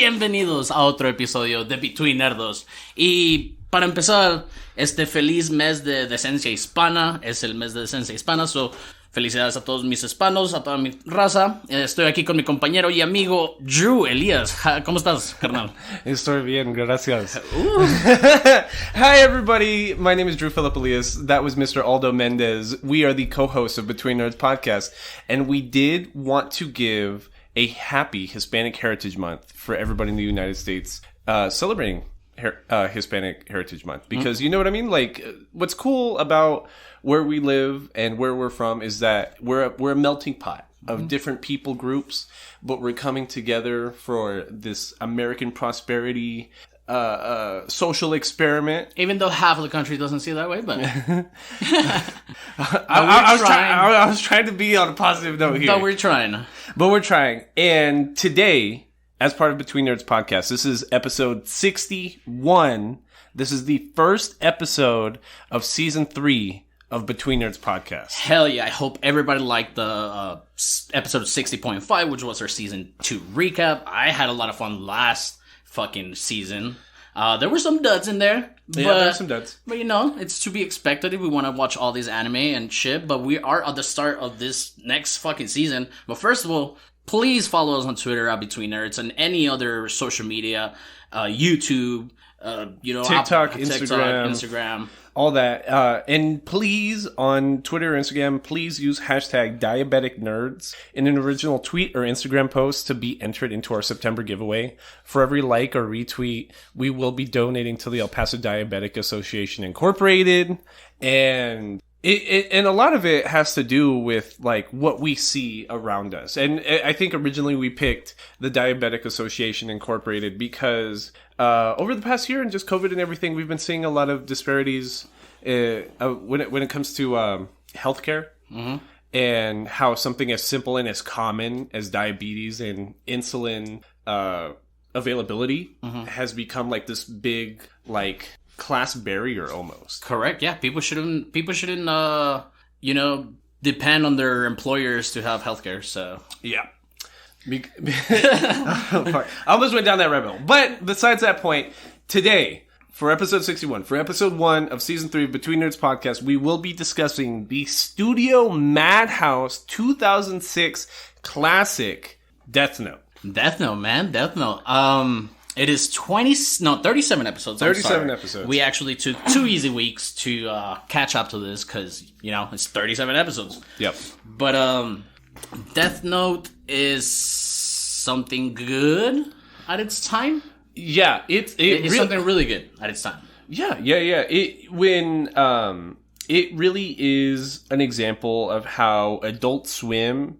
bienvenidos a otro episodio de BetweenNerds. Y para empezar, feliz mes de decencia hispana, es el mes de decencia hispana, felicidades a todos mis hispanos, a toda mi raza. Estoy aquí con mi compañero y amigo Drew Elias. ¿Cómo estás, carnal? Estoy bien, gracias. Hi, everybody. My name is Drew Philip Elias. That was Mr. Aldo Mendez. We are the co-hosts of Between Nerds podcast, and we did want to give a happy Hispanic Heritage Month for everybody in the United States celebrating Hispanic Heritage Month, because you know what I mean? Like, what's cool about where we live and where we're from is that we're a melting pot of different people groups, but we're coming together for this American prosperity social experiment. Even though half of the country doesn't see it that way, but I was trying to be on a positive note here. But we're trying. And today, as part of Between Nerds podcast, this is episode 61. This is the first episode of season 3 of Between Nerds podcast. Hell yeah. I hope everybody liked the episode 60.5, which was our season 2 recap. I had a lot of fun last fucking season. There were some duds in there. Yeah, there were some duds. But you know, it's to be expected if we want to watch all these anime and shit. But we are at the start of this next fucking season. But first of all, please follow us on Twitter at Between Nerds and any other social media, YouTube, TikTok, Instagram. All that. And please, on Twitter or Instagram, please use hashtag DiabeticNerds in an original tweet or Instagram post to be entered into our September giveaway. For every like or retweet, we will be donating to the El Paso Diabetic Association Incorporated. And and a lot of it has to do with like what we see around us. And I think originally we picked the Diabetic Association Incorporated because over the past year and just COVID and everything, we've been seeing a lot of disparities when it comes to healthcare, and how something as simple and as common as diabetes and insulin availability has become like this big like class barrier almost. Correct. Yeah. People shouldn't depend on their employers to have healthcare. So yeah. I almost went down that rabbit hole. But besides that point, today, for episode 61, for episode 1 of season 3 of Between Nerds podcast, we will be discussing the Studio Madhouse 2006 classic Death Note. Death Note, man. Death Note. It is 37 episodes. 37 episodes. We actually took 2 easy weeks to catch up to this because, it's 37 episodes. Yep. But Death Note is something good at its time. Yeah, it's something really good at its time. Yeah. It really is an example of how Adult Swim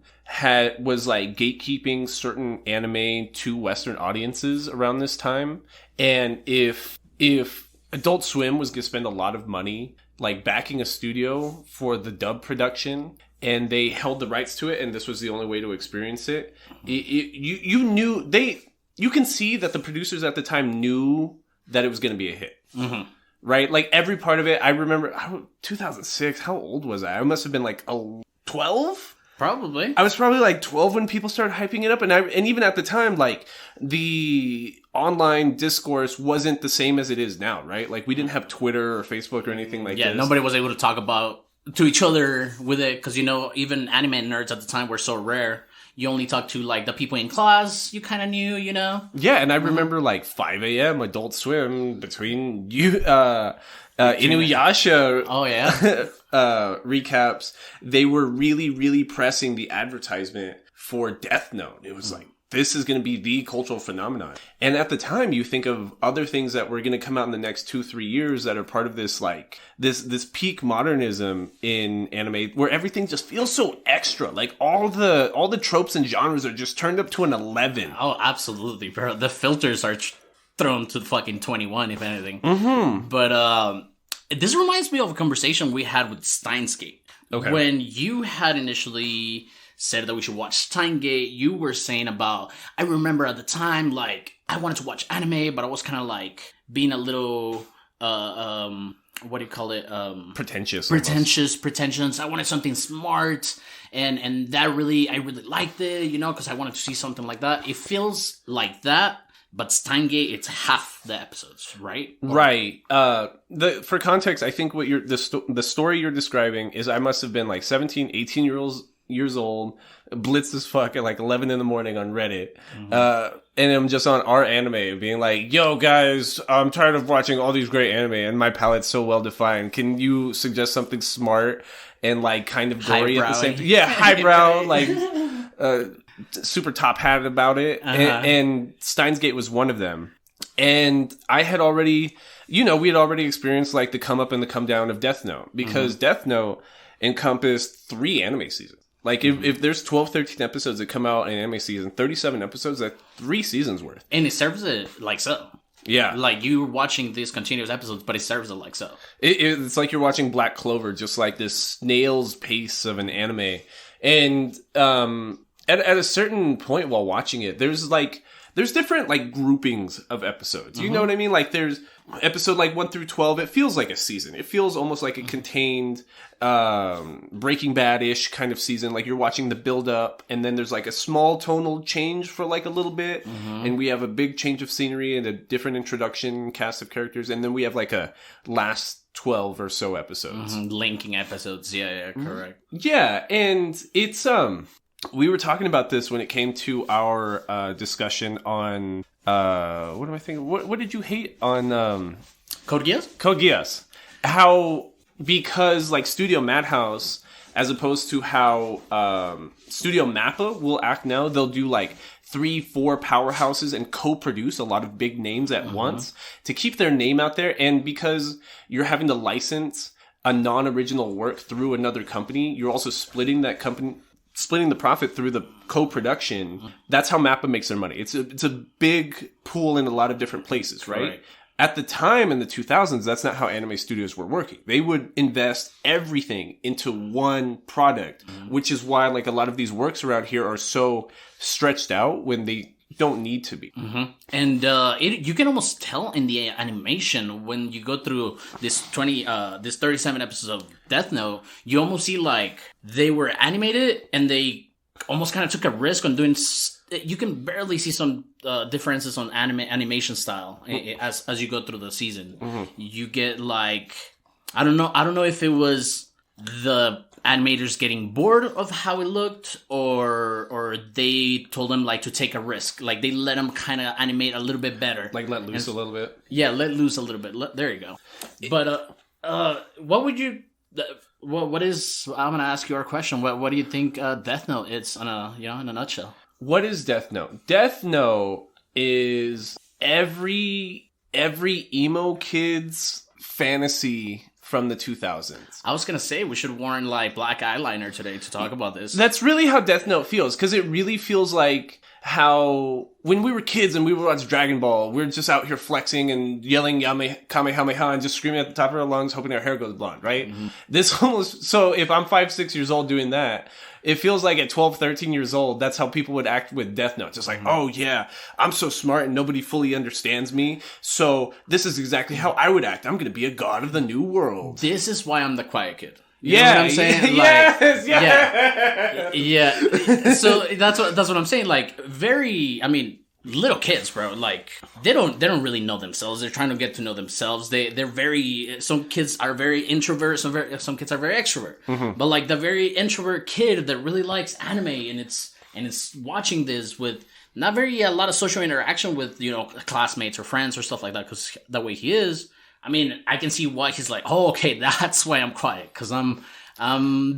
was like gatekeeping certain anime to Western audiences around this time. And if Adult Swim was going to spend a lot of money like backing a studio for the dub production, and they held the rights to it, and this was the only way to experience it, you can see that the producers at the time knew that it was going to be a hit. Mm-hmm. Right? Like every part of it. I remember 2006. How old was I? I must have been like 12. Probably. I was probably like 12 when people started hyping it up. And even at the time, like, the online discourse wasn't the same as it is now, right? Like, we didn't have Twitter or Facebook or anything like this. Yeah, nobody was able to talk to each other with it. Because, even anime nerds at the time were so rare. You only talked to, like, the people in class you kind of knew, Yeah, and I remember, like, 5 a.m. Adult Swim between Inuyasha. Oh, yeah. Recaps. They were really, really pressing the advertisement for Death Note. It was like, this is going to be the cultural phenomenon. And at the time, you think of other things that were going to come out in the next 2-3 years that are part of this, like, this peak modernism in anime where everything just feels so extra. Like, all the tropes and genres are just turned up to an 11. Oh, absolutely, bro. The filters are thrown to fucking 21, if anything. Mm-hmm. But, this reminds me of a conversation we had with Steinsgate. Okay. When you had initially said that we should watch Steingate, you were saying about, I remember at the time, like, I wanted to watch anime, but I was kind of like being a little, what do you call it? Pretentious. I wanted something smart. And that really, I really liked it, because I wanted to see something like that. It feels like that, but Steingate, it's half the episodes, right? Right. For context, I think what the story you're describing is I must have been like 17, 18 years old, blitzed as fuck at like 11 in the morning on Reddit. And I'm just on our anime being like, yo guys, I'm tired of watching all these great anime and my palette's so well defined. Can you suggest something smart and like kind of gory at the same time? Yeah, highbrow, like super top hat about it. And Steins Gate was one of them. And I had already, we had already experienced like the come up and the come down of Death Note, because Death Note encompassed 3 anime seasons. Like, if there's 12, 13 episodes that come out in an anime season, 37 episodes, that's 3 seasons worth. And it serves it like so. Yeah. Like, you're watching these continuous episodes, but it serves it like so. It's like you're watching Black Clover, just like this snail's pace of an anime. And at a certain point while watching it, there's different, like, groupings of episodes. You know what I mean? Like, there's episode, like, 1 through 12, it feels like a season. It feels almost like a contained Breaking Bad-ish kind of season. Like, you're watching the build-up, and then there's, like, a small tonal change for, like, a little bit. And we have a big change of scenery and a different introduction cast of characters. And then we have, like, a last 12 or so episodes. Linking episodes. Yeah, correct. Yeah, and it's... we were talking about this when it came to our discussion on what am I thinking? What did you hate on Code Geass? Code Geass? How, because like Studio Madhouse, as opposed to how Studio Mappa will act now, they'll do like 3-4 powerhouses and co-produce a lot of big names at once to keep their name out there. And because you're having to license a non-original work through another company, you're also splitting the profit through the co-production. That's how Mappa makes their money. It's a big pool in a lot of different places, right? At the time in the 2000s, that's not how anime studios were working. They would invest everything into one product, which is why like a lot of these works around here are so stretched out when they don't need to be. And you can almost tell in the animation when you go through this 37 episodes of Death Note, you almost see like they were animated and they almost kind of took a risk on doing. You can barely see some differences on animation style as you go through the season. You get like I don't know if it was the animators getting bored of how it looked, or they told them like to take a risk. Like they let them kind of animate a little bit better, like let loose a little bit. Yeah, let loose a little bit. There you go. But what would you? What is? I'm gonna ask you our question. What do you think Death Note is in a nutshell? What is Death Note? Death Note is every emo kid's fantasy from the 2000s. I was going to say we should warn like black eyeliner today to talk about this. That's really how Death Note feels, because it really feels like how when we were kids and we would watch Dragon Ball, we're just out here flexing and yelling Kamehameha and just screaming at the top of our lungs hoping our hair goes blonde, right? This almost, so if I'm 5-6 years old doing that, it feels like at 12, 13 years old, that's how people would act with Death Note. Just like, oh yeah, I'm so smart and nobody fully understands me. So this is exactly how I would act. I'm going to be a god of the new world. This is why I'm the quiet kid. You know what I'm saying? Yes, yeah. So that's what I'm saying. Like little kids, bro. Like they don't really know themselves. They're trying to get to know themselves. Some kids are very introvert. Some kids are very extrovert. But like the very introvert kid that really likes anime and it's watching this with not a lot of social interaction with classmates or friends or stuff like that, because that way he is. I mean, I can see why he's like, oh, okay, that's why I'm quiet, because I'm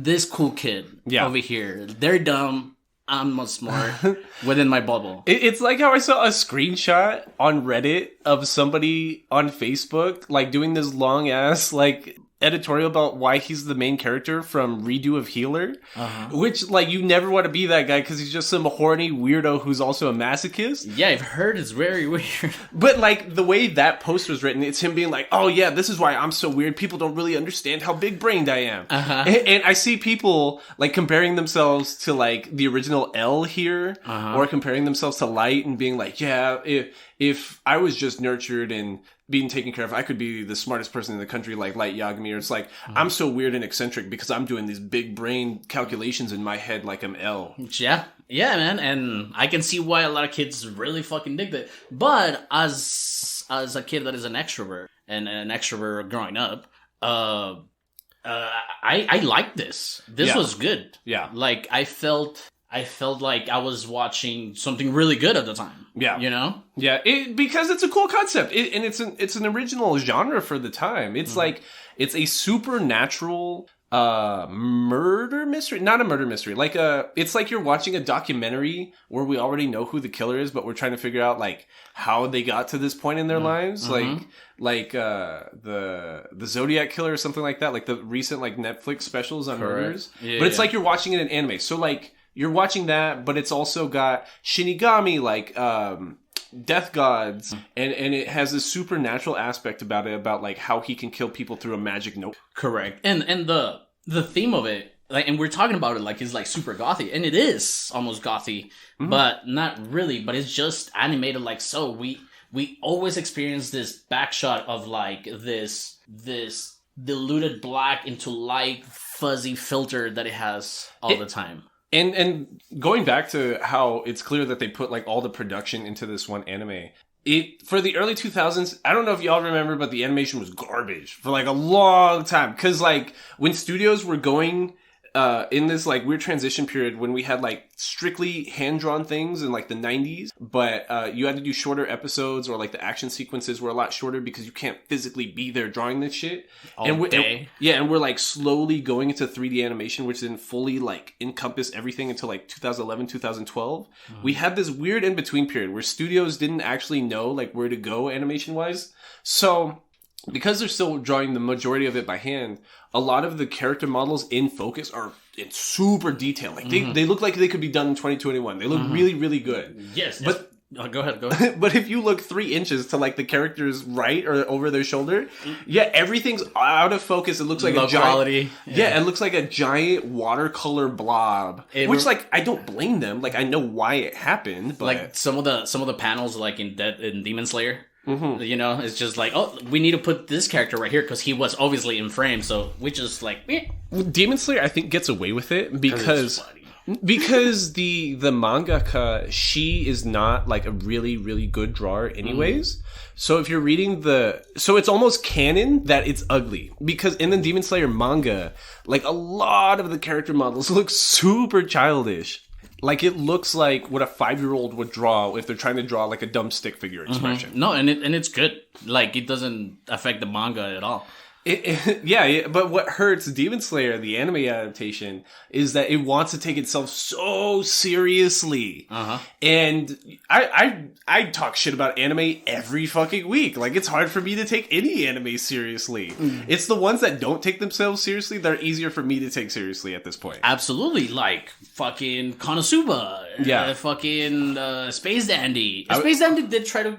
this cool kid over here. They're dumb. I'm much smart within my bubble. It's like how I saw a screenshot on Reddit of somebody on Facebook, like doing this long ass, like editorial about why he's the main character from Redo of Healer, which like you never want to be that guy because he's just some horny weirdo who's also a masochist. Yeah, I've heard it's very weird. But like the way that post was written, it's him being like, oh yeah, this is why I'm so weird. People don't really understand how big brained I am. And I see people like comparing themselves to like the original L here, or comparing themselves to Light and being like, yeah, if I was just nurtured and being taken care of, I could be the smartest person in the country like Light Yagami. Or it's like, I'm so weird and eccentric because I'm doing these big brain calculations in my head like I'm L. Yeah. Yeah, man, and I can see why a lot of kids really fucking dig that. But as a kid that is an extrovert and an extrovert growing up, I liked this. This was good. Yeah. Like I felt like I was watching something really good at the time. Yeah. You know? Yeah, because it's a cool concept, and it's an original genre for the time. It's like it's a supernatural murder mystery, not a murder mystery. Like it's like you're watching a documentary where we already know who the killer is, but we're trying to figure out like how they got to this point in their lives, like the Zodiac Killer or something like that, like the recent like Netflix specials on murders. Yeah, but it's like you're watching it in anime, so like. You're watching that, but it's also got Shinigami, like death gods, and it has this supernatural aspect about it, about like how he can kill people through a magic note. Correct. And the theme of it, like, and we're talking about it like it's like super gothy, and it is almost gothy, but not really. But it's just animated like so. We always experience this backshot of like this diluted black into light fuzzy filter that it has all the time. And going back to how it's clear that they put like all the production into this one anime. It for the early 2000s, I don't know if y'all remember, but the animation was garbage for like a long time. Cause like when studios were going in this like weird transition period when we had like strictly hand-drawn things in like the 90s, but you had to do shorter episodes, or like the action sequences were a lot shorter because you can't physically be there drawing this shit all day. And we're like slowly going into 3D animation, which didn't fully like encompass everything until like 2011 2012. We had this weird in-between period where studios didn't actually know like where to go animation wise, so because they're still drawing the majority of it by hand, a lot of the character models in focus are in super detail. Like they look like they could be done in 2021. They look really, really good. Yes, but go ahead. But if you look 3 inches to like the character's right or over their shoulder, everything's out of focus. It looks like low a giant quality. Yeah, it looks like a giant watercolor blob. Which like I don't blame them. Like I know why it happened, but like some of the panels like in Demon Slayer. You know, it's just like, oh, we need to put this character right here because he was obviously in frame, so we just like Demon Slayer I think gets away with it because the mangaka, she is not like a really, really good drawer anyways. So if you're reading so it's almost canon that it's ugly, because in the Demon Slayer manga, like a lot of the character models look super childish. Like, it looks like what a 5-year-old would draw if they're trying to draw, like, a dumb stick figure expression. No, and it's good. Like, it doesn't affect the manga at all. Yeah, but what hurts Demon Slayer, the anime adaptation, is that it wants to take itself so seriously. And I talk shit about anime every fucking week. Like, it's hard for me to take any anime seriously. It's the ones that don't take themselves seriously that are easier for me to take seriously at this point. Absolutely. Like, fucking Konosuba. Yeah. Fucking Space Dandy. Space Dandy did try to...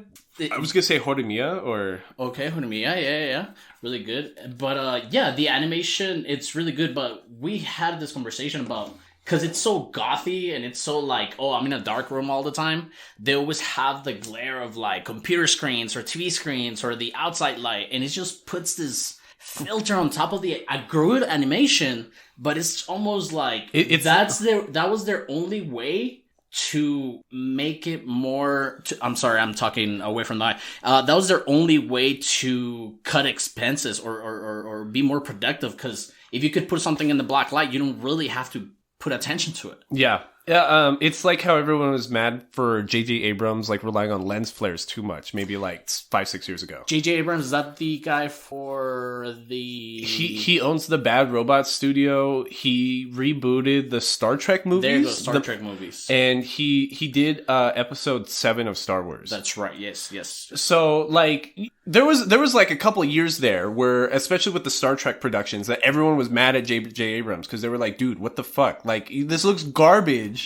I was gonna say Horimiya or... Okay, Horimiya, yeah. Really good. But, yeah, the animation, it's really good, but we had this conversation about... Because it's so gothy and it's so like, oh, I'm in a dark room all the time. They always have the glare of like computer screens or TV screens or the outside light. And it just puts this filter on top of the good animation. But it's almost like that was their only way to make it more... I'm sorry, I'm talking away from that. That was their only way to cut expenses or be more productive. Because if you could put something in the black light, you don't really have to put attention to it. Yeah. It's like how everyone was mad for J.J. Abrams like relying on lens flares too much, maybe like 5-6 years ago. J.J. Abrams, is that the guy for the... He owns the Bad Robot Studio. He rebooted the Star Trek movies. There you go, Star Trek movies. And he did episode 7 of Star Wars. That's right, yes. So, like, there was like a couple of years there where, especially with the Star Trek productions, that everyone was mad at J.J. Abrams because they were like, dude, what the fuck? Like, this looks garbage.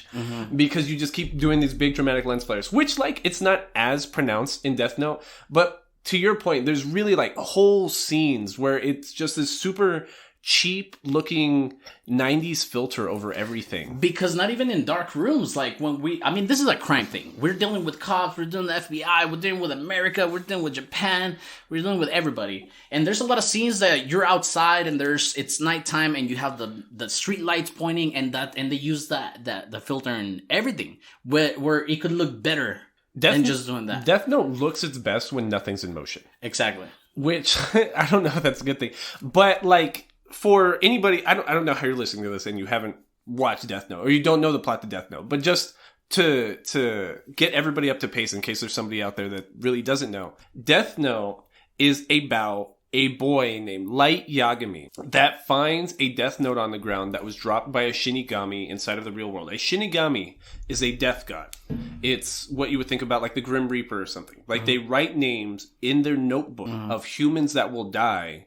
Because you just keep doing these big dramatic lens flares, which like it's not as pronounced in Death Note, but to your point, there's really like whole scenes where it's just this super cheap looking 90s filter over everything. Because not even in dark rooms, like this is a crime thing. We're dealing with cops, we're dealing with the FBI, we're dealing with America, we're dealing with Japan, we're dealing with everybody. And there's a lot of scenes that you're outside and it's nighttime and you have the street lights pointing and they use the filter and everything where it could look better than just doing that. Death Note looks its best when nothing's in motion. Exactly. Which I don't know if that's a good thing. But like for anybody, I don't know how you're listening to this and you haven't watched Death Note or you don't know the plot to Death Note, but just to get everybody up to pace in case there's somebody out there that really doesn't know. Death Note is about a boy named Light Yagami that finds a death note on the ground that was dropped by a Shinigami inside of the real world. A Shinigami is a death god. It's what you would think about like the Grim Reaper or something. Like they write names in their notebook of humans that will die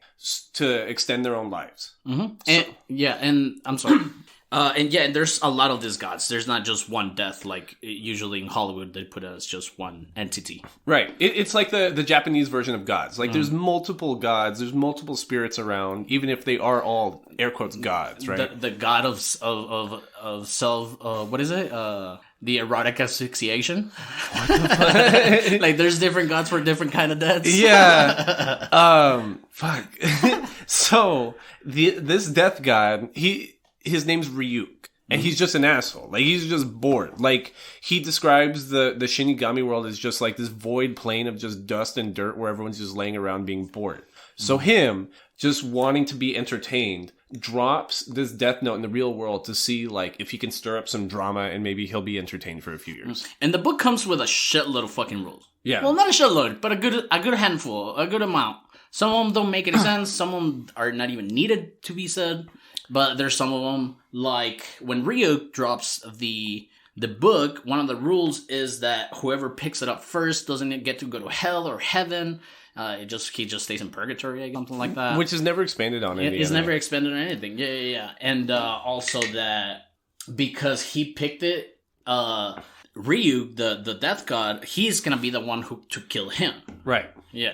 to extend their own lives. And I'm sorry. And there's a lot of these gods. There's not just one death. Like usually in Hollywood, they put it as just one entity. Right. It's like the Japanese version of gods. Like there's multiple gods. There's multiple spirits around, even if they are all air quotes gods. Right. The god of self. What is it? The erotic asphyxiation. Like there's different gods for different kind of deaths. Yeah. Fuck. So this death god, his name's Ryuk. And he's just an asshole. Like, he's just bored. Like, he describes the Shinigami world as just like this void plane of just dust and dirt where everyone's just laying around being bored. So him, just wanting to be entertained, drops this death note in the real world to see, like, if he can stir up some drama and maybe he'll be entertained for a few years. And the book comes with a shitload of fucking rules. Yeah. Well, not a shitload, but a good handful, a good amount. Some of them don't make any sense. Some of them are not even needed to be said. But there's some of them, like when Ryuk drops the book, one of the rules is that whoever picks it up first doesn't get to go to hell or heaven. He just stays in purgatory, something like that. Which is never expanded on. It's never expanded on anything. Yeah. And also that because he picked it, Ryuk, the death god, he's gonna be the one to kill him. Right. Yeah.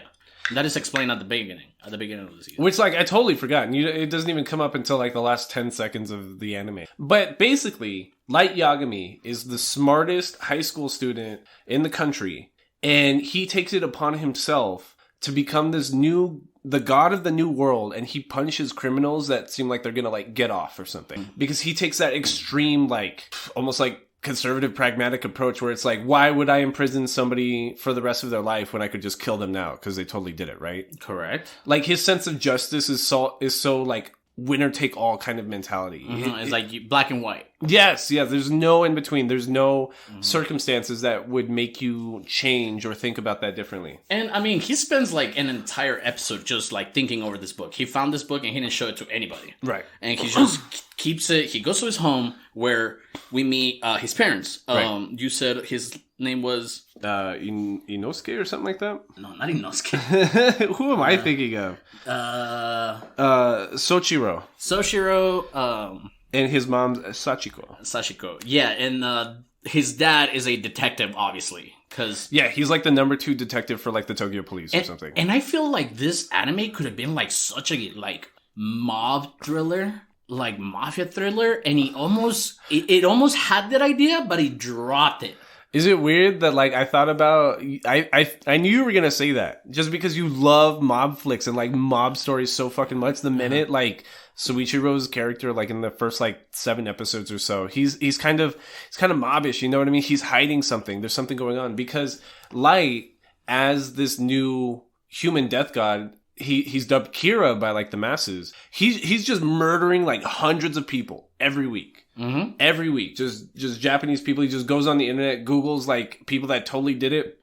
That is explained at the beginning of the season. Which, like, I totally forgot. It doesn't even come up until, like, the last 10 seconds of the anime. But basically, Light Yagami is the smartest high school student in the country. And he takes it upon himself to become the god of the new world. And he punishes criminals that seem like they're gonna, like, get off or something. Because he takes that extreme, like, almost like conservative pragmatic approach where it's like, why would I imprison somebody for the rest of their life when I could just kill them now because they totally did it, right? Correct. Like his sense of justice is so like winner take all kind of mentality. It's like black and white. Yes, there's no in between. There's no circumstances that would make you change or think about that differently. And I mean, he spends like an entire episode just like thinking over this book. He found this book and he didn't show it to anybody. Right. And he just keeps it. He goes to his home where we meet his parents. Right. You said his name was Inosuke or something like that? No, not Inosuke. Who am I thinking of? Soichiro. And his mom's Sachiko. Yeah, and his dad is a detective, obviously. Yeah, he's like the number 2 detective for like the Tokyo Police or something. And I feel like this anime could have been like such a like mob thriller, like mafia thriller, and he almost had that idea, but he dropped it. Is it weird that like I thought about I knew you were gonna say that just because you love mob flicks and like mob stories so fucking much. The minute like Soichiro's character, like in the first like 7 episodes or so, he's kind of mobbish, you know what I mean? He's hiding something. There's something going on because Light, as this new human death god, he's dubbed Kira by like the masses. He's just murdering like hundreds of people every week. Mm-hmm. Every week, just Japanese people. He just goes on the internet, Googles like people that totally did it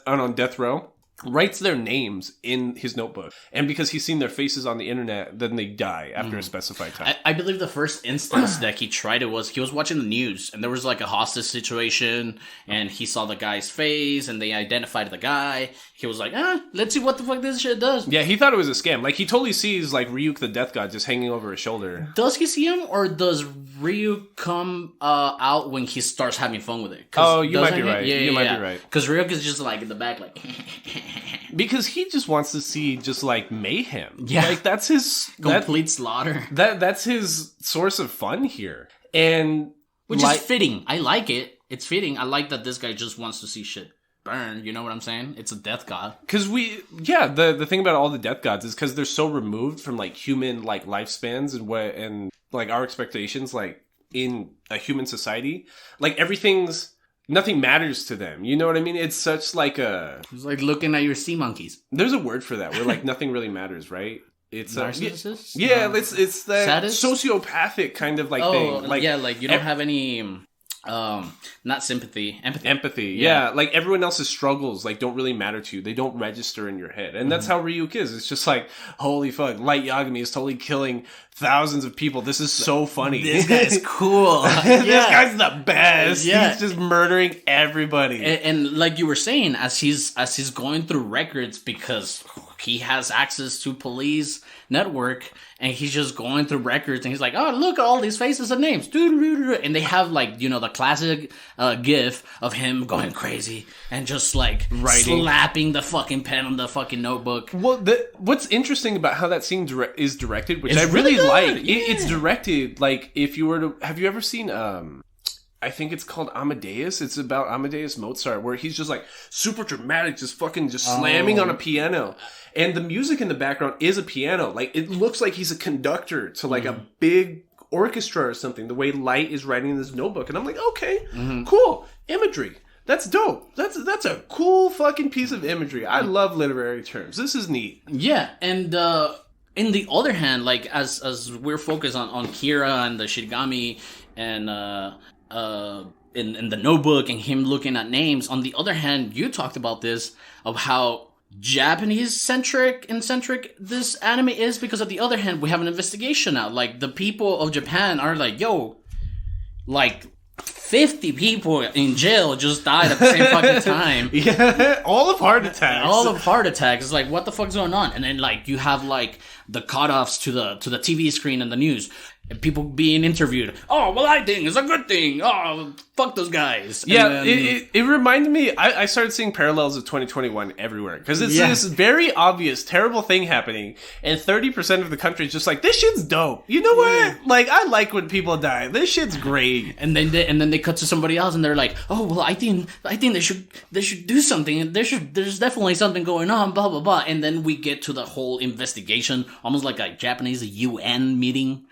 on death row, writes their names in his notebook, and because he's seen their faces on the internet, then they die after a specified time. I believe the first instance that he tried it was he was watching the news, and there was like a hostage situation, and he saw the guy's face, and they identified the guy. He was like, let's see what the fuck this shit does. Yeah, he thought it was a scam. Like, he totally sees, like, Ryuk the Death God just hanging over his shoulder. Does he see him, or does Ryuk come out when he starts having fun with it? Oh, you might be right. You might be right. Because Ryuk is just, like, in the back, like... Because he just wants to see just like mayhem. Yeah. Like that's his Complete slaughter. That's his source of fun here. And which is fitting. I like it. It's fitting. I like that this guy just wants to see shit burn. You know what I'm saying? It's a death god. Because the thing about all the death gods is because they're so removed from like human like lifespans and like our expectations like in a human society. Like nothing matters to them. You know what I mean? It's such like it's like looking at your sea monkeys. There's a word for that where like nothing really matters, right? It's narcissist. It's that sadist? Sociopathic kind of like thing. Like like you don't have any not sympathy, empathy. Yeah, like everyone else's struggles like don't really matter to you. They don't register in your head, and that's how Ryuk is. It's just like, holy fuck, Light Yagami is totally killing thousands of people. This is so funny. This guy's cool. This guy's the best. Yeah. He's just murdering everybody. And like you were saying, as he's going through records because he has access to police network, and he's just going through records, and he's like, oh, look at all these faces and names. And they have like, the classic gif of him going crazy and just like slapping the fucking pen on the fucking notebook. Well, what's interesting about how that scene is directed, which I really really like, Yeah. it's directed like if you were to, have you ever seen I think it's called Amadeus. It's about Amadeus Mozart, where he's just like super dramatic, just slamming on a piano. And the music in the background is a piano. Like, it looks like he's a conductor to like a big orchestra or something, the way Light is writing in this notebook. And I'm like, okay, cool. Imagery. That's dope. That's a cool fucking piece of imagery. I love literary terms. This is neat. Yeah, and in the other hand, like as we're focused on Kira and the Shinigami and in the notebook and him looking at names. On the other hand, you talked about this of how Japanese centric this anime is, because on the other hand, we have an investigation now. Like the people of Japan are like, yo, like 50 people in jail just died at the same fucking time. Yeah, all of heart attacks. All of heart attacks. It's like, what the fuck's going on? And then like you have like the cutoffs to the TV screen and the news. People being interviewed. Oh, well, I think it's a good thing. Oh, fuck those guys. Yeah, then, it reminded me, I started seeing parallels of 2021 everywhere. Because it's this very obvious, terrible thing happening. And 30% of the country is just like, this shit's dope. You know what? Like, I like when people die. This shit's great. And then they cut to somebody else and they're like, oh, well, I think they should do something. There's definitely something going on, blah, blah, blah. And then we get to the whole investigation, almost like a Japanese UN meeting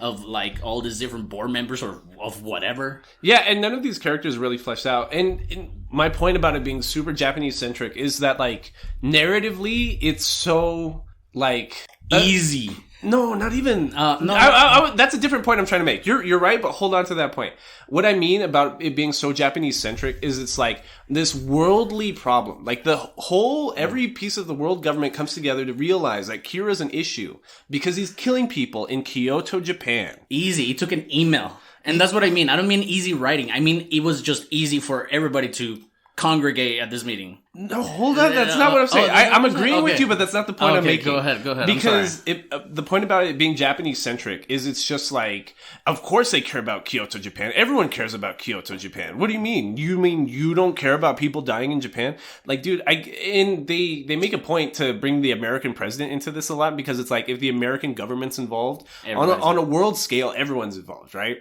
of like all these different board members or of whatever. Yeah, and none of these characters really fleshed out. And my point about it being super Japanese centric is that like narratively it's so like easy. No, not even. No. That's a different point I'm trying to make. You're right, but hold on to that point. What I mean about it being so Japanese centric is it's like this worldly problem. Like every piece of the world government comes together to realize that Kira's an issue because he's killing people in Kyoto, Japan. Easy. He took an email. And that's what I mean. I don't mean easy writing. I mean it was just easy for everybody to congregate at this meeting. No, hold on. That's not what I'm saying. I'm agreeing with you, but that's not the point I'm making. Go ahead. Because the point about it being Japanese-centric is it's just like, of course they care about Kyoto, Japan. Everyone cares about Kyoto, Japan. What do you mean? You mean you don't care about people dying in Japan? Like, dude, they make a point to bring the American president into this a lot because it's like, if the American government's involved, on a world scale, everyone's involved, right?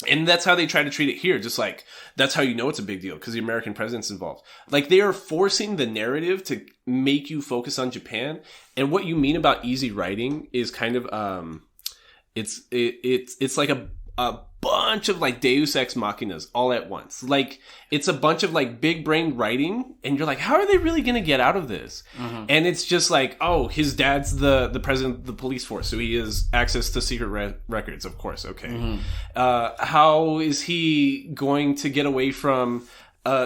And that's how they try to treat it here. Just like, that's how you know it's a big deal, because the American president's involved. Like, they are forcing the narrative to make you focus on Japan. And what you mean about easy writing is kind of, it's like a bunch of like Deus Ex Machinas all at once. Like, it's a bunch of like big brain writing, and you're like, how are they really going to get out of this? And it's just like, oh, his dad's the president of the police force, so he has access to secret records, of course. Okay. How is he going to get away from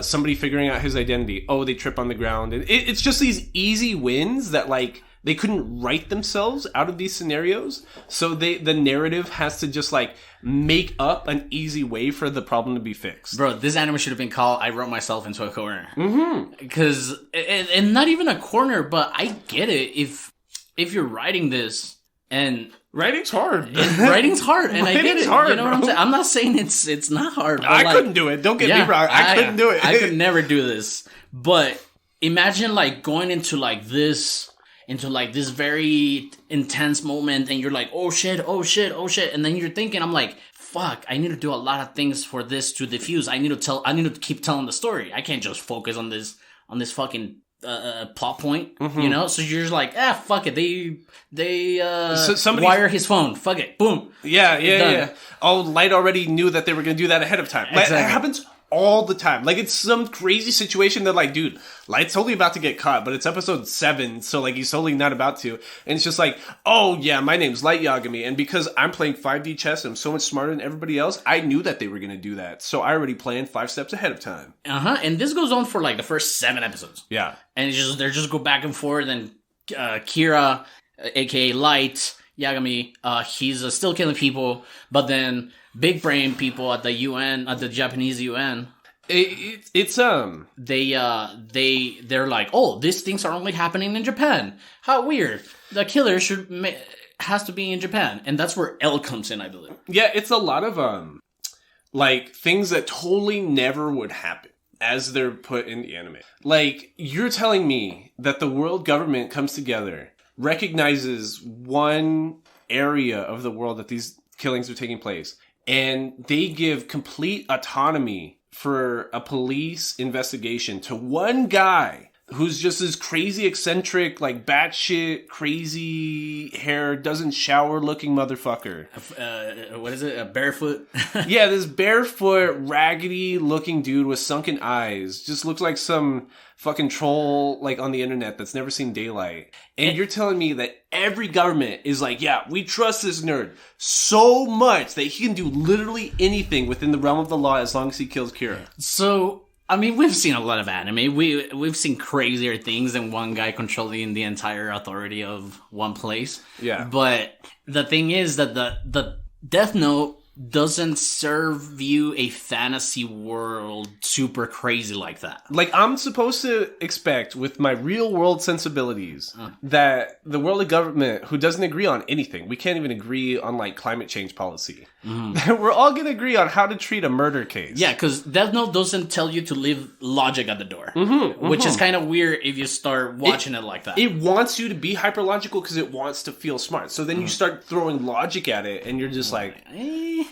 somebody figuring out his identity? Oh, they trip on the ground. And it's just these easy wins that like they couldn't write themselves out of these scenarios. So the narrative has to just like make up an easy way for the problem to be fixed. Bro, this anime should have been called I Wrote Myself into a Corner. Because, and not even a corner, but I get it. If you're writing this and... Writing's hard. Writing's hard, and I get it. Hard, you know what I'm bro. saying? I'm not saying it's not hard. But I couldn't do it. Don't get me wrong. I couldn't do it. I could never do this. But imagine like going into like this very intense moment, and you're like, oh shit, and then you're thinking, I'm like, fuck, I need to do a lot of things for this to diffuse. I need to keep telling the story. I can't just focus on this fucking plot point, you know? So you're just like, fuck it. They wire his phone. Fuck it. Boom. Yeah. Oh, Light already knew that they were going to do that ahead of time. Exactly. That happens all the time. Like, it's some crazy situation that, like, dude, Light's totally about to get caught, but it's episode 7, so, like, he's totally not about to. And it's just like, oh, yeah, my name's Light Yagami, and because I'm playing 5D chess and I'm so much smarter than everybody else, I knew that they were going to do that. So I already planned 5 steps ahead of time. And this goes on for, like, the first 7 episodes. Yeah. And they're just go back and forth, and Kira, a.k.a. Light, Yagami, he's still killing people, but then big brain people at the UN, at the Japanese UN, they're like, oh, these things are only happening in Japan. How weird. The killer has to be in Japan, and that's where L comes in, I believe. Yeah, it's a lot of like things that totally never would happen as they're put in the anime. Like, you're telling me that the world government comes together, recognizes one area of the world that these killings are taking place, and they give complete autonomy for a police investigation to one guy who's just this crazy, eccentric, like batshit, crazy hair, doesn't shower looking motherfucker. What is it? A barefoot? Yeah, this barefoot, raggedy looking dude with sunken eyes. Just looks like some fucking troll, like, on the internet that's never seen daylight. And you're telling me that every government is like, yeah, we trust this nerd so much that he can do literally anything within the realm of the law as long as he kills Kira. So, I mean, we've seen a lot of anime. We've seen crazier things than one guy controlling the entire authority of one place. Yeah. But the thing is that the Death Note doesn't serve you a fantasy world super crazy like that. Like, I'm supposed to expect, with my real world sensibilities, that the world of government, who doesn't agree on anything, we can't even agree on, like, climate change policy. We're all going to agree on how to treat a murder case. Yeah, because Death Note doesn't tell you to leave logic at the door. Which is kind of weird if you start watching it like that. It wants you to be hyperlogical because it wants to feel smart. So then you start throwing logic at it, and you're just like, yeah.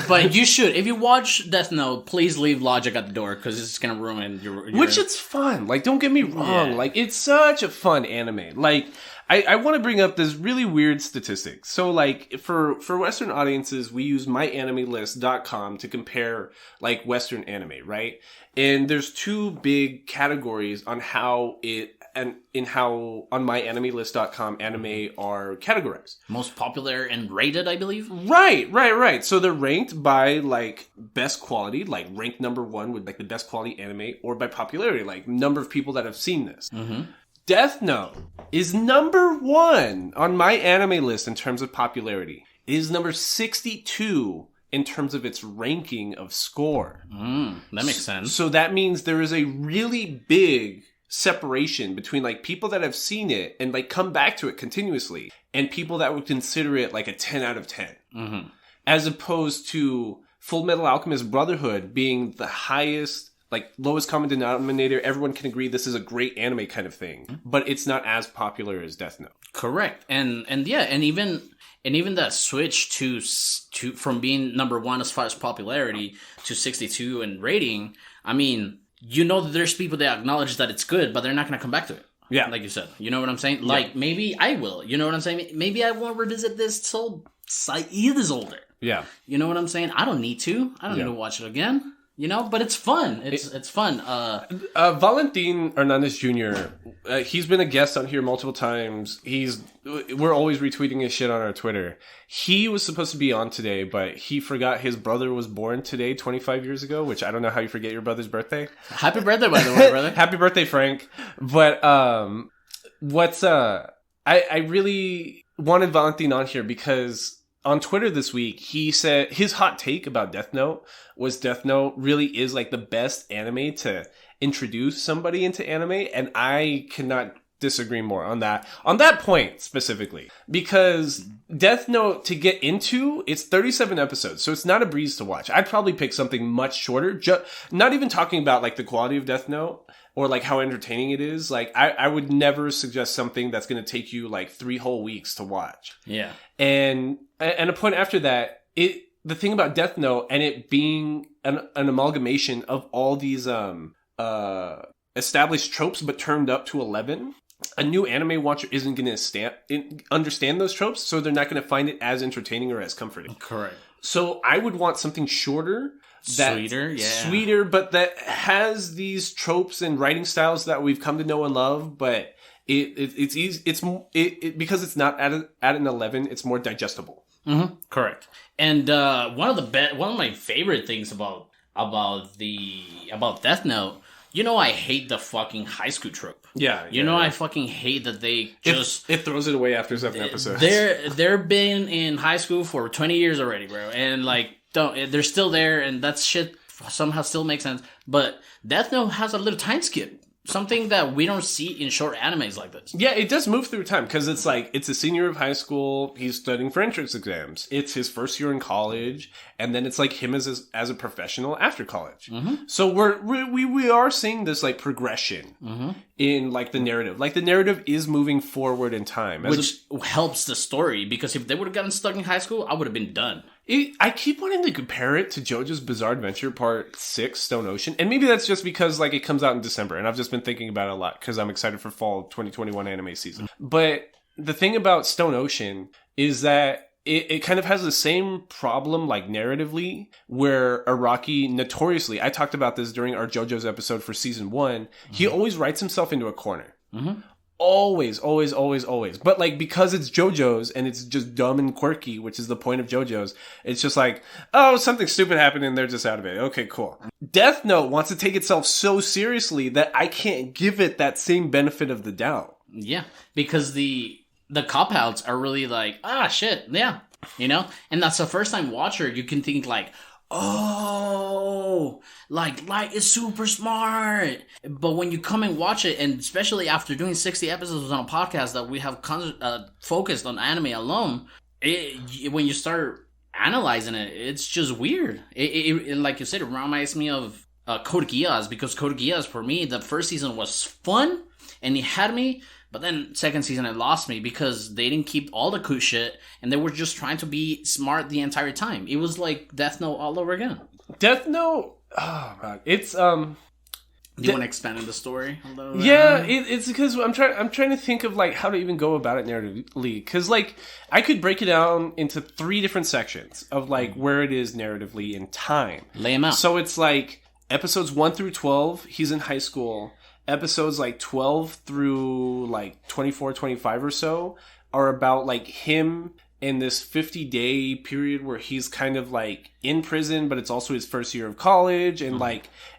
But you should. If you watch Death Note, please leave logic at the door, because it's going to ruin your... Which it's fun. Like, don't get me wrong. Yeah. Like, it's such a fun anime. Like, I want to bring up this really weird statistic. So, like, for Western audiences, we use myanimelist.com to compare, like, Western anime, right? And there's 2 big categories on how on myanimelist.com anime are categorized. Most popular and rated, I believe? Right. So they're ranked by, like, best quality, like, ranked number 1 with, like, the best quality anime, or by popularity, like, number of people that have seen this. Death Note is number 1 on my anime list in terms of popularity. It is number 62 in terms of its ranking of score. That makes sense. So that means there is a really big separation between, like, people that have seen it and, like, come back to it continuously, and people that would consider it like a 10 out of 10. As opposed to Full Metal Alchemist Brotherhood being the highest, like, lowest common denominator. Everyone can agree this is a great anime kind of thing, but it's not as popular as Death Note. Correct. And even that switch to from being number 1 as far as popularity to 62 in rating, I mean, you know that there's people that acknowledge that it's good, but they're not going to come back to it. Yeah. Like you said. You know what I'm saying? Like, maybe I will. You know what I'm saying? Maybe I won't revisit this till Saeed is older. Yeah. You know what I'm saying? I don't need to. I don't need to watch it again. You know, but it's fun. It's fun. Valentin Hernandez Jr., he's been a guest on here multiple times. We're always retweeting his shit on our Twitter. He was supposed to be on today, but he forgot his brother was born today, 25 years ago, which I don't know how you forget your brother's birthday. Happy birthday, by the way, brother. Happy birthday, Frank. But I really wanted Valentin on here because on Twitter this week, he said his hot take about Death Note was Death Note really is, like, the best anime to introduce somebody into anime, and I cannot disagree more on that point specifically, because Death Note, to get into, it's 37 episodes, so it's not a breeze to watch. I'd probably pick something much shorter, not even talking about like the quality of Death Note or like how entertaining it is. Like I would never suggest something that's going to take you like 3 whole weeks to watch. Yeah. And a point after that, the thing about Death Note and it being an amalgamation of all these established tropes but turned up to 11, a new anime watcher isn't going to understand those tropes, so they're not going to find it as entertaining or as comforting. Correct. So I would want something shorter, sweeter, but that has these tropes and writing styles that we've come to know and love. But it's easy. Because it's not at an 11. It's more digestible. Mm-hmm. Correct. And one of my favorite things about Death Note. You know, I hate the fucking high school trope. Yeah. I fucking hate that they just... It throws it away after 7 episodes. They're been in high school for 20 years already, bro. And, like, they're still there, and that shit somehow still makes sense. But Death Note has a little time skip. Something that we don't see in short animes like this. Yeah, it does move through time, because it's like, it's a senior of high school, he's studying for entrance exams. It's his first year in college, and then it's like him as a professional after college. Mm-hmm. So we are seeing this like progression in like the narrative. Like the narrative is moving forward in time. Which helps the story, because if they would have gotten stuck in high school, I would have been done. I keep wanting to compare it to JoJo's Bizarre Adventure Part 6, Stone Ocean. And maybe that's just because like it comes out in December. And I've just been thinking about it a lot because I'm excited for fall 2021 anime season. But the thing about Stone Ocean is that it kind of has the same problem like narratively, where Araki notoriously, I talked about this during our JoJo's episode for season 1, he always writes himself into a corner. Mm-hmm. Always. But like, because it's JoJo's and it's just dumb and quirky, which is the point of JoJo's, it's just like, oh, something stupid happened and they're just out of it. Okay, cool. Death Note wants to take itself so seriously that I can't give it that same benefit of the doubt. Yeah, because the cop-outs are really like, shit, yeah, And that's a first-time watcher, you can think like, oh, like Light is super smart. But when you come and watch it, and especially after doing 60 episodes on a podcast that we have focused on anime alone, when you start analyzing it, it's just weird. It like you said, it reminds me of Code Geass, because Code Geass, for me, the first season was fun and it had me. But then second season, it lost me because they didn't keep all the cool shit and they were just trying to be smart the entire time. It was like Death Note all over again. Death Note, oh god, it's Do you want to expand on the story a little? Yeah, it's because I'm trying to think of like how to even go about it narratively, because like I could break it down into 3 different sections of like where it is narratively in time. Lay them out. So it's like episodes 1 through 12, he's in high school. Episodes like 12 through like 24, 25 or so are about like him in this 50-day period where he's kind of like in prison, but it's also his first year of college. And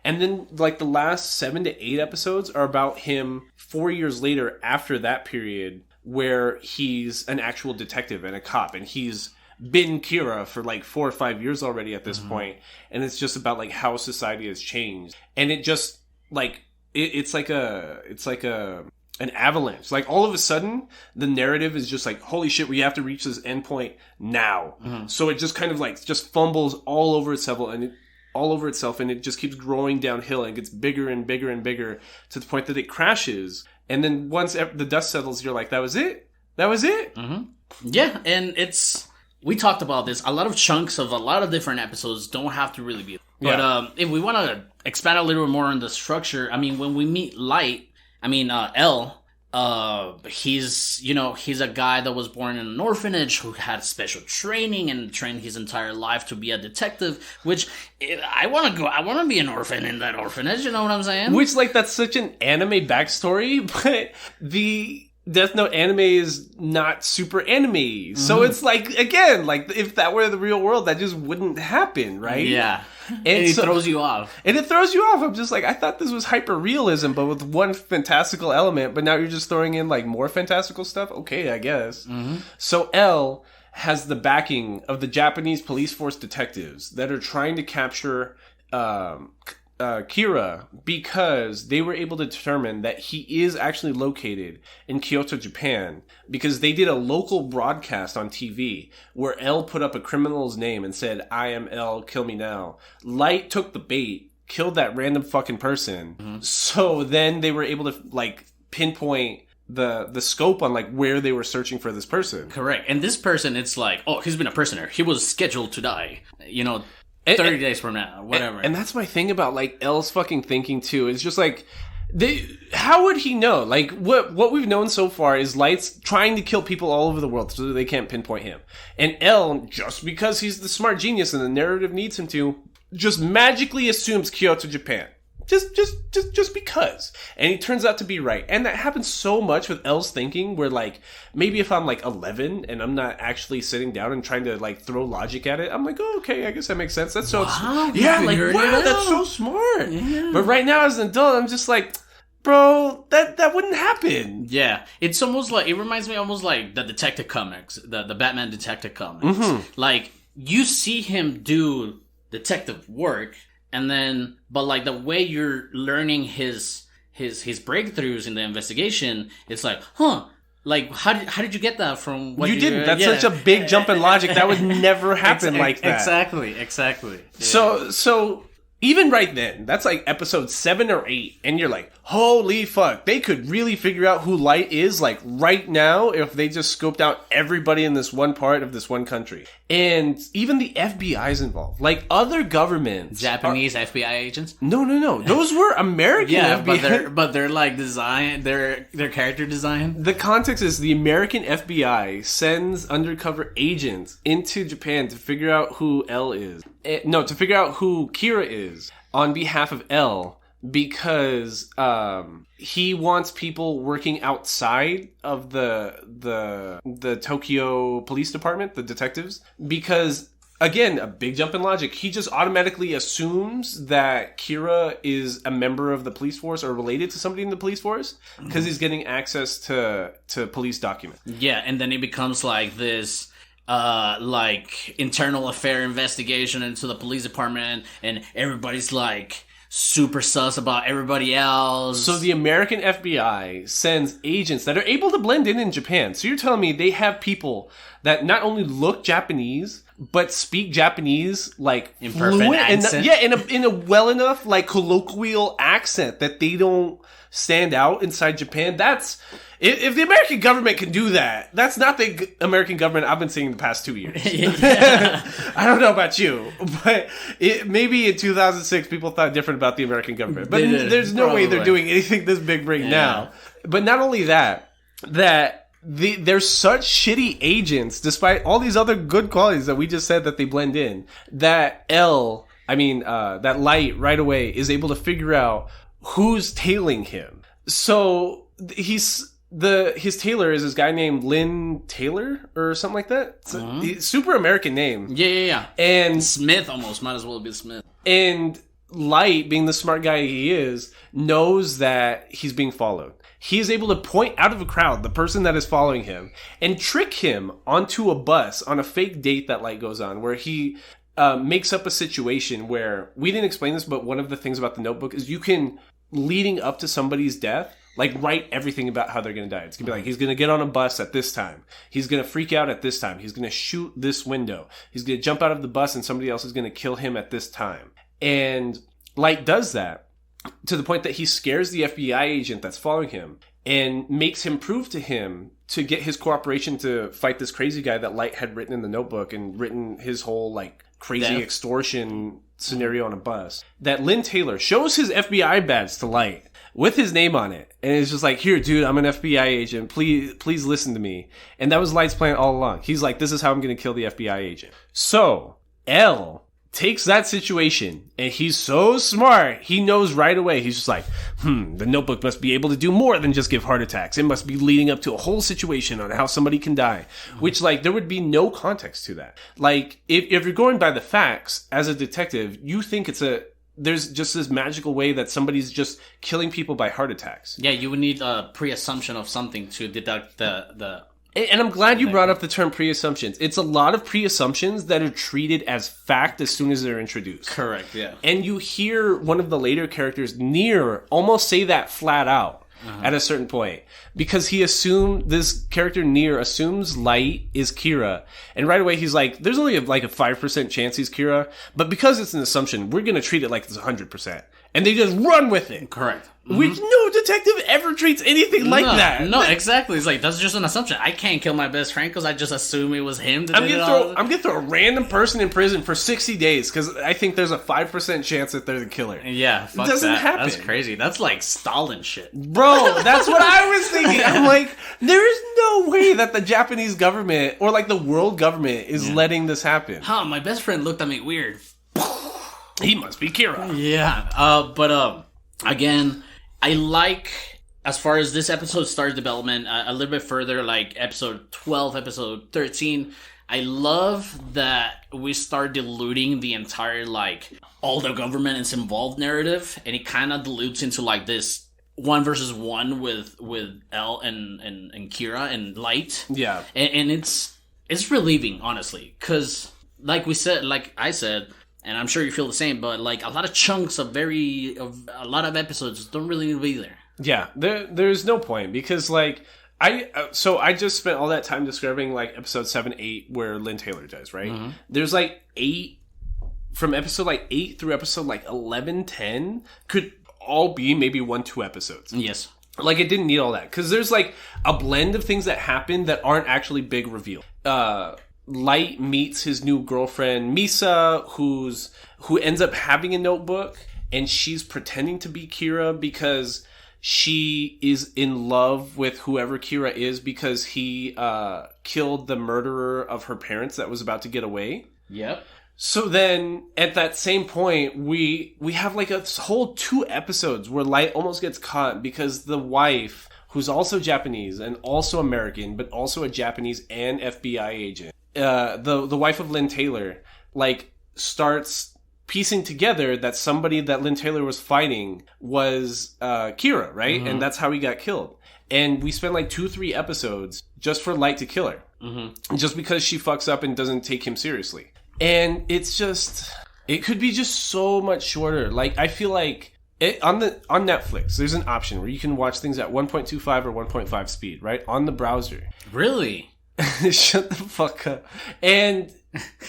and then like the last 7 to 8 episodes are about him 4 years later after that period, where he's an actual detective and a cop, and he's been Kira for like 4 or 5 years already at this point. And it's just about like how society has changed. And it just like, it's like an avalanche. Like all of a sudden, the narrative is just like, holy shit, we have to reach this endpoint now. Mm-hmm. So it just kind of like just fumbles all over itself, and it just keeps growing downhill and gets bigger and bigger and bigger to the point that it crashes. And then once the dust settles, you're like, that was it. Mm-hmm. Yeah, and we talked about this. A lot of chunks of a lot of different episodes don't have to really be. But if we want to expand a little bit more on the structure, I mean, when we meet L, he's a guy that was born in an orphanage who had special training and trained his entire life to be a detective, which I want to be an orphan in that orphanage, you know what I'm saying? Which, like, that's such an anime backstory, but the Death Note anime is not super anime. Mm-hmm. So it's like, again, like if that were the real world, that just wouldn't happen, right? Yeah. And it throws you off. I'm just like, I thought this was hyper realism, but with one fantastical element, but now you're just throwing in like more fantastical stuff? Okay, I guess. Mm-hmm. So L has the backing of the Japanese police force detectives that are trying to capture Kira because they were able to determine that he is actually located in Kyoto, Japan, because they did a local broadcast on TV where L put up a criminal's name and said, "I am L, kill me now." Light took the bait, killed that random fucking person. Mm-hmm. So then they were able to like pinpoint the scope on like where they were searching for this person. Correct. And this person, it's like, oh, he's been a prisoner. He was scheduled to die. 30 days from now, whatever. And that's my thing about like L's fucking thinking too. It's just like, how would he know? Like what we've known so far is Light's trying to kill people all over the world so that they can't pinpoint him. And L, just because he's the smart genius and the narrative needs him to, just magically assumes Kyoto, Japan. Just because. And he turns out to be right. And that happens so much with L's thinking where like, maybe if I'm like 11 and I'm not actually sitting down and trying to like throw logic at it, I'm like, oh, okay, I guess that makes sense. That's so, yeah, like, wow, that's so smart. Yeah. But right now as an adult, I'm just like, bro, that wouldn't happen. Yeah. It's almost like, it reminds me almost like the detective comics, the Batman detective comics. Mm-hmm. Like, you see him do detective work, and then, but like the way you're learning his breakthroughs in the investigation, it's like, like how did you get that from what you didn't? That's such a big jump in logic. That would never happen like that. Exactly. Yeah. So even right then, that's like episode 7 or 8, and you're like, holy fuck, they could really figure out who Light is, like, right now, if they just scoped out everybody in this one part of this one country. And even the FBI's involved. Like, other governments... Japanese FBI agents? No. Those were American FBI. But they're like design, their character design. The context is the American FBI sends undercover agents into Japan to figure out who L is. To figure out who Kira is on behalf of L, because he wants people working outside of the Tokyo Police Department, the detectives, because again, a big jump in logic. He just automatically assumes that Kira is a member of the police force or related to somebody in the police force because he's getting access to police documents. Yeah, and then it becomes like this like internal affair investigation into the police department, and everybody's like super sus about everybody else. So the American FBI sends agents that are able to blend in Japan. So you're telling me they have people that not only look Japanese but speak Japanese like in perfect accent. In a well enough like colloquial accent that they don't stand out inside Japan. That's if the American government can do that, that's not the American government I've been seeing the past 2 years. I don't know about you, but maybe in 2006 people thought different about the American government. But there's no way they're doing anything this big right now. But not only that they're such shitty agents, despite all these other good qualities that we just said that they blend in, that that Light right away is able to figure out who's tailing him. So his tailor is this guy named Lynn Taylor or something like that. It's a super American name. Yeah. And Smith almost might as well be Smith. And Light, being the smart guy he is, knows that he's being followed. He is able to point out of a crowd the person that is following him and trick him onto a bus on a fake date that Light goes on, where he makes up a situation where, we didn't explain this, but one of the things about the Notebook is you can, leading up to somebody's death, like write everything about how they're going to die. It's going to be like, he's going to get on a bus at this time. He's going to freak out at this time. He's going to shoot this window. He's going to jump out of the bus and somebody else is going to kill him at this time. And Light does that to the point that he scares the FBI agent that's following him and makes him prove to him to get his cooperation to fight this crazy guy that Light had written in the Notebook and written his whole like crazy extortion scenario on a bus, that Lynn Taylor shows his FBI badge to Light with his name on it. And it's just like, here, dude, I'm an FBI agent. Please listen to me. And that was Light's plan all along. He's like, this is how I'm going to kill the FBI agent. So L takes that situation, and he's so smart, he knows right away. He's just like, the Notebook must be able to do more than just give heart attacks. It must be leading up to a whole situation on how somebody can die. Which, like, there would be no context to that. Like, if you're going by the facts, as a detective, you think there's just this magical way that somebody's just killing people by heart attacks. Yeah, you would need a pre-assumption of something to deduct the And I'm glad you brought up the term pre-assumptions. It's a lot of pre-assumptions that are treated as fact as soon as they're introduced. Correct, yeah. And you hear one of the later characters, Nier, almost say that flat out at a certain point. Because this character Nier assumes Light is Kira. And right away he's like, there's only like a 5% chance he's Kira. But because it's an assumption, we're going to treat it like it's 100%. And they just run with it. Correct. Which no detective ever treats anything like that. No, exactly. It's like, that's just an assumption. I can't kill my best friend because I just assume it was him. I'm gonna throw a random person in prison for 60 days because I think there's a 5% chance that they're the killer. Yeah, fuck it doesn't that. happen. That's crazy. That's like Stalin shit. Bro, that's what I was thinking. I'm like, there is no way that the Japanese government or like the world government is letting this happen. Huh, my best friend looked at me weird. He must be Kira. Yeah, but again, I like, as far as this episode started development, a little bit further, like episode 12, episode 13, I love that we start diluting the entire, like, all the government is involved narrative, and it kind of dilutes into, like, this 1 versus 1 with Elle and Kira and Light. Yeah. And it's relieving, honestly, because, like I said, and I'm sure you feel the same, but like a lot of chunks of a lot of episodes don't really need to be there. Yeah, there's no point because like I just spent all that time describing like episode 7, 8 where Lynn Taylor dies, right? Mm-hmm. There's like 8 from episode like 8 through episode like 11, 10 could all be maybe 1-2 episodes. Yes. Like it didn't need all that because there's like a blend of things that happen that aren't actually big reveal. Light meets his new girlfriend Misa, who ends up having a notebook, and she's pretending to be Kira because she is in love with whoever Kira is because he killed the murderer of her parents that was about to get away. Yep. So then, at that same point, we have like a whole 2 episodes where Light almost gets caught because the wife, who's also Japanese and also American, but also a Japanese and FBI agent, the wife of Lynn Taylor, like, starts piecing together that somebody that Lynn Taylor was fighting was Kira, right? Mm-hmm. And that's how he got killed. And we spent like 2-3 episodes just for Light to kill her. Mm-hmm. Just because she fucks up and doesn't take him seriously. And it's just, it could be just so much shorter. Like, I feel like on Netflix, there's an option where you can watch things at 1.25 or 1.5 speed, right? On the browser. Really? Shut the fuck up. And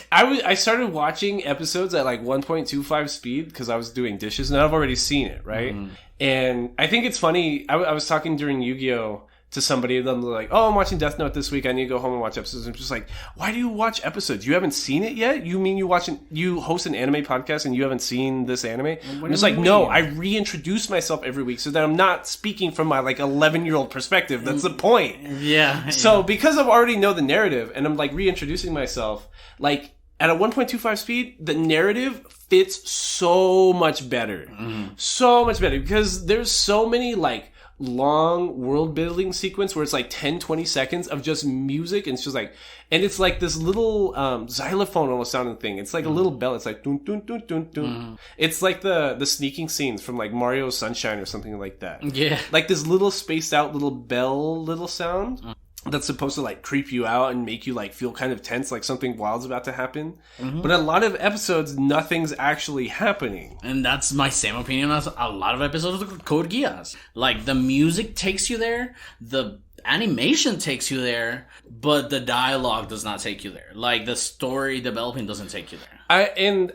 I started watching episodes at like 1.25 speed because I was doing dishes and I've already seen it, right? Mm. And I think it's funny. I was talking during Yu-Gi-Oh! To somebody, and they're like, oh, I'm watching Death Note this week. I need to go home and watch episodes. I'm just like, why do you watch episodes? You haven't seen it yet? You mean you host an anime podcast and you haven't seen this anime? I'm just like, no, I reintroduce myself every week so that I'm not speaking from my like 11-year-old perspective. That's the point. Yeah. So because I've already know the narrative and I'm like reintroducing myself, like at a 1.25 speed, the narrative fits so much better. Mm. So much better because there's so many like long world building sequence where it's like 10-20 seconds of just music and it's just like, and it's like this little xylophone almost sounding thing. It's like a little bell. It's like dun dun dun dun dun. It's like the sneaking scenes from like Mario Sunshine or something like that. Yeah, like this little spaced out little bell little sound that's supposed to like creep you out and make you like feel kind of tense, like something wild's about to happen. Mm-hmm. But a lot of episodes, nothing's actually happening. And that's my same opinion on a lot of episodes of Code Geass. Like, the music takes you there, the animation takes you there, but the dialogue does not take you there. Like, the story developing doesn't take you there.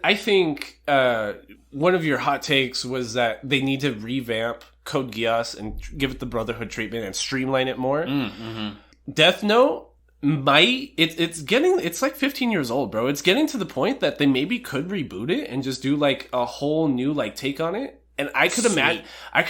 I think one of your hot takes was that they need to revamp Code Geass and give it the Brotherhood treatment and streamline it more. Mm-hmm. Death Note it's like 15 years old, bro. It's getting to the point that they maybe could reboot it and just do like a whole new like take on it. And I could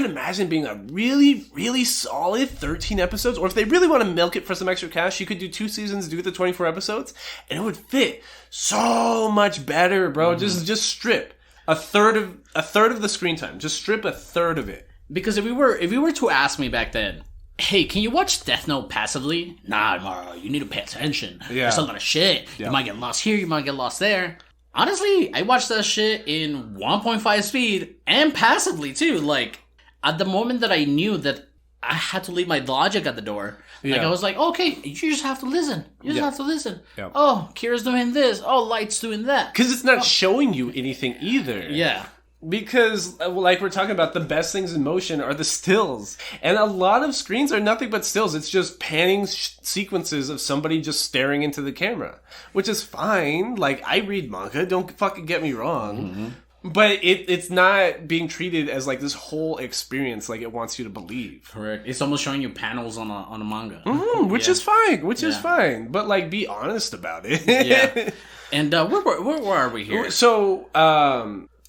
imagine being a really, really solid 13 episodes. Or if they really want to milk it for some extra cash, you could do 2 seasons, do the 24 episodes, and it would fit so much better, bro. Mm-hmm. Just strip a third of the screen time. Just strip a third of it. Because if you were to ask me back then, hey, can you watch Death Note passively? Nah, Mario, you need to pay attention. Yeah. There's a lot of shit. Yeah. You might get lost here, you might get lost there. Honestly, I watched that shit in 1.5 speed and passively too. Like, at the moment that I knew that I had to leave my logic at the door. Like, I was like, okay, you just have to listen. You just have to listen. Yeah. Oh, Kira's doing this. Oh, Light's doing that. Because it's not showing you anything either. Yeah. Because, like we're talking about, the best things in motion are the stills. And a lot of screens are nothing but stills. It's just panning sequences of somebody just staring into the camera. Which is fine. Like, I read manga. Don't fucking get me wrong. Mm-hmm. But it's not being treated as like this whole experience like it wants you to believe. Correct. It's almost showing you panels on a manga. Mm-hmm, which is fine. Which is fine. But like, be honest about it. Yeah. And where are we here? So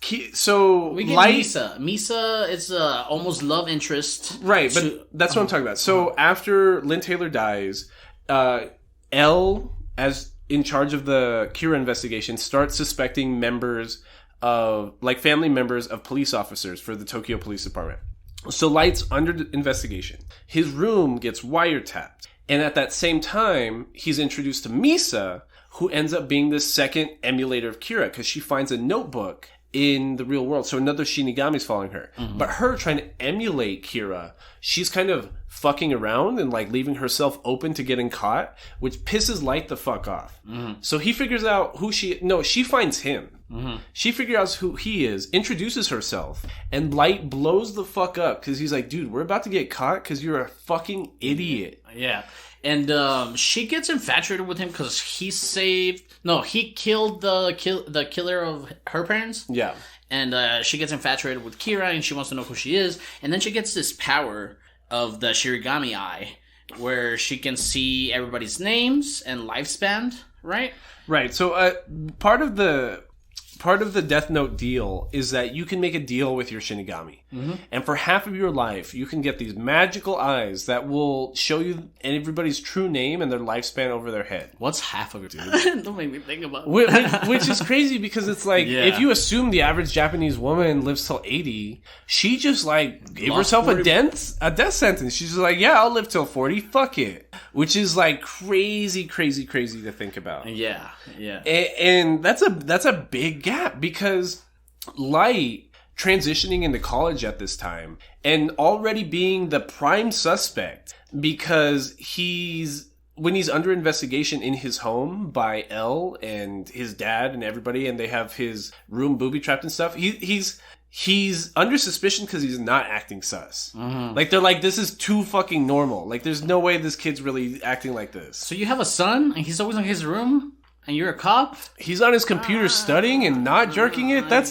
we get Light... Misa is almost love interest. Right, but that's what I'm talking about. So after Lynn Taylor dies, L, as in charge of the Kira investigation, starts suspecting members of, like, family members of police officers for the Tokyo Police Department. So Light's under investigation. His room gets wiretapped. And at that same time, he's introduced to Misa, who ends up being the second emulator of Kira, because she finds a notebook in the real world. So another Shinigami's following her. Mm-hmm. But her trying to emulate Kira, she's kind of fucking around and like leaving herself open to getting caught, which pisses Light the fuck off. Mm-hmm. So he figures out she finds him. Mm-hmm. She figures out who he is, introduces herself, and Light blows the fuck up because he's like, dude, we're about to get caught because you're a fucking idiot. Yeah. And she gets infatuated with him because he killed the killer of her parents. Yeah. And she gets infatuated with Kira and she wants to know who she is. And then she gets this power of the Shirigami Eye where she can see everybody's names and lifespan, right? Right. So part of the Death Note deal is that you can make a deal with your Shinigami. Mm-hmm. And for half of your life, you can get these magical eyes that will show you everybody's true name and their lifespan over their head. What's half of it, dude? Don't make me think about it. Which is crazy because it's like, if you assume the average Japanese woman lives till 80, she just like gave herself a death sentence. She's just like, yeah, I'll live till 40. Fuck it. Which is like crazy to think about. Yeah. And that's a big gap because Light transitioning into college at this time and already being the prime suspect because when he's under investigation in his home by L and his dad and everybody, and they have his room booby trapped and stuff, he's under suspicion because he's not acting sus. Mm-hmm. Like, they're like, this is too fucking normal. Like, there's no way this kid's really acting like this. So you have a son and he's always in his room? And you're a cop? He's on his computer studying and not jerking it? That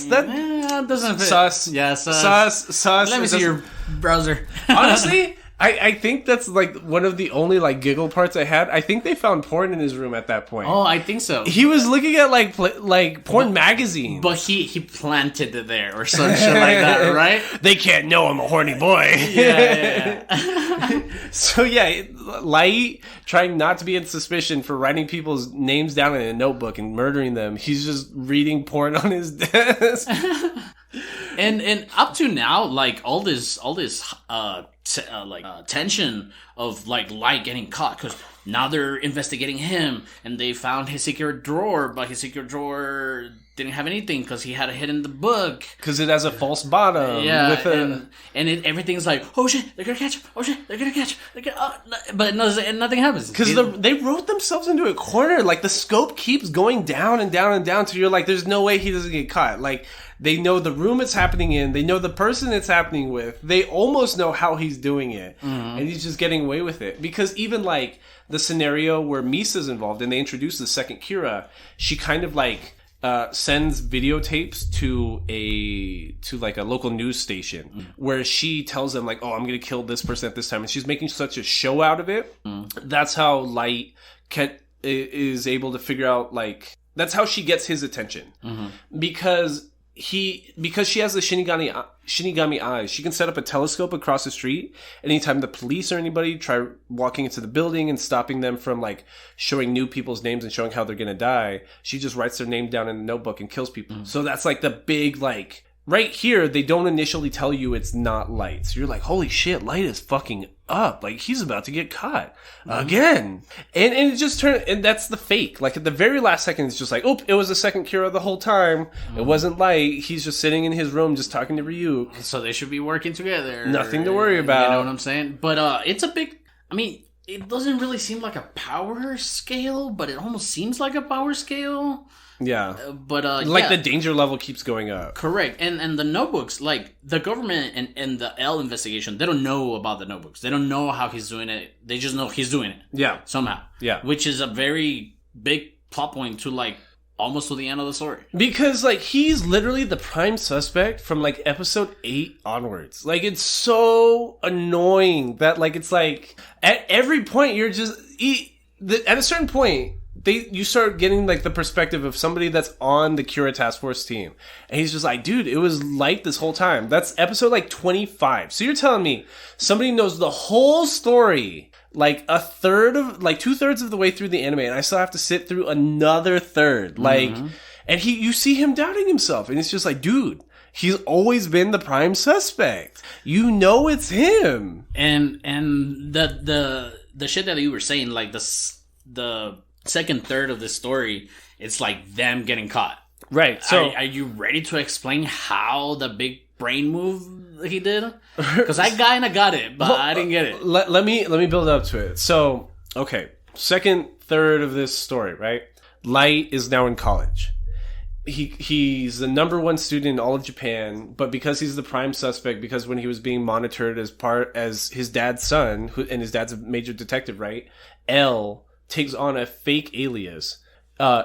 doesn't fit. Sus. Yeah, sus. Let me see your browser. Honestly, I think that's like one of the only like giggle parts I had. I think they found porn in his room at that point. Oh, I think so. He was looking at like porn magazines. But he planted it there or some shit like that, right? They can't know I'm a horny boy. Yeah. So yeah, Light trying not to be in suspicion for writing people's names down in a notebook and murdering them. He's just reading porn on his desk. And up to now, like all this tension of like Light getting caught because now they're investigating him and they found his secret drawer, but his secret drawer didn't have anything because he had it hidden in the book because it has a false bottom. Yeah, everything's like, oh shit, they're gonna catch him. Oh shit, they're gonna catch him. But nothing happens because they wrote themselves into a corner. Like the scope keeps going down and down and down till you're like, there's no way he doesn't get caught. Like. They know the room it's happening in. They know the person it's happening with. They almost know how he's doing it. Mm-hmm. And he's just getting away with it. Because even like the scenario where Misa's involved and they introduce the second Kira, she kind of like sends videotapes to like a local news station where she tells them like, oh, I'm going to kill this person at this time. And she's making such a show out of it. Mm-hmm. That's how Light is able to figure out like, that's how she gets his attention. Mm-hmm. Because she has the Shinigami eyes, she can set up a telescope across the street. Anytime the police or anybody try walking into the building and stopping them from like showing new people's names and showing how they're gonna die, she just writes their name down in a notebook and kills people. Mm-hmm. So that's like the big like right here, they don't initially tell you it's not Light. So you're like, holy shit, Light is fucking up. Like, he's about to get caught again. And it just turned, and that's the fake. Like, at the very last second, it's just like, oh, it was a second Kira the whole time. It wasn't Light. He's just sitting in his room just talking to Ryuk. So they should be working together. Nothing to worry about. You know what I'm saying? But it's a big, I mean, it doesn't really seem like a power scale, but it almost seems like a power scale. Yeah. The danger level keeps going up. Correct. And the notebooks, like, the government and the L investigation, they don't know about the notebooks. They don't know how he's doing it. They just know he's doing it. Yeah. Somehow. Yeah. Which is a very big plot point to, like, almost to the end of the story. Because, like, he's literally the prime suspect from, like, episode 8 onwards. Like, it's so annoying that, like, it's like, at every point, you're just, at a certain point, you start getting, like, the perspective of somebody that's on the Kira Task Force team. And he's just like, dude, it was Light this whole time. That's episode, like, 25. So you're telling me somebody knows the whole story, like, 2/3 of the way through the anime, and I still have to sit through another third. Like, and you see him doubting himself, and it's just like, dude, he's always been the prime suspect. You know it's him. And the shit that you were saying, like, the second third of the story, it's like them getting caught. Right. So are you ready to explain how the big brain move he did? Because I kind of got it, but I didn't get it. Let me build up to it. So, okay, second third of this story, right? Light is now in college. He's the number one student in all of Japan, but because he's the prime suspect, because when he was being monitored as his dad's son, and his dad's a major detective, right? L takes on a fake alias,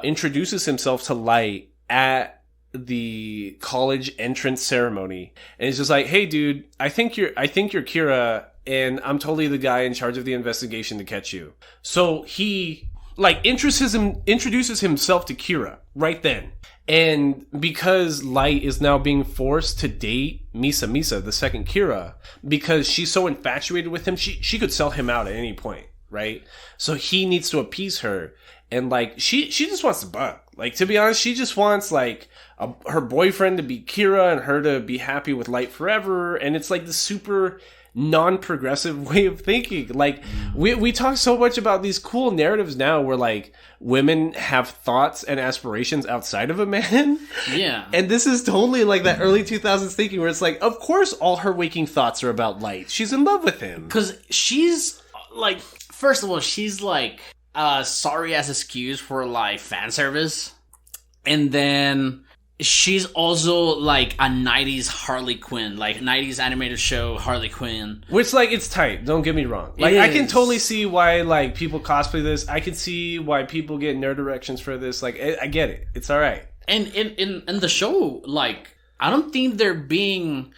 introduces himself to Light at the college entrance ceremony, and he's just like, "Hey, dude, I think you're Kira, and I'm totally the guy in charge of the investigation to catch you." So he, like, introduces himself to Kira right then. And because Light is now being forced to date Misa, the second Kira, because she's so infatuated with him, she could sell him out at any point. Right? So he needs to appease her. And, like, she just wants to buck. Like, to be honest, she just wants, like, her boyfriend to be Kira and her to be happy with Light forever. And it's, like, the super non-progressive way of thinking. Like, we talk so much about these cool narratives now where, like, women have thoughts and aspirations outside of a man. Yeah. And this is totally, like, that early 2000s thinking where it's like, of course all her waking thoughts are about Light. She's in love with him. Because she's, like... First of all, she's like sorry ass excuse for, like, fan service, and then she's also like a 90s Harley Quinn, like 90s animated show Harley Quinn, which, like, it's tight. Don't get me wrong. Like, I can totally see why, like, people cosplay this. I can see why people get nerd erections for this. Like, I get it. It's all right. And in the show, like, I don't think they're being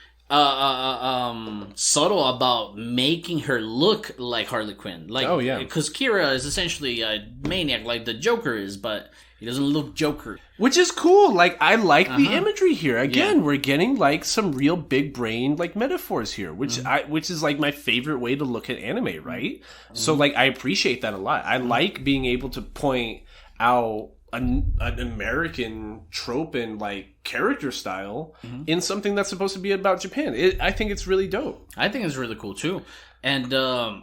subtle about making her look like Harley Quinn. Like, oh yeah, because Kira is essentially a maniac, like the Joker is, but he doesn't look Joker, which is cool. Like, I like the imagery here. Again, we're getting, like, some real big brain, like, metaphors here, which is, like, my favorite way to look at anime, right? So, like, I appreciate that a lot. I like being able to point out an American trope and, like, character style in something that's supposed to be about Japan. I think it's really dope. I think it's really cool too. And Light,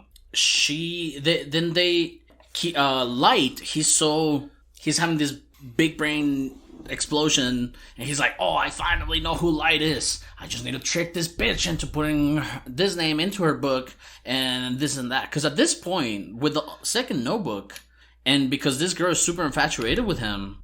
he's having this big brain explosion, and he's like, oh, I finally know who Light is. I just need to trick this bitch into putting this name into her book and this and that. Because at this point, with the second notebook, and because this girl is super infatuated with him,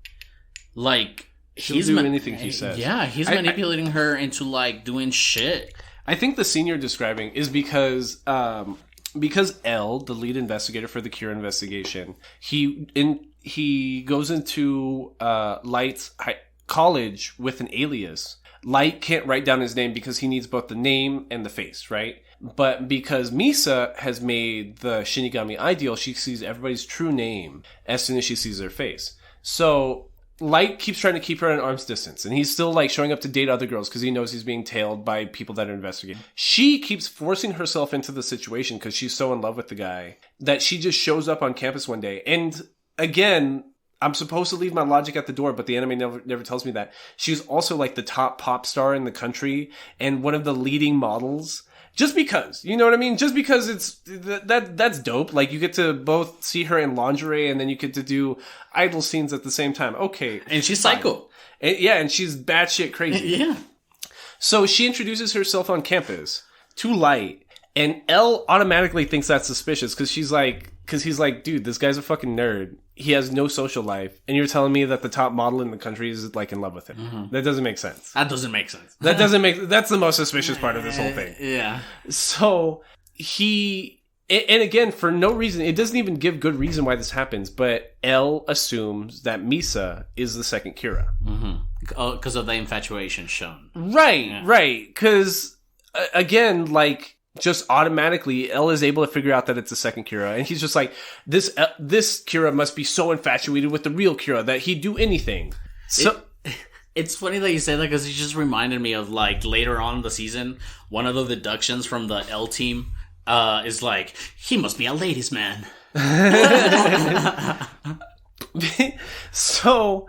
like, he's do anything he says. Yeah, he's manipulating her into, like, doing shit. I think the scene you're describing is because L, the lead investigator for the Kira investigation, he goes into Light's college with an alias. Light can't write down his name because he needs both the name and the face, right? But because Misa has made the Shinigami ideal, she sees everybody's true name as soon as she sees their face. So Light keeps trying to keep her at arm's distance, and he's still, like, showing up to date other girls because he knows he's being tailed by people that are investigating. She keeps forcing herself into the situation because she's so in love with the guy that she just shows up on campus one day. And again, I'm supposed to leave my logic at the door, but the anime never tells me that. She's also like the top pop star in the country and one of the leading models. Just because, you know what I mean? Just because that's dope. Like, you get to both see her in lingerie and then you get to do idol scenes at the same time. Okay. And she's psycho. And she's batshit crazy. Yeah. So she introduces herself on campus to Light, and Elle automatically thinks that's suspicious because he's like, dude, this guy's a fucking nerd. He has no social life, and you're telling me that the top model in the country is like in love with him. Mm-hmm. That doesn't make sense. That doesn't make sense. That's the most suspicious part of this whole thing. Yeah. So and again, for no reason, it doesn't even give good reason why this happens, but Elle assumes that Misa is the second Kira. Because of the infatuation shown. Right. Because, again, like, just automatically, Elle is able to figure out that it's the second Kira. And he's just like, this Kira must be so infatuated with the real Kira that he'd do anything. So... It's funny that you say that because it just reminded me of, like, later on in the season, one of the deductions from the L team is like, he must be a ladies' man. So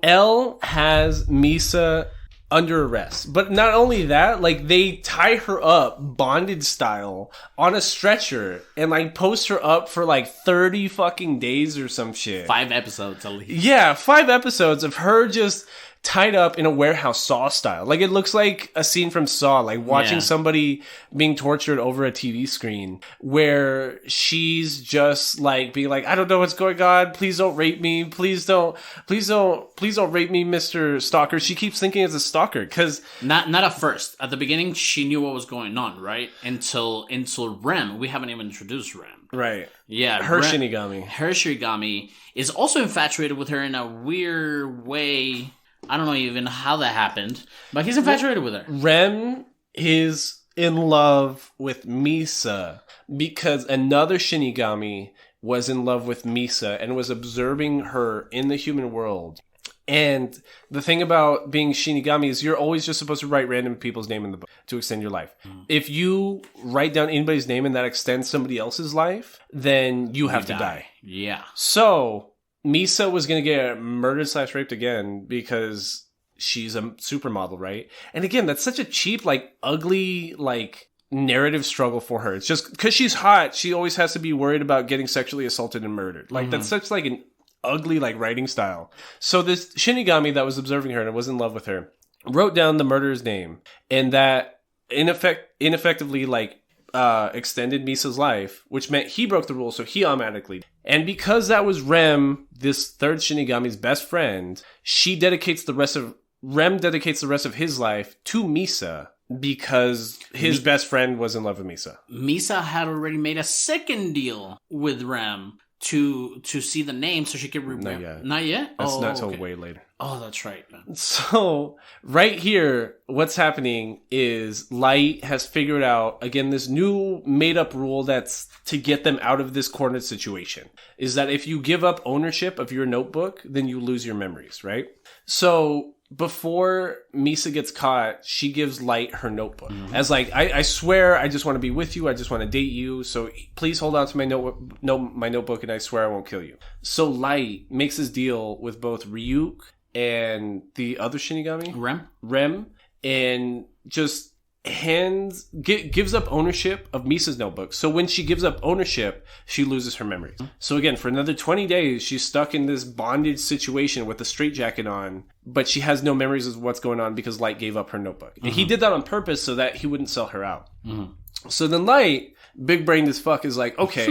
Elle has Misa under arrest. But not only that, like, they tie her up bondage style on a stretcher and, like, post her up for, like, 30 fucking days or some shit. 5 episodes at least. Yeah, 5 episodes of her just tied up in a warehouse, Saw style. Like, it looks like a scene from Saw, like watching somebody being tortured over a TV screen, where she's just like being like, I don't know what's going on. Please don't rape me. Please don't rape me, Mr. Stalker. She keeps thinking it's a stalker because not at first. At the beginning, she knew what was going on, right? Until Rem. We haven't even introduced Rem. Right. Yeah. Her Shinigami. Her Shinigami is also infatuated with her in a weird way. I don't know even how that happened, but he's infatuated with her. Rem is in love with Misa because another Shinigami was in love with Misa and was observing her in the human world. And the thing about being Shinigami is you're always just supposed to write random people's name in the book to extend your life. If you write down anybody's name and that extends somebody else's life, then you have to die. Yeah. So Misa was going to get murdered/raped again because she's a supermodel, right? And again, that's such a cheap, like, ugly, like, narrative struggle for her. It's just because she's hot, she always has to be worried about getting sexually assaulted and murdered. Like, that's such, like, an ugly, like, writing style. So this Shinigami that was observing her and was in love with her wrote down the murderer's name, and that ineffectively, like, extended Misa's life, which meant he broke the rules, so he automatically. And because that was Rem, this third Shinigami's best friend, Rem dedicates the rest of his life to Misa because his best friend was in love with Misa. Misa had already made a second deal with Rem to see the name so she could remember. Not yet? That's not till way later. Oh, that's right. So, right here, what's happening is Light has figured out, again, this new made-up rule that's to get them out of this cornered situation, is that if you give up ownership of your notebook, then you lose your memories, right? So, before Misa gets caught, she gives Light her notebook. As like, I swear I just want to be with you, I just want to date you, so please hold on to my notebook and I swear I won't kill you. So Light makes his deal with both Ryuk and the other Shinigami, Rem, and just gives up ownership of Misa's notebook. So when she gives up ownership, she loses her memories. So again, for another 20 days, she's stuck in this bondage situation with a straitjacket on, but she has no memories of what's going on because Light gave up her notebook. And he did that on purpose so that he wouldn't sell her out. So then Light, big brained as fuck, is like, okay,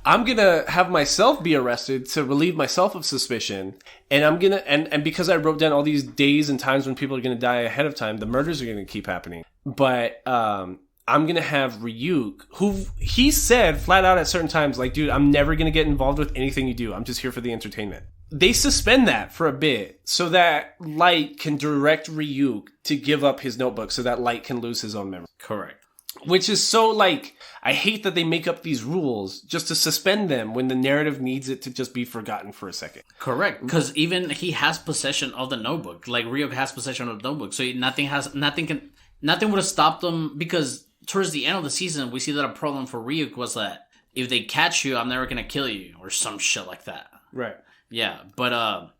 I'm gonna have myself be arrested to relieve myself of suspicion, and I'm gonna and because I wrote down all these days and times when people are gonna die ahead of time, the murders are gonna keep happening. But I'm gonna have Ryuk, who he said flat out at certain times, like, dude, I'm never gonna get involved with anything you do. I'm just here for the entertainment. They suspend that for a bit so that Light can direct Ryuk to give up his notebook so that Light can lose his own memory. Correct. Which is so, like, I hate that they make up these rules just to suspend them when the narrative needs it to just be forgotten for a second. Correct. Because even he has possession of the notebook. Like, Ryuk has possession of the notebook. So nothing would have stopped them, because towards the end of the season, we see that a problem for Ryuk was that if they catch you, I'm never going to kill you, or some shit like that. Right. Yeah, but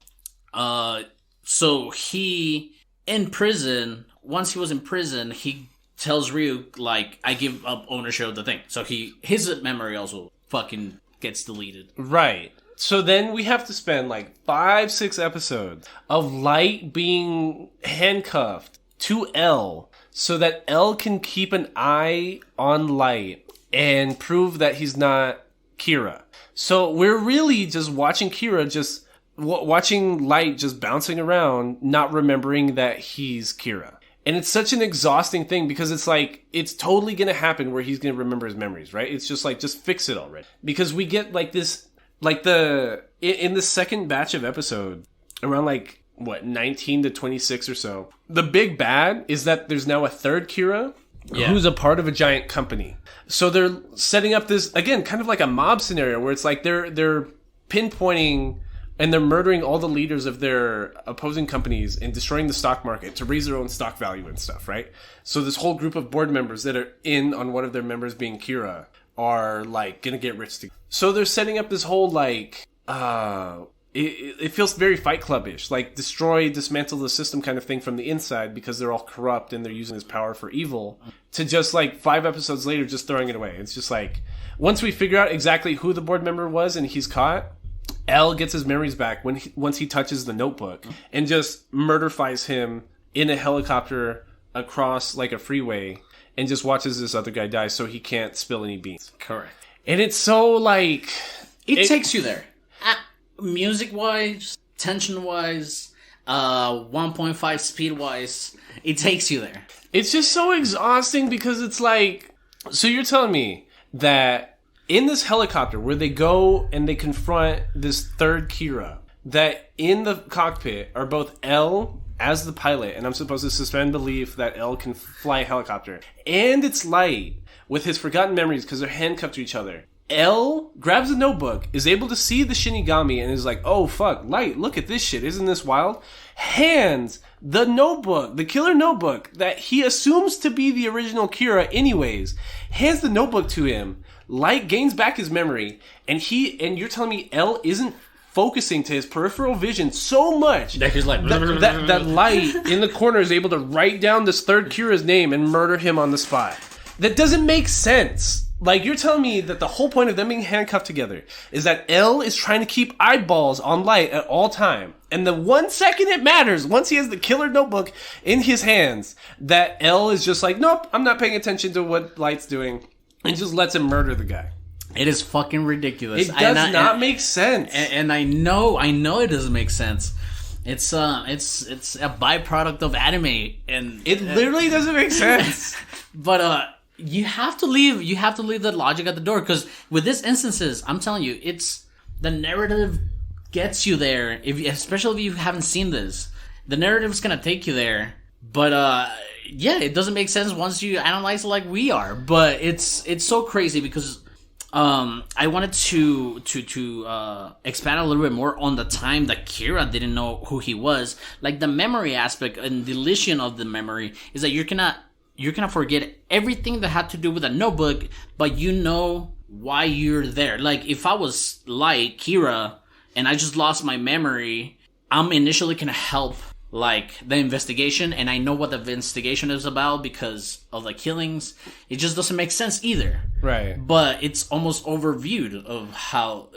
so he in prison. Once he was in prison, he tells Ryu like, "I give up ownership of the thing." So his memory also fucking gets deleted. Right. So then we have to spend like 5-6 episodes of Light being handcuffed to L so that L can keep an eye on Light and prove that he's not Kira. So we're really just watching Kira just watching Light just bouncing around, not remembering that he's Kira. And it's such an exhausting thing because it's like, it's totally going to happen where he's going to remember his memories, right? It's just like, just fix it already. Because we get like this, like in the second batch of episodes, around like, 19 to 26 or so, the big bad is that there's now a third Kira who's a part of a giant company. So they're setting up this, again, kind of like a mob scenario where it's like they're pinpointing and they're murdering all the leaders of their opposing companies and destroying the stock market to raise their own stock value and stuff, right? So this whole group of board members that are in on one of their members being Kira are like gonna get rich together. So they're setting up this whole like it feels very Fight Club-ish, like destroy, dismantle the system kind of thing from the inside because they're all corrupt and they're using his power for evil, to just like 5 episodes later just throwing it away. It's just like, once we figure out exactly who the board member was and he's caught, L gets his memories back once he touches the notebook and just murderfies him in a helicopter across like a freeway and just watches this other guy die so he can't spill any beans. Correct. And it's so like... It takes you there. Music-wise, tension-wise, 1.5 speed-wise, it takes you there. It's just so exhausting because it's like... So you're telling me that in this helicopter where they go and they confront this third Kira, that in the cockpit are both L as the pilot, and I'm supposed to suspend belief that L can fly a helicopter, and it's Light with his forgotten memories because they're handcuffed to each other. L grabs a notebook, is able to see the Shinigami, and is like, oh fuck, Light, look at this shit, isn't this wild? Hands the notebook, the killer notebook that he assumes to be the original Kira anyways, hands the notebook to him. Light gains back his memory, and you're telling me L isn't focusing to his peripheral vision so much that he's like that Light in the corner is able to write down this third Kira's name and murder him on the spot. That doesn't make sense. Like, you're telling me that the whole point of them being handcuffed together is that L is trying to keep eyeballs on Light at all time. And the 1 second it matters, once he has the killer notebook in his hands, that L is just like, nope, I'm not paying attention to what Light's doing, and just lets him murder the guy. It is fucking ridiculous. It does not make sense. And I know it doesn't make sense. It's a byproduct of anime, and it literally doesn't make sense. But you have to leave the logic at the door, because with these instances, I'm telling you, it's the narrative gets you there. Especially if you haven't seen this, the narrative is gonna take you there. But yeah, it doesn't make sense once you analyze it like we are. But it's so crazy because I wanted to expand a little bit more on the time that Kira didn't know who he was. Like the memory aspect and deletion of the memory is that you're gonna forget everything that had to do with a notebook, but you know why you're there. Like if I was like Kira and I just lost my memory, I'm initially gonna help like the investigation, and I know what the investigation is about because of the killings. It just doesn't make sense either. Right. But it's almost overviewed of how...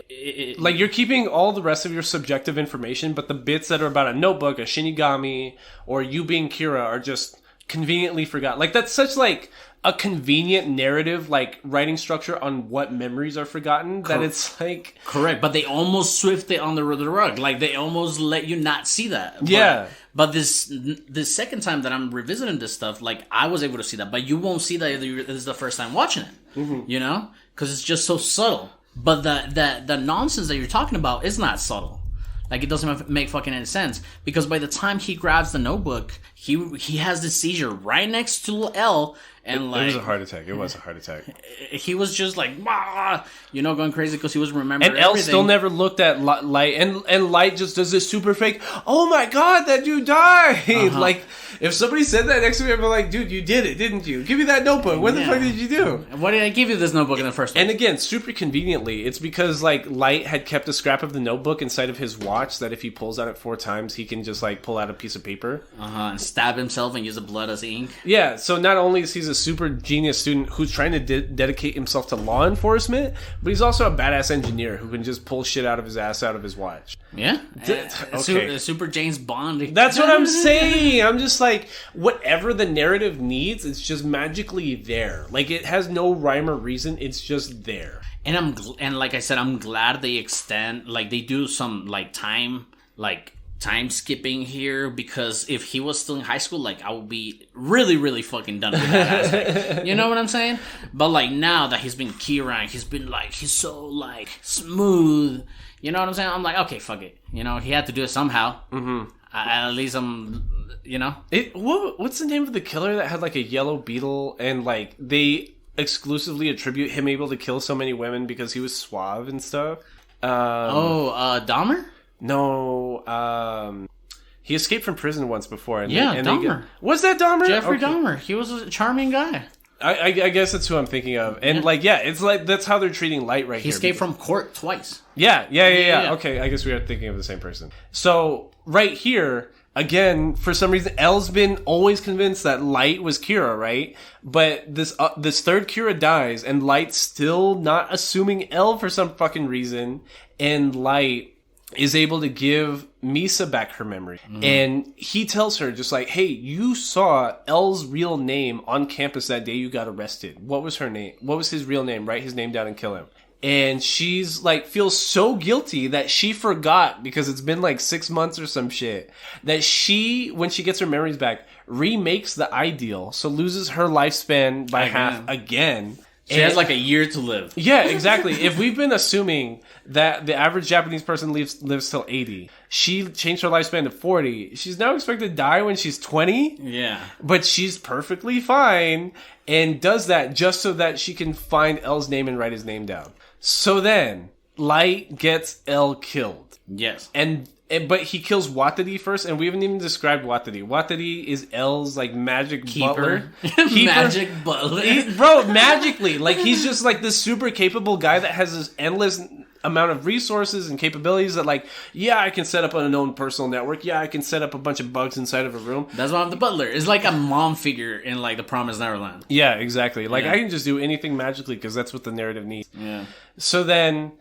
like you're keeping all the rest of your subjective information, but the bits that are about a notebook, a Shinigami, or you being Kira are just conveniently forgotten. Like that's such like a convenient narrative, like writing structure on what memories are forgotten, that it's like... Correct, but they almost swift it on the rug. Like they almost let you not see that. Yeah. But this second time that I'm revisiting this stuff, like I was able to see that, but you won't see that if this is the first time watching it. Mm-hmm. You know? Because it's just so subtle. But the nonsense that you're talking about is not subtle. Like it doesn't make fucking any sense, because by the time he grabs the notebook, he has the seizure right next to L, And like, it was a heart attack. It was a heart attack. He was just like, going crazy because he was remembering And Elle everything. still never looked at Light, and Light just does this super fake, oh my god, that dude died! Like, if somebody said that next to me, I'd be like, dude, you did it, didn't you? Give me that notebook. What the fuck did you do? Why did I give you this notebook in the first place? And again, super conveniently, it's because, like, Light had kept a scrap of the notebook inside of his watch that if he pulls out it 4 times, he can just, like, pull out a piece of paper. And stab himself and use the blood as ink. Yeah, so not only is he a super genius student who's trying to dedicate himself to law enforcement, but he's also a badass engineer who can just pull shit out of his ass out of his watch. Yeah. Okay. Super James Bond. That's what I'm saying. I'm just like, whatever the narrative needs, it's just magically there. Like, it has no rhyme or reason. It's just there. And like I said, I'm glad they extend, like, they do some, like, time skipping here, because if he was still in high school, like, I would be really, really fucking done with that aspect. You know what I'm saying? But, like, now that he's been Kira, he's been, like, he's so, like, smooth. You know what I'm saying? I'm like, okay, fuck it. You know, he had to do it somehow. Mm-hmm. At least I'm, you know. What's the name of the killer that had, like, a yellow beetle and, like, they exclusively attribute him able to kill so many women because he was suave and stuff? Dahmer? No, he escaped from prison once before. And Dahmer. Was that Dahmer? Jeffrey Dahmer. He was a charming guy. I guess that's who I'm thinking of. And, it's like, that's how they're treating Light right here. He escaped from court twice. Yeah. Okay, I guess we are thinking of the same person. So, right here, again, for some reason, Elle's been always convinced that Light was Kira, right? But this third Kira dies, and Light's still not assuming Elle for some fucking reason, and Light is able to give Misa back her memory. And he tells her, just like, hey, you saw Elle's real name on campus that day you got arrested. What was her name? What was his real name? Write his name down and kill him. And she's like, feels so guilty that she forgot, because it's been like 6 months or some shit, that she, when she gets her memories back, remakes the ideal, so loses her lifespan by half again. She has like a year to live. Yeah, exactly. If we've been assuming that the average Japanese person lives till 80, she changed her lifespan to 40. She's now expected to die when she's 20. Yeah. But she's perfectly fine and does that just so that she can find Elle's name and write his name down. So then, Light gets Elle killed. Yes. But he kills Watari first, and we haven't even described Watari. Watari is Elle's, like, magic butler. Magic butler. Bro, magically. Like, he's just, like, this super capable guy that has this endless amount of resources and capabilities that, like, yeah, I can set up an unknown personal network. Yeah, I can set up a bunch of bugs inside of a room. That's why I'm the butler. It's like a mom figure in, like, The Promised Neverland. Yeah, exactly. Like, I can just do anything magically because that's what the narrative needs. Yeah. So then,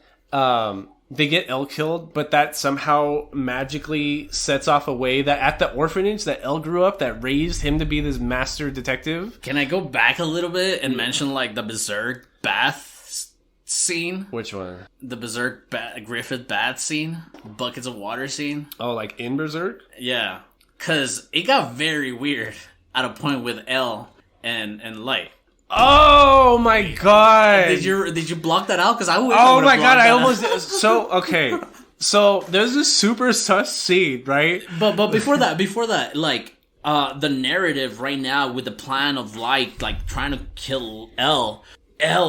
they get Elle killed, but that somehow magically sets off a way that at the orphanage that Elle grew up, that raised him to be this master detective. Can I go back a little bit and mention, like, the Berserk bath scene? Which one? The Berserk Griffith bath scene. Buckets of water scene. Oh, like in Berserk? Yeah. Because it got very weird at a point with Elle and Light. Oh my god! Did you block that out? Because I would. Oh my god! I almost did. So okay. So there's this super sus scene, right? But before that, like the narrative right now with the plan of Light, like trying to kill Elle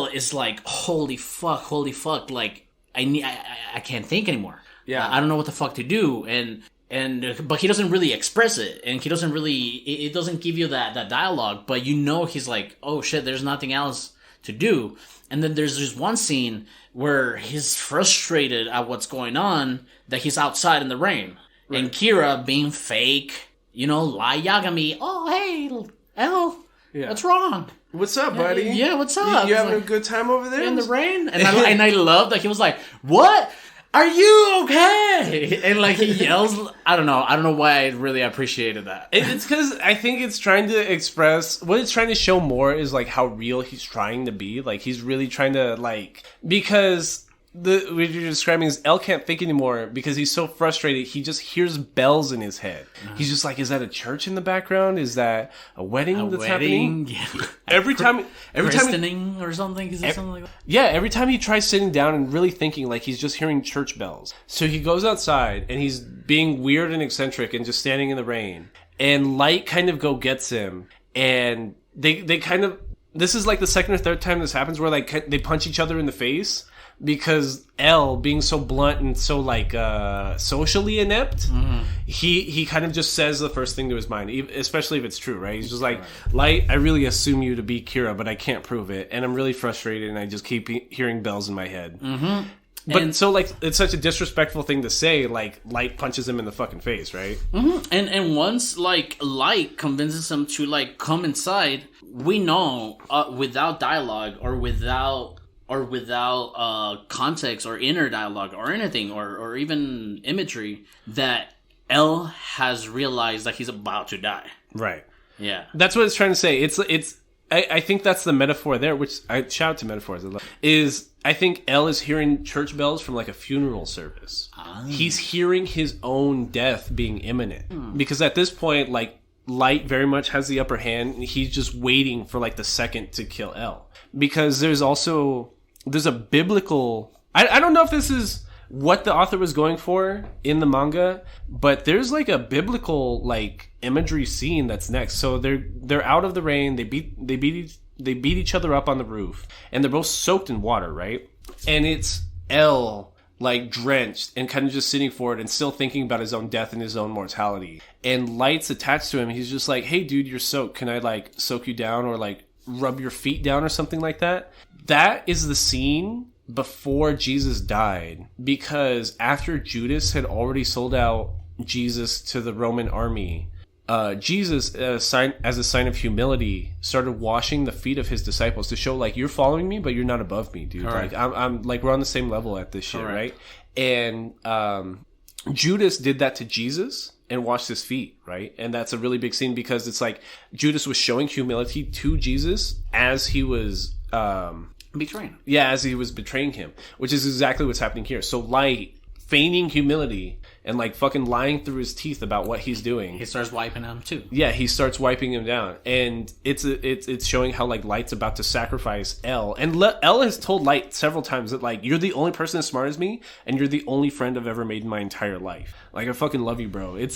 is like, holy fuck, like I can't think anymore. Yeah, I don't know what the fuck to do, but he doesn't really express it, and he doesn't really, it doesn't give you that dialogue, but you know he's like, oh shit, there's nothing else to do. And then there's just one scene where he's frustrated at what's going on, that he's outside in the rain. Right. And Kira, being fake, Light Yagami, oh hey, Elle, what's wrong? What's up, buddy? Yeah, what's up? You having a good time over there? In the rain? And I love that he was like, what? Are you okay? And like he yells. I don't know why I really appreciated that. It's because I think it's trying to express, what it's trying to show more is like how real he's trying to be. Like he's really trying to, like, because what you're describing is Elle can't think anymore because he's so frustrated. He just hears bells in his head. He's just like, is that a church in the background? Is that a wedding happening? Yeah. Every time or something. Is it something like that? Yeah, every time he tries sitting down and really thinking, like he's just hearing church bells. So he goes outside and he's being weird and eccentric and just standing in the rain. And Light kind of gets him and they kind of, this is like the second or third time this happens where like they punch each other in the face because L, being so blunt and so like socially inept, he kind of just says the first thing to his mind, especially if it's true, right? He's just like, Light, I really assume you to be Kira, but I can't prove it, and I'm really frustrated, and I just keep hearing bells in my head. But so, like, it's such a disrespectful thing to say, like, Light punches him in the fucking face, right? And once, like, Light convinces him to, like, come inside, we know, without dialogue or without context or inner dialogue or anything or even imagery, that L has realized that he's about to die. Right. Yeah. That's what it's trying to say. I think that's the metaphor there, which I shout out to metaphors, is I think L is hearing church bells from like a funeral service. He's hearing his own death being imminent. Because at this point, like, Light very much has the upper hand, and he's just waiting for like the second to kill L. Because there's a biblical, I don't know if this is what the author was going for in the manga, but there's like a biblical like imagery scene that's next. So they're out of the rain, they beat each other up on the roof, and they're both soaked in water, right? And it's L like drenched and kind of just sitting forward and still thinking about his own death and his own mortality. And Light's attached to him. He's just like, hey dude, you're soaked. Can I like soak you down or like rub your feet down or something like that? That is the scene before Jesus died, because after Judas had already sold out Jesus to the Roman army, Jesus, as a sign of humility, started washing the feet of his disciples to show, like, you're following me, but you're not above me, dude. Correct. Like, I'm like, we're on the same level at this shit, correct, right? And Judas did that to Jesus and washed his feet, right? And that's a really big scene because it's like Judas was showing humility to Jesus as he was betraying. Yeah, as he was betraying him, which is exactly what's happening here. So Light, feigning humility and like fucking lying through his teeth about what he's doing. He starts wiping him too. Yeah, he starts wiping him down, and it's showing how like Light's about to sacrifice L. And L has told Light several times that like, you're the only person as smart as me, and you're the only friend I've ever made in my entire life. Like, I fucking love you, bro. It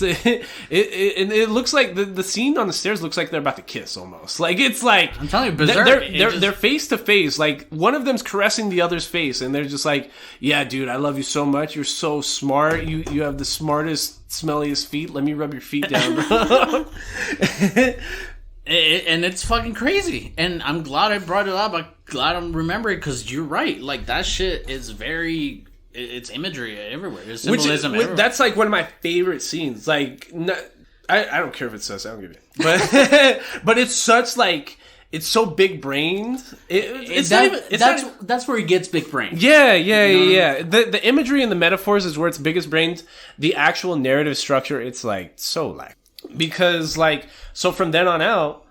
looks like the scene on the stairs looks like they're about to kiss almost. Like, it's like, I'm telling you, berserk. They're face to face. Like, one of them's caressing the other's face, and they're just like, yeah, dude, I love you so much. You're so smart. You have the smartest, smelliest feet. Let me rub your feet down, bro. And it's fucking crazy. And I'm glad I brought it up. I'm glad I'm remembering, because you're right. Like, that shit is very... It's imagery everywhere. There's symbolism everywhere. That's like one of my favorite scenes. Like, I don't care if it's sus. I don't give it. But it's such like... It's so big brained. That's where he gets big brain. Yeah. The imagery and the metaphors is where it's biggest brained. The actual narrative structure, it's like so lack. Because like, so from then on out,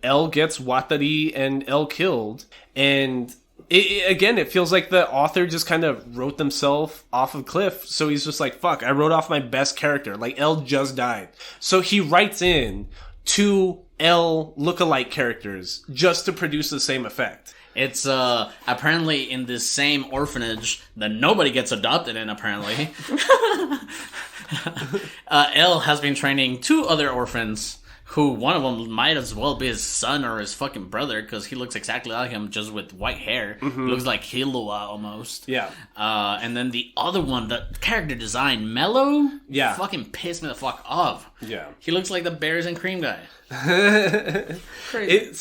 L gets Watari and L killed, and it feels like the author just kind of wrote themselves off a cliff. So he's just like, fuck, I wrote off my best character. Like, L just died. So he writes in two L lookalike characters just to produce the same effect. It's apparently in this same orphanage that nobody gets adopted in, apparently. L has been training two other orphans, who one of them might as well be his son or his fucking brother, because he looks exactly like him, just with white hair. Mm-hmm. He looks like Hilua almost. Yeah. And then the other one, the character design, Mello, fucking pissed me the fuck off. Yeah. He looks like the Bears and Cream guy. Crazy.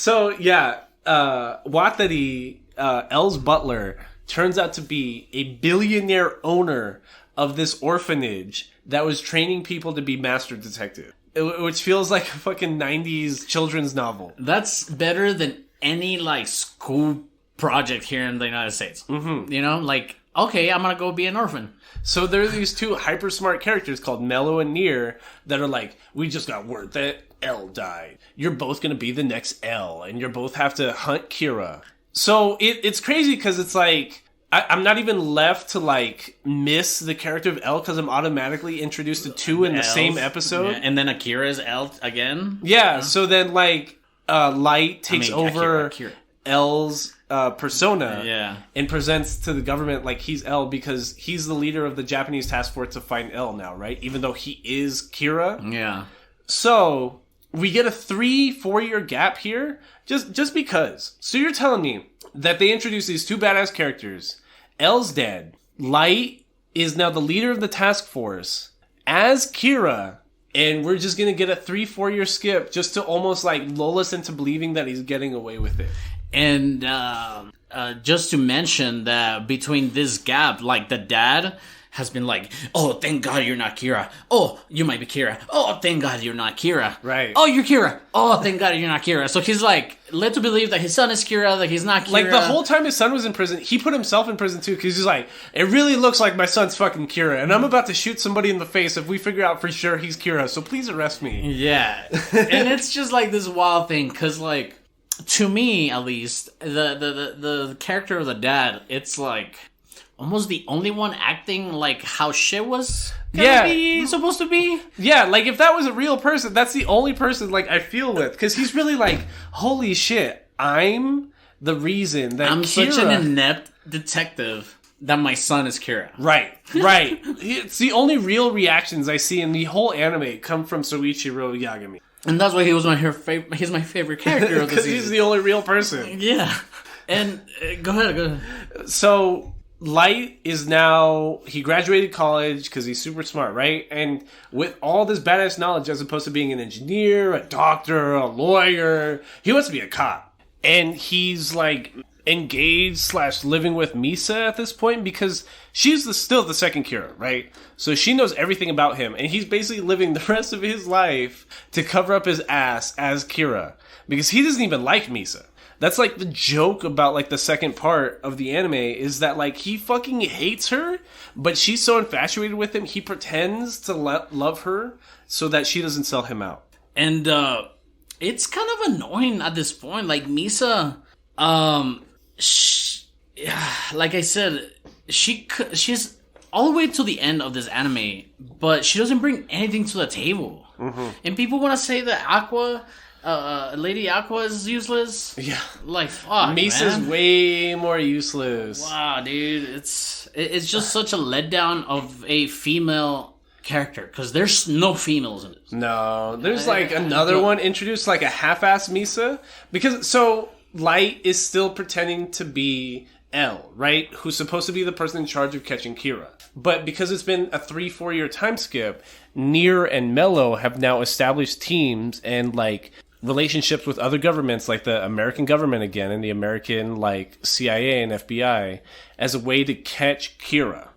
Watari, L's butler, turns out to be a billionaire owner of this orphanage that was training people to be master detective. Which feels like a fucking 90s children's novel. That's better than any, like, school project here in the United States. Mm-hmm. You know? Like, okay, I'm gonna go be an orphan. So there are these two hyper smart characters called Mello and Nier that are like, we just got word that L died. You're both gonna be the next L, and you both have to hunt Kira. So it's crazy because it's like, I'm not even left to, like, miss the character of L because I'm automatically introduced to two in the same episode. Yeah. And then Akira's L again. Yeah, so then, like, Light takes over Akira. L's persona and presents to the government like he's L because he's the leader of the Japanese task force to find L now, right? Even though he is Kira. Yeah. So we get a 3-4 year gap here just because. So you're telling me that they introduced these two badass characters. L's dead. Light is now the leader of the task force as Kira, and we're just gonna get a 3-4 year skip just to almost like lull us into believing that he's getting away with it. And just to mention that between this gap, like the dad has been like, oh, thank God you're not Kira. Oh, you might be Kira. Oh, thank God you're not Kira. Right. Oh, you're Kira. Oh, thank God you're not Kira. So he's like led to believe that his son is Kira, that he's not Kira. Like the whole time his son was in prison, he put himself in prison too, because he's like, it really looks like my son's fucking Kira, and I'm about to shoot somebody in the face if we figure out for sure he's Kira, so please arrest me. Yeah. And it's just like this wild thing, because like, to me at least, the character of the dad, it's like almost the only one acting like how shit was supposed to be. Yeah, like if that was a real person, that's the only person like I feel with, because he's really like, holy shit, I'm the reason that I'm such an inept detective that my son is Kira. Right. It's the only real reactions I see in the whole anime come from Soichiro Yagami. And that's why he was he's my favorite character of the season. Because he's the only real person. Yeah. And go ahead. So Light is now, he graduated college because he's super smart, right? And with all this badass knowledge, as opposed to being an engineer, a doctor, a lawyer, he wants to be a cop. And he's like engaged / living with Misa at this point because she's still the second Kira, right? So she knows everything about him, and he's basically living the rest of his life to cover up his ass as Kira because he doesn't even like Misa. That's like the joke about like the second part of the anime is that like he fucking hates her, but she's so infatuated with him, he pretends to love her so that she doesn't sell him out. And it's kind of annoying at this point. Like Misa, like I said, she's all the way to the end of this anime, but she doesn't bring anything to the table. Mm-hmm. And people want to say that Aqua, Lady Aqua is useless. Yeah, like fuck. Misa's way more useless. Wow, dude, it's just such a letdown of a female character because there's no females in this. No, there's like another one introduced, like a half-ass Misa, because so Light is still pretending to be L, right? Who's supposed to be the person in charge of catching Kira. But because it's been a 3-4 year time skip, Nier and Mello have now established teams and like relationships with other governments, like the American government again, and the American like CIA and FBI, as a way to catch Kira.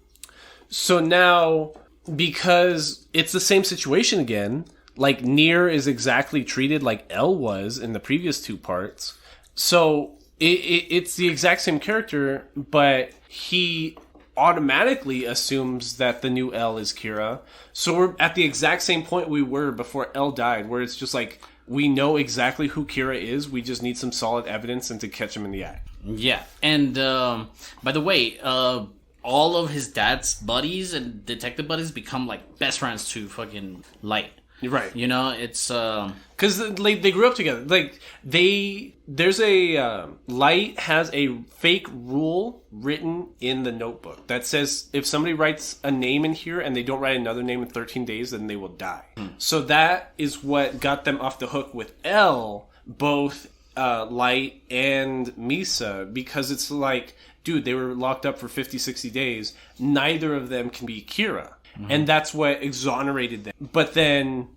So now, because it's the same situation again, like Nier is exactly treated like L was in the previous two parts. So it's the exact same character, but he automatically assumes that the new L is Kira. So we're at the exact same point we were before L died, where it's just like, we know exactly who Kira is, we just need some solid evidence and to catch him in the act. Yeah, and by the way, all of his dad's buddies and detective buddies become like best friends to fucking Light. Right. You know, it's because they grew up together. Like there's a Light has a fake rule written in the notebook that says if somebody writes a name in here and they don't write another name in 13 days, then they will die. So that is what got them off the hook with L, both Light and Misa, because it's like, dude, they were locked up for 50, 60 days. Neither of them can be Kira. Mm-hmm. And that's what exonerated them. But then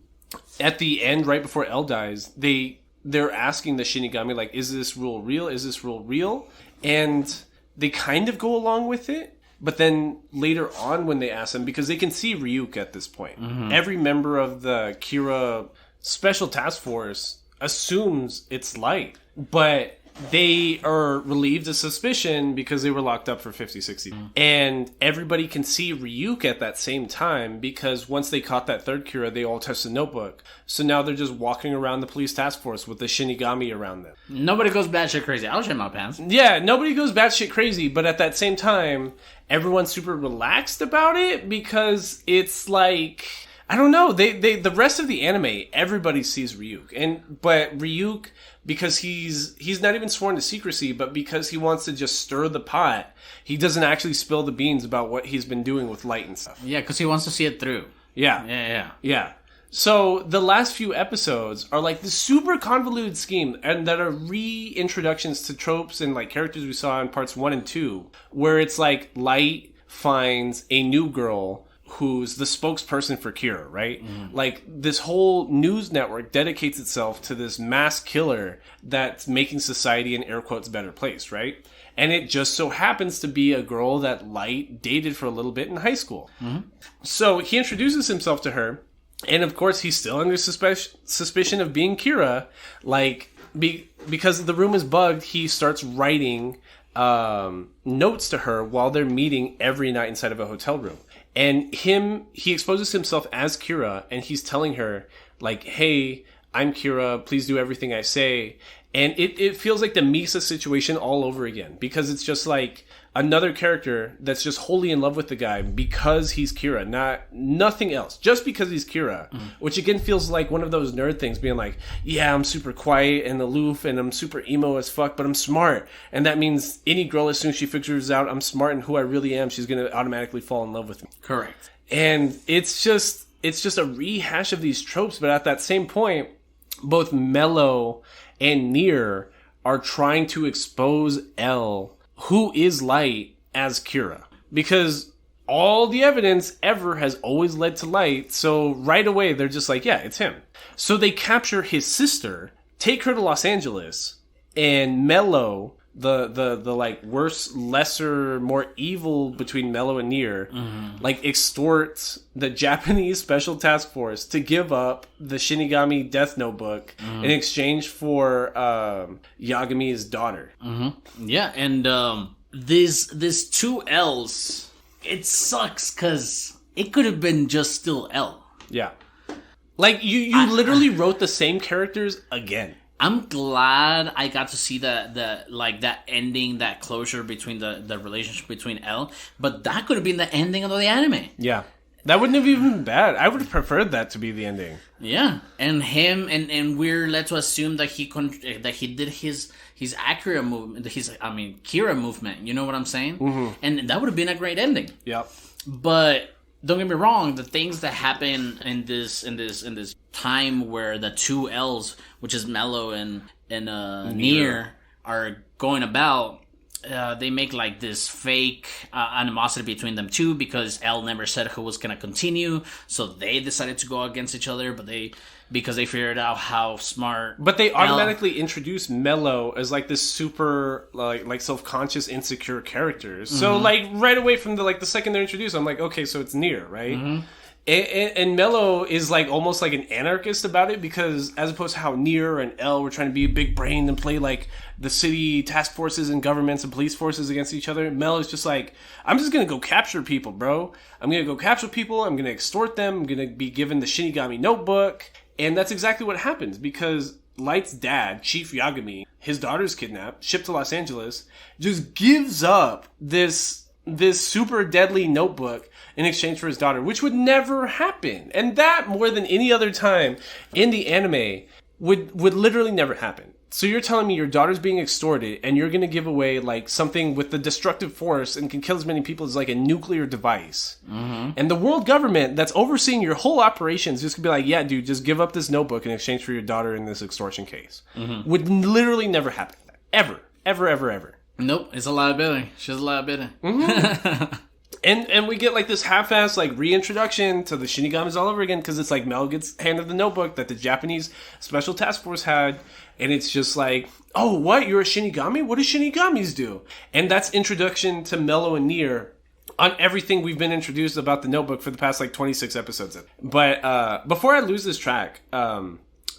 at the end, right before L dies, they're asking the Shinigami, like, is this rule real? Is this rule real? And they kind of go along with it. But then later on when they ask them, because they can see Ryuk at this point, every member of the Kira Special Task Force assumes it's Light. But they are relieved of suspicion because they were locked up for 50, 60. And everybody can see Ryuk at that same time because once they caught that third Kira, they all touched the notebook. So now they're just walking around the police task force with the Shinigami around them. Nobody goes batshit crazy. I'll shit my pants. Yeah, nobody goes batshit crazy, but at that same time, everyone's super relaxed about it because it's like, I don't know, the rest of the anime, everybody sees Ryuk. But Ryuk, because he's not even sworn to secrecy, but because he wants to just stir the pot, he doesn't actually spill the beans about what he's been doing with Light and stuff. Yeah, because he wants to see it through. Yeah. Yeah. So the last few episodes are like this super convoluted scheme, and that are reintroductions to tropes and like characters we saw in parts 1 and 2, where it's like Light finds a new girl who's the spokesperson for Kira, right? Mm-hmm. Like, this whole news network dedicates itself to this mass killer that's making society an air quotes better place, right? And it just so happens to be a girl that Light dated for a little bit in high school. Mm-hmm. So he introduces himself to her, and of course he's still under suspicion of being Kira. Like, because the room is bugged, he starts writing notes to her while they're meeting every night inside of a hotel room. And he exposes himself as Kira, and he's telling her, like, hey, I'm Kira, please do everything I say. And it feels like the Misa situation all over again, because it's just like another character that's just wholly in love with the guy because he's Kira, nothing else, just because he's Kira, which again feels like one of those nerd things, being like, yeah, I'm super quiet and aloof and I'm super emo as fuck, but I'm smart. And that means any girl, as soon as she figures out I'm smart and who I really am, she's going to automatically fall in love with me. Correct. And it's just a rehash of these tropes, but at that same point, both Mello and Nier are trying to expose L, who is Light, as Kira. Because all the evidence ever has always led to Light, so right away they're just like, yeah, it's him. So they capture his sister, take her to Los Angeles, and Mello, the like worse, lesser, more evil between Mello and Nier, like extorts the Japanese Special Task Force to give up the Shinigami Death Notebook in exchange for Yagami's daughter. Yeah, and these two L's, it sucks because it could have been just still L. Yeah. Like, you literally wrote the same characters again. I'm glad I got to see that ending, that closure between the relationship between L, but that could have been the ending of the anime. Yeah. That wouldn't have even been bad. I would have preferred that to be the ending. Yeah. And him, and we're led to assume that he did his Akira movement, Kira movement, you know what I'm saying? Mm-hmm. And that would have been a great ending. Yep. But don't get me wrong, the things that happen in this time where the two L's, which is Mello and Nier, are going about, they make like this fake animosity between them two, because L never said who was going to continue, so they decided to go against each other, because they figured out how smart. But they automatically introduce Mello as like this super like self-conscious, insecure character. So like right away from the second they're introduced, I'm like, okay, so it's Nier, right? Mm-hmm. And Mello is like almost like an anarchist about it, because as opposed to how Nier and L were trying to be big brained and play like the city task forces and governments and police forces against each other, Mello's just like, I'm just gonna go capture people, bro. I'm gonna go capture people. I'm gonna extort them. I'm gonna be given the Shinigami notebook. And that's exactly what happens, because Light's dad, Chief Yagami, his daughter's kidnapped, shipped to Los Angeles, just gives up this super deadly notebook in exchange for his daughter, which would never happen. And that, more than any other time in the anime, would literally never happen. So you're telling me your daughter's being extorted, and you're going to give away like something with the destructive force and can kill as many people as like a nuclear device. Mm-hmm. And the world government that's overseeing your whole operations just could be like, yeah, dude, just give up this notebook in exchange for your daughter in this extortion case. Mm-hmm. Would literally never happen. Ever. Ever, ever, ever. Nope, it's a liability. She's a liability. Mm-hmm. And we get like this half-assed like reintroduction to the Shinigamis all over again, because it's like Mel gets handed the notebook that the Japanese Special Task Force had, and it's just like, oh, what? You're a Shinigami? What do Shinigamis do? And that's introduction to Mello and Nier on everything we've been introduced about the notebook for the past like 26 episodes. But before I lose this track,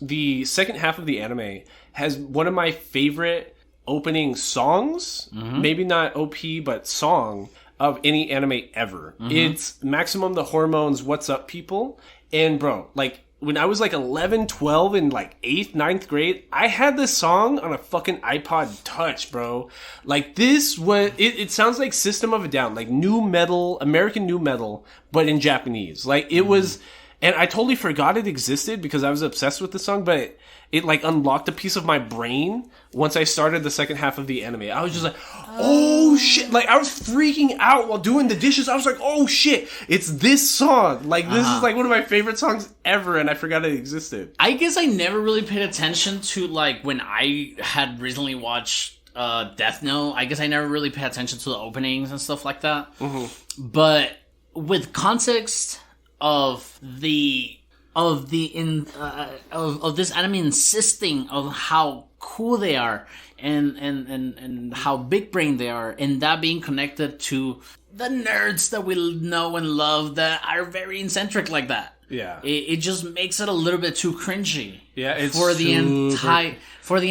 the second half of the anime has one of my favorite opening songs, maybe not OP, but song, of any anime ever. It's Maximum the Hormones' What's Up People. And bro, like when I was like 11, 12 in like 8th, 9th grade, I had this song on a fucking iPod Touch, bro. Like this was, it sounds like System of a Down, like new metal, American new metal, but in Japanese. Like it was, And I totally forgot it existed because I was obsessed with the song, but it like unlocked a piece of my brain once I started the second half of the anime. I was just like, oh shit. Like I was freaking out while doing the dishes. I was like, oh shit, it's this song. Like this is like one of my favorite songs ever, and I forgot it existed. I guess I never really paid attention to like when I had recently watched Death Note. I guess I never really paid attention to the openings and stuff like that. Mm-hmm. But with context of this anime insisting of how cool they are and how big brain they are, and that being connected to the nerds that we know and love that are very eccentric like that. Yeah, it just makes it a little bit too cringy. Yeah, it's for the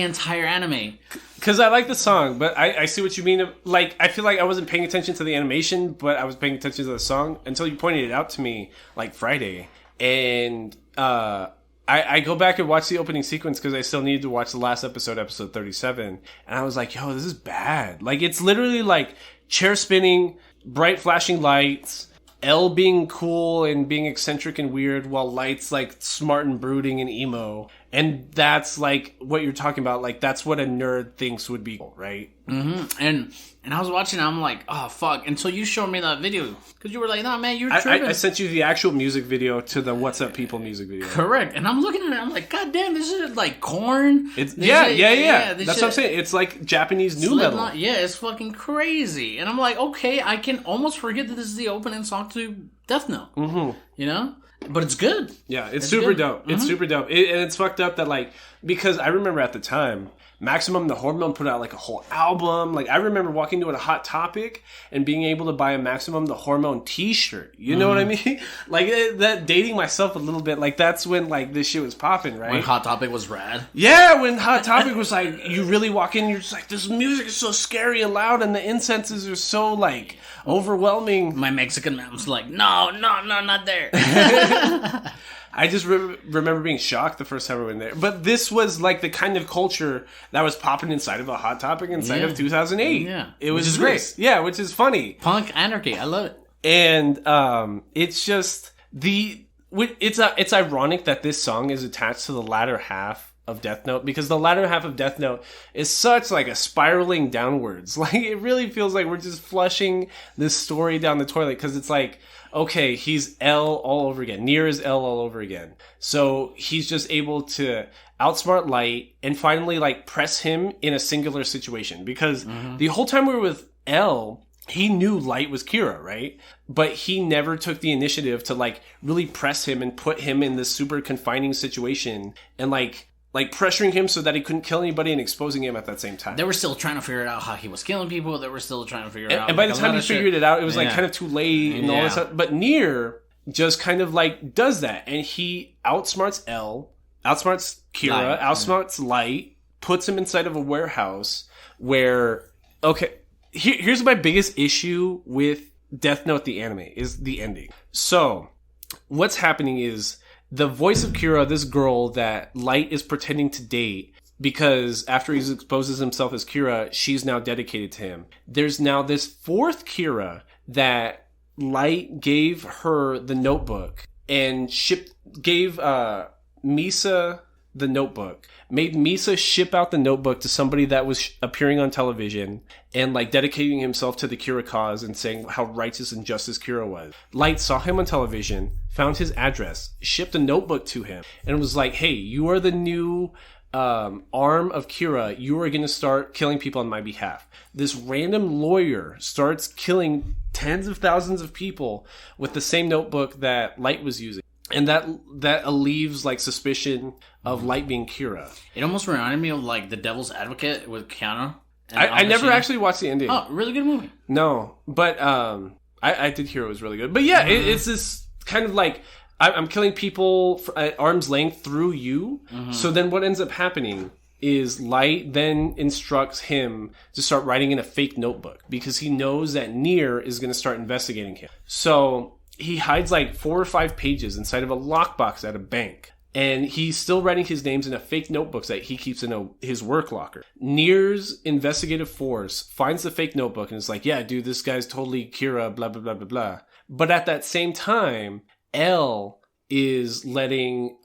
entire anime. Because I like the song, but I see what you mean. Like, I feel like I wasn't paying attention to the animation, but I was paying attention to the song until you pointed it out to me, like, Friday. And I go back and watch the opening sequence because I still needed to watch the last episode 37. And I was like, yo, this is bad. Like, it's literally, like, chair spinning, bright flashing lights, L being cool and being eccentric and weird, while Light's, like, smart and brooding and emo. And that's, like, what you're talking about. Like, that's what a nerd thinks would be cool, right? Mm-hmm. And I was watching it, I'm like, oh, fuck. Until you showed me that video. Because you were like, no, man, you're tripping. I sent you the actual music video to the What's Up People music video. Correct. And I'm looking at it, I'm like, god damn, this is like corn. Yeah. That's what I'm saying. It's like Japanese new metal. Yeah, it's fucking crazy. And I'm like, okay, I can almost forget that this is the opening song to Death Note. Mm-hmm. You know? But it's good. Yeah, it's super dope. Mm-hmm. It's super dope. And it's fucked up that, like, because I remember at the time, Maximum the Hormone put out, like, a whole album. Like, I remember walking to a Hot Topic and being able to buy a Maximum the Hormone t-shirt. You know what I mean? Like, that dating myself a little bit. Like, that's when, like, this shit was popping, right? When Hot Topic was rad. Yeah, when Hot Topic was, like, you really walk in, you're just like, this music is so scary and loud, and the incenses are so, like, overwhelming. My Mexican man was like, no, not there. I just remember being shocked the first time I went there. But this was like the kind of culture that was popping inside of a Hot Topic inside of 2008. Yeah. It was great. Yeah, which is funny. Punk anarchy. I love it. And it's just it's ironic that this song is attached to the latter half of Death Note, because the latter half of Death Note is such like a spiraling downwards. Like, it really feels like we're just flushing this story down the toilet, because it's like, okay, he's L all over again. Nier is L all over again. So he's just able to outsmart Light and finally like press him in a singular situation, because the whole time we were with L, he knew Light was Kira, right? But he never took the initiative to like really press him and put him in this super confining situation and like pressuring him so that he couldn't kill anybody and exposing him at that same time. They were still trying to figure out how he was killing people. They were still trying to figure out. And by the time he figured it out, it was like kind of too late and all that stuff. But Nier just kind of like does that. And he outsmarts L, outsmarts Kira, outsmarts Light, puts him inside of a warehouse where, okay, here's my biggest issue with Death Note, the anime, is the ending. So what's happening is, the voice of Kira, this girl that Light is pretending to date, because after he exposes himself as Kira, she's now dedicated to him. There's now this fourth Kira that Light gave her the notebook and gave Misa the notebook, made Misa ship out the notebook to somebody that was appearing on television and like dedicating himself to the Kira cause and saying how righteous and justice Kira was. Light saw him on television, found his address, shipped a notebook to him, and was like, hey, you are the new arm of Kira. You are going to start killing people on my behalf. This random lawyer starts killing tens of thousands of people with the same notebook that Light was using. And that alleviates like suspicion of Light being Kira. It almost reminded me of like The Devil's Advocate with Keanu. I never actually watched the ending. Oh, really good movie. No, but I did hear it was really good. But yeah, it's this kind of like, I'm killing people at arm's length through you. Mm-hmm. So then what ends up happening is Light then instructs him to start writing in a fake notebook, because he knows that Nier is going to start investigating him. So he hides like 4 or 5 pages inside of a lockbox at a bank. And he's still writing his names in a fake notebook that he keeps in his work locker. Nier's investigative force finds the fake notebook and is like, yeah, dude, this guy's totally Kira, blah, blah, blah, blah, blah. But at that same time, L is letting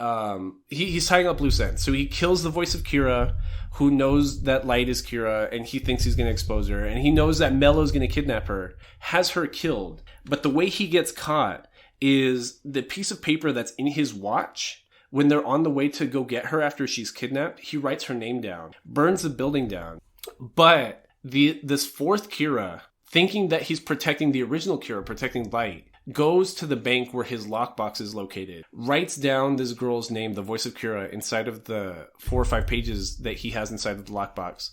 he's tying up loose ends. So he kills the voice of Kira, who knows that Light is Kira, and he thinks he's going to expose her, and he knows that Mello's going to kidnap her, has her killed. But the way he gets caught is the piece of paper that's in his watch. When they're on the way to go get her after she's kidnapped, he writes her name down, burns the building down. But this fourth Kira, thinking that he's protecting the original Kira, protecting Light, goes to the bank where his lockbox is located, writes down this girl's name, the voice of Kira, inside of the 4 or 5 pages that he has inside of the lockbox.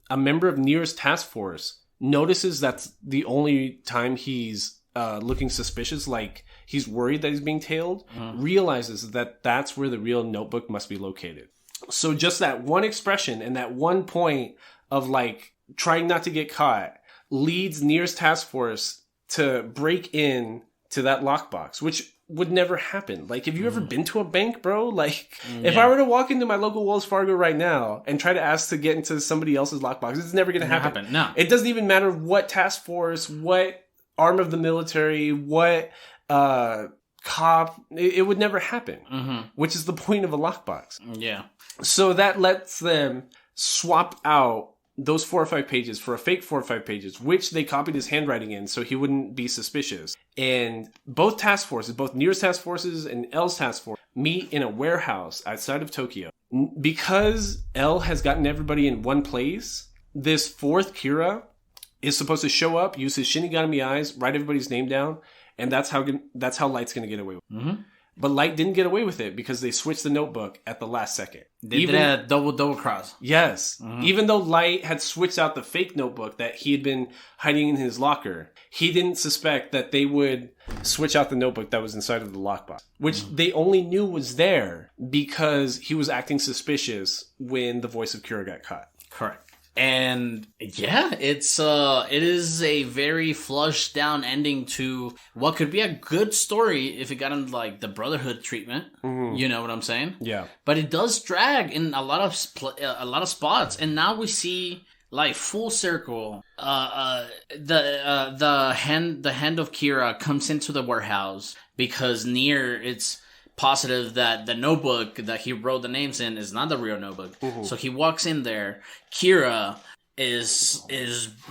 A member of Nier's task force notices that's the only time he's looking suspicious, like he's worried that he's being tailed, realizes that that's where the real notebook must be located. So just that one expression and that one point of like trying not to get caught leads Nier's task force to break in to that lockbox, which would never happen. Like, have you ever been to a bank, bro? Like, if I were to walk into my local Wells Fargo right now and try to ask to get into somebody else's lockbox, it's never going to happen. No. It doesn't even matter what task force, what arm of the military, what cop, it would never happen, which is the point of a lockbox. Yeah. So that lets them swap out those 4 or 5 pages for a fake 4 or 5 pages, which they copied his handwriting in so he wouldn't be suspicious. And both task forces, both Nier's task forces and L's task force, meet in a warehouse outside of Tokyo. Because L has gotten everybody in one place, this fourth Kira is supposed to show up, use his Shinigami eyes, write everybody's name down, and that's how Light's going to get away with it. But Light didn't get away with it because they switched the notebook at the last second. They did a double cross. Yes. Even though Light had switched out the fake notebook that he had been hiding in his locker, he didn't suspect that they would switch out the notebook that was inside of the lockbox, which they only knew was there because he was acting suspicious when the voice of Kira got caught. Correct. And yeah, it is a very flushed down ending to what could be a good story if it got into like the Brotherhood treatment. You know what I'm saying? Yeah. But it does drag in a lot of spots, and now we see like full circle. The hand of Kira comes into the warehouse because Nier it's positive that the notebook that he wrote the names in is not the real notebook. So he walks in there. Kira is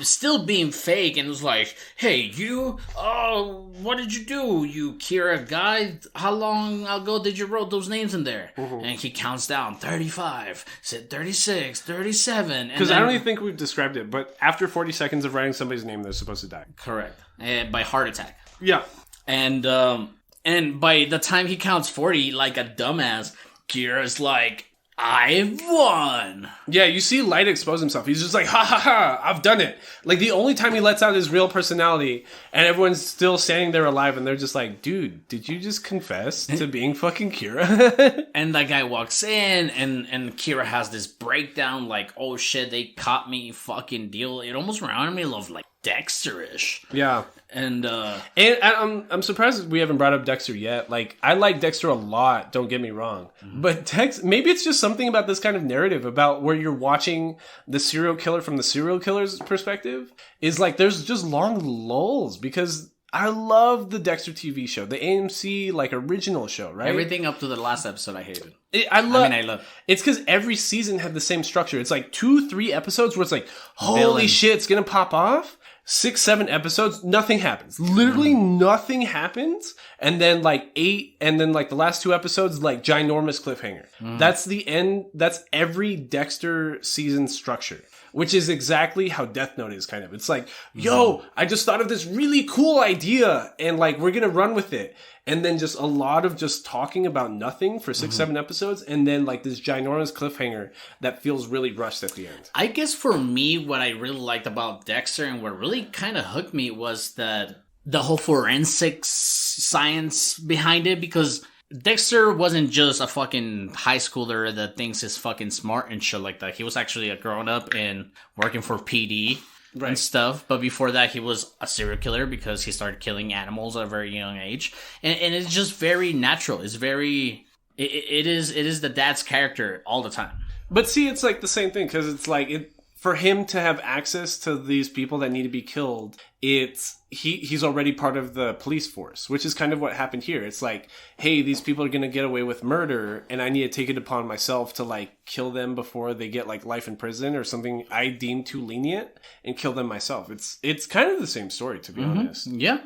still being fake and was like, "Hey, you, what did you do, you Kira guy? How long ago did you wrote those names in there?" And he counts down 35, said 36, 37. Because I don't even think we've described it, but after 40 seconds of writing somebody's name, they're supposed to die. Correct. By heart attack. Yeah. And by the time he counts 40, like a dumbass, Kira's like, "I won." Yeah, you see Light expose himself. He's just like, "Ha ha ha, I've done it." Like, the only time he lets out his real personality, and everyone's still standing there alive, and they're just like, "Dude, did you just confess to being fucking Kira?" And that guy walks in, and Kira has this breakdown, like, "Oh shit, they caught me, fucking deal." It almost reminded me of, like, Dexter-ish. Yeah. And I'm surprised we haven't brought up Dexter yet. Like, I like Dexter a lot, don't get me wrong. But maybe it's just something about this kind of narrative about where you're watching the serial killer from the serial killer's perspective is like there's just long lulls because I love the Dexter TV show, the AMC like original show, right? everything up to the last episode I hated. I love. It's because every season had the same structure. It's like 2-3 episodes where it's like, holy Villain. shit, it's gonna pop off. 6-7 episodes, nothing happens. Literally nothing happens. And then like 8, and then like the last 2 episodes, like ginormous cliffhanger. That's the end. That's every Dexter season structure, which is exactly how Death Note is kind of. It's like, yo, I just thought of this really cool idea and like, we're going to run with it. And then just a lot of just talking about nothing for 6-7 episodes. And then like this ginormous cliffhanger that feels really rushed at the end. I guess for me, what I really liked about Dexter and what really kind of hooked me was that the whole forensics science behind it, because Dexter wasn't just a fucking high schooler that thinks he's fucking smart and shit like that. He was actually a grown up and working for PD and stuff. But before that, he was a serial killer because he started killing animals at a very young age. And it's just very natural. It's very... It is the dad's character all the time. But see, it's like the same thing because it's like for him to have access to these people that need to be killed, he's already part of the police force, which is kind of what happened here. It's like, hey, these people are going to get away with murder, and I need to take it upon myself to like kill them before they get like life in prison or something I deem too lenient, and kill them myself. It's kind of the same story, to be honest. Yeah.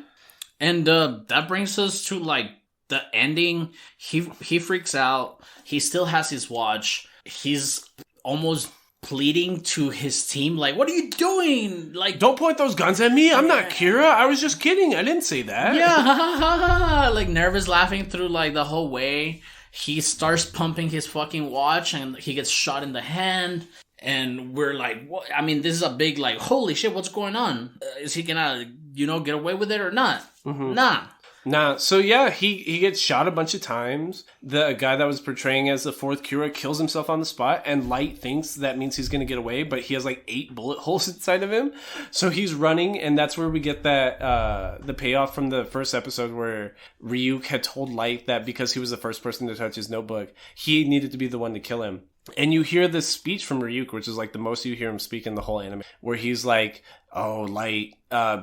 And that brings us to like the ending. He freaks out. He still has his watch. He's almost pleading to his team, like, what are you doing? Like, don't point those guns at me. I'm not Kira. I was just kidding. I didn't say that. Yeah. Like, nervous, laughing through like the whole way. He starts pumping his fucking watch and he gets shot in the hand. And we're like, what? I mean, this is a big, like, holy shit, what's going on? Is he gonna, get away with it or not? Nah. So yeah, he gets shot a bunch of times. The guy that was portraying as the fourth Kira kills himself on the spot, and Light thinks that means he's going to get away, but he has like 8 bullet holes inside of him. So he's running, and that's where we get that the payoff from the first episode where Ryuk had told Light that because he was the first person to touch his notebook, he needed to be the one to kill him. And you hear this speech from Ryuk, which is like the most you hear him speak in the whole anime, where he's like, oh, Light,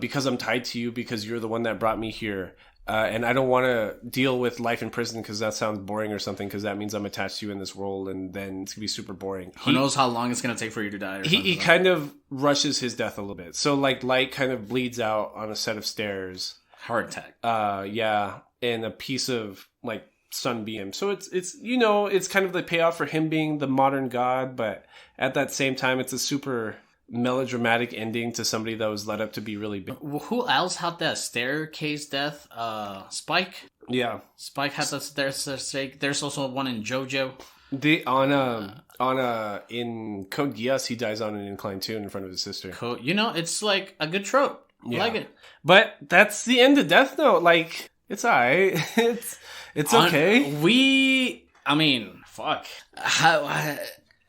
because I'm tied to you because you're the one that brought me here. And I don't want to deal with life in prison because that sounds boring or something, because that means I'm attached to you in this world, and then it's going to be super boring. Who knows how long it's going to take for you to die? He kind of rushes his death a little bit. So, like, Light kind of bleeds out on a set of stairs. Heart attack. Yeah, and a piece of, like, sunbeam. So it's it's kind of the payoff for him being the modern god, but at that same time, it's a super melodramatic ending to somebody that was led up to be really big. Who else had that staircase death? Spike? Yeah. Spike had that staircase. There's also one in JoJo. In Code Geass, he dies on an incline too in front of his sister. It's like a good trope. I like it. But that's the end of Death Note. Like, it's alright. it's okay. Fuck.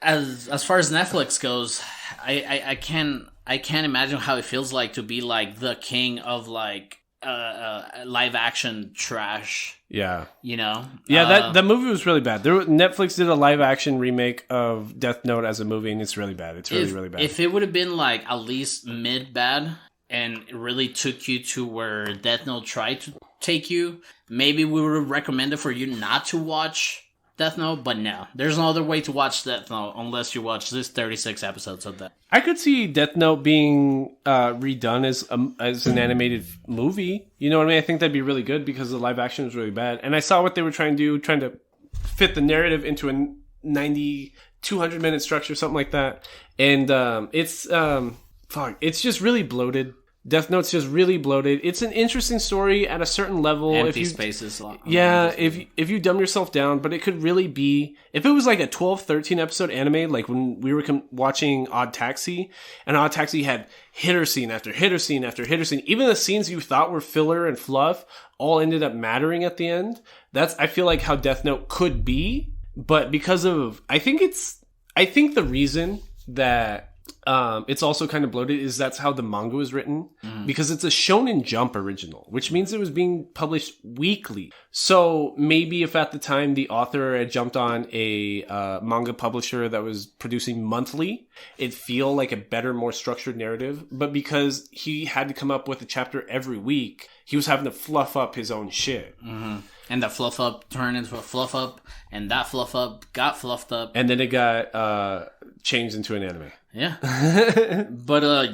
As far as Netflix goes, I can't imagine how it feels like to be like the king of like live action trash. Yeah. Yeah, that movie was really bad. Netflix did a live action remake of Death Note as a movie, and it's really bad. It's really bad. If it would have been like at least mid bad and it really took you to where Death Note tried to take you, maybe we would have recommended for you not to watch Death Note, but no. There's no other way to watch Death Note unless you watch this 36 episodes of that. I could see Death Note being redone as an animated movie. You know what I mean? I think that'd be really good because the live action was really bad. And I saw what they were trying to fit the narrative into a 200-minute structure, something like that. And it's just really bloated. Death Note's just really bloated. It's an interesting story at a certain level. Empty spaces. Yeah, if you dumb yourself down, but it could really be... If it was like a 12, 13 episode anime, like when we were watching Odd Taxi, and Odd Taxi had hitter scene after hitter scene after hitter scene, even the scenes you thought were filler and fluff all ended up mattering at the end. That's, I feel like, how Death Note could be, but because of... I think the reason that... it's also kind of bloated is that's how the manga was written, because it's a Shonen Jump original, which means it was being published weekly. So maybe if at the time the author had jumped on a manga publisher that was producing monthly, it'd feel like a better, more structured narrative. But because he had to come up with a chapter every week, he was having to fluff up his own shit. Mm-hmm. And the fluff up turned into a fluff up, and that fluff up got fluffed up. And then it got changed into an anime. Yeah. But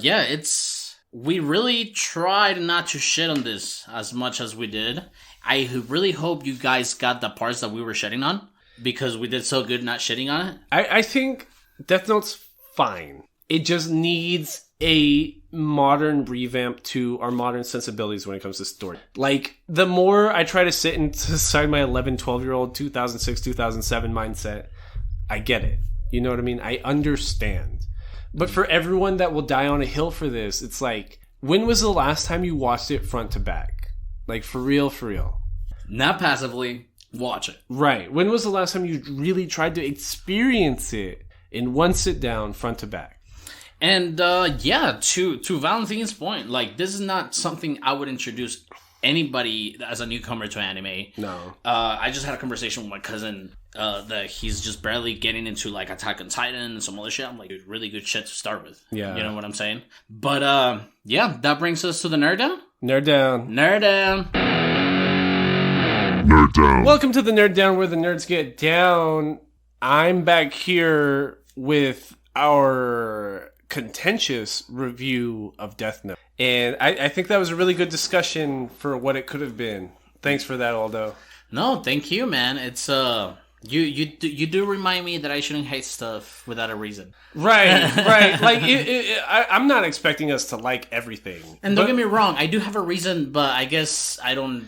we really tried not to shit on this as much as we did. I really hope you guys got the parts that we were shitting on, because we did so good not shitting on it. I think Death Note's fine. It just needs a modern revamp to our modern sensibilities when it comes to story. Like, the more I try to sit inside my 11, 12-year-old 2006, 2007 mindset, I get it. You know what I mean? I understand. But for everyone that will die on a hill for this, it's like, when was the last time you watched it front to back? Like, for real. Not passively. Watch it. Right. When was the last time you really tried to experience it in one sit down, front to back? And to Valentine's point, like, this is not something I would introduce anybody as a newcomer to anime. No. I just had a conversation with my cousin that he's just barely getting into like Attack on Titan and some other shit. I'm like, dude, really good shit to start with. Yeah. You know what I'm saying? But yeah, that brings us to the Nerd Down. Nerd Down. Nerd Down. Nerd Down. Welcome to the Nerd Down, where the nerds get down. I'm back here with our contentious review of Death Note. And I think that was a really good discussion for what it could have been. Thanks for that, Aldo. No, thank you, man. It's you do remind me that I shouldn't hate stuff without a reason. Right. Like I'm not expecting us to like everything. And don't get me wrong, I do have a reason, but I guess I don't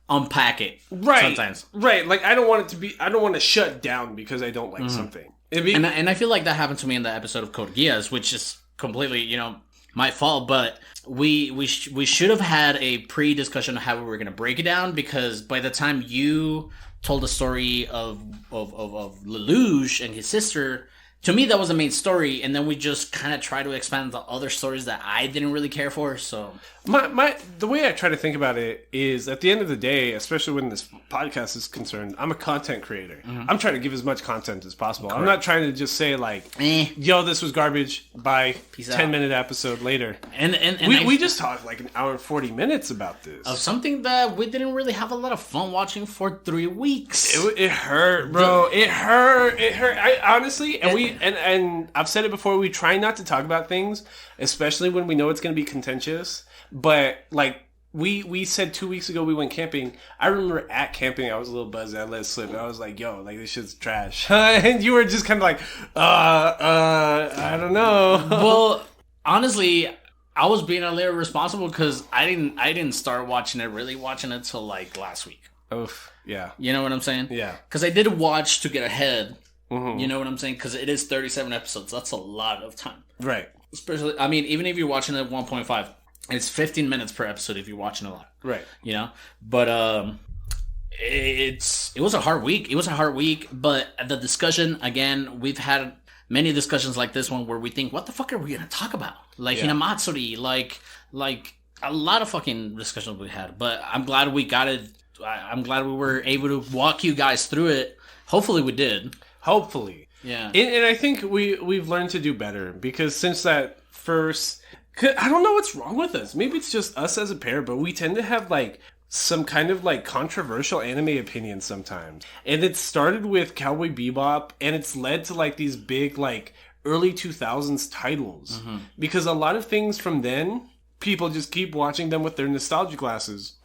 unpack it. Right. Sometimes. Right. Like I don't want to shut down because I don't like something. And I feel like that happened to me in the episode of Code Geass, which is completely, my fault, but we should have had a pre-discussion of how we were going to break it down, because by the time you told the story of Lelouch and his sister, to me that was the main story, and then we just kind of try to expand the other stories that I didn't really care for. So the way I try to think about it is, at the end of the day, especially when this podcast is concerned, I'm a content creator. I'm trying to give as much content as possible. Correct. I'm not trying to just say like, yo, this was garbage, bye, 10-minute episode later. And we just talked like an hour and 40 minutes about this. Of something that we didn't really have a lot of fun watching for 3 weeks. It hurt, bro. It hurt. I honestly, and I've said it before, we try not to talk about things, especially when we know it's going to be contentious. But like we said 2 weeks ago, we went camping. I remember at camping, I was a little buzzed. I let it slip. I was like, "Yo, like this shit's trash," and you were just kind of like, I don't know." Well, honestly, I was being a little responsible because I didn't start watching it till like last week. Oof, yeah. You know what I'm saying? Yeah. Because I did watch to get ahead. Mm-hmm. You know what I'm saying? Because it is 37 episodes. That's a lot of time. Right. Especially, I mean, even if you're watching it at 1.5, it's 15 minutes per episode if you're watching a lot. Right. But it was a hard week. It was a hard week, but the discussion, again, we've had many discussions like this one where we think, what the fuck are we going to talk about? Like Hinamatsuri, like a lot of fucking discussions we had. But I'm glad we got it. I'm glad we were able to walk you guys through it. Hopefully we did. Hopefully. Yeah. And I think we've learned to do better, because since that first... I don't know what's wrong with us. Maybe it's just us as a pair, but we tend to have like some kind of like controversial anime opinions sometimes. And it started with Cowboy Bebop, and it's led to like these big like early 2000s titles. Mm-hmm. Because a lot of things from then, people just keep watching them with their nostalgia glasses.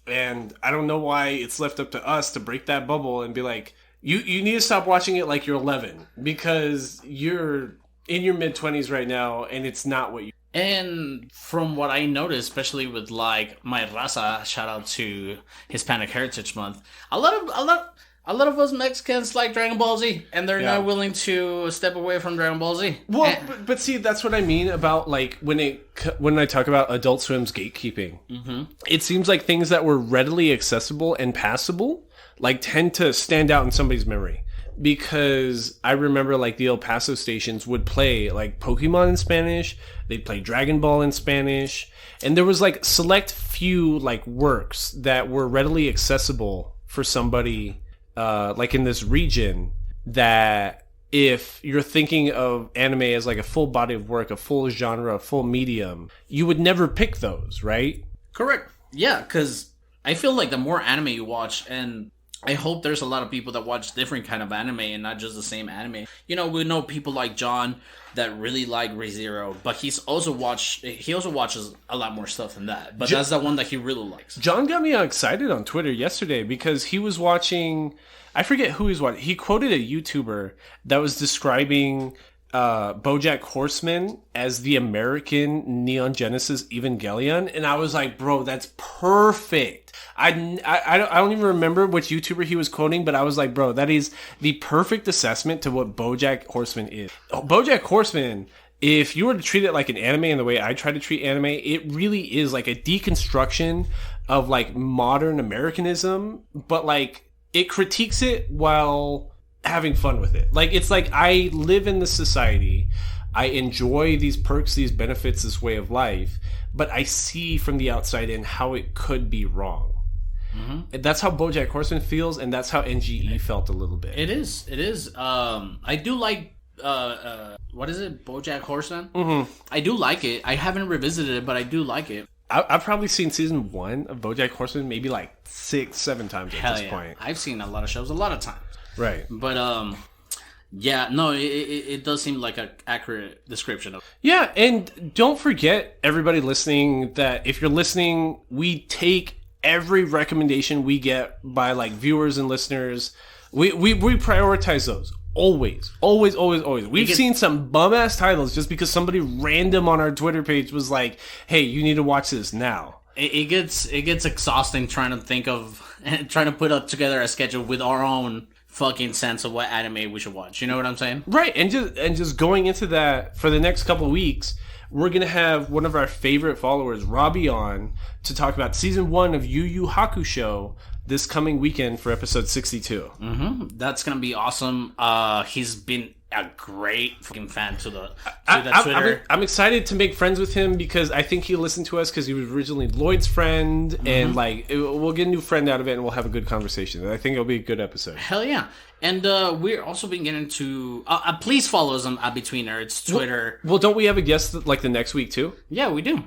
And I don't know why it's left up to us to break that bubble and be like, you need to stop watching it like you're 11, because you're in your mid-20s right now, and it's not what you... And from what I noticed, especially with like my raza, shout out to Hispanic Heritage Month, a lot of us Mexicans like Dragon Ball Z, and they're not willing to step away from Dragon Ball Z. Well, but see, that's what I mean about like when I talk about Adult Swim's gatekeeping. Mm-hmm. It seems like things that were readily accessible and passable like tend to stand out in somebody's memory. Because I remember like the El Paso stations would play like Pokemon in Spanish, they'd play Dragon Ball in Spanish, and there was like select few like works that were readily accessible for somebody like in this region, that if you're thinking of anime as like a full body of work, a full genre, a full medium, you would never pick those, right? Correct. Yeah, because I feel like the more anime you watch, and I hope there's a lot of people that watch different kind of anime and not just the same anime. We know people like John that really like ReZero, but he also watches a lot more stuff than that. But that's the one that he really likes. John got me excited on Twitter yesterday because he was watching, I forget who he was watching. He quoted a YouTuber that was describing BoJack Horseman as the American Neon Genesis Evangelion, and I was like, bro, that's perfect. I don't even remember which YouTuber he was quoting, but I was like, bro, that is the perfect assessment to what BoJack Horseman is. BoJack Horseman, if you were to treat it like an anime in the way I try to treat anime, it really is like a deconstruction of like modern Americanism, but like it critiques it while having fun with it. Like, it's like, I live in this society, I enjoy these perks, these benefits, this way of life, but I see from the outside in how it could be wrong. And that's how BoJack Horseman feels, and that's how NGE felt a little bit. It is. I do like what is it? BoJack Horseman? I do like it. I haven't revisited it, but I do like it. I've probably seen season 1 of BoJack Horseman maybe like 6-7 times at this point. I've seen a lot of shows a lot of times. Right. But yeah, no, it does seem like an accurate description of. Yeah, and don't forget, everybody listening, that if you're listening, we take every recommendation we get by like viewers and listeners. We prioritize those. Always. We've seen some bum-ass titles just because somebody random on our Twitter page was like, hey, you need to watch this now. It gets exhausting trying to think of and trying to put up together a schedule with our own fucking sense of what anime we should watch. You know what I'm saying? Right, and just going into that for the next couple of weeks, we're going to have one of our favorite followers, Robbie, on to talk about season 1 of Yu Yu Hakusho this coming weekend for episode 62. That's going to be awesome. He's been a great fucking fan to the Twitter. I'm excited to make friends with him because I think he listened to us because he was originally Lloyd's friend, and like we'll get a new friend out of it, and we'll have a good conversation. I think it'll be a good episode. Hell yeah! And we're also been getting to. Please follow us on BetweenNerds Twitter. Well, don't we have a guest like the next week too? Yeah, we do.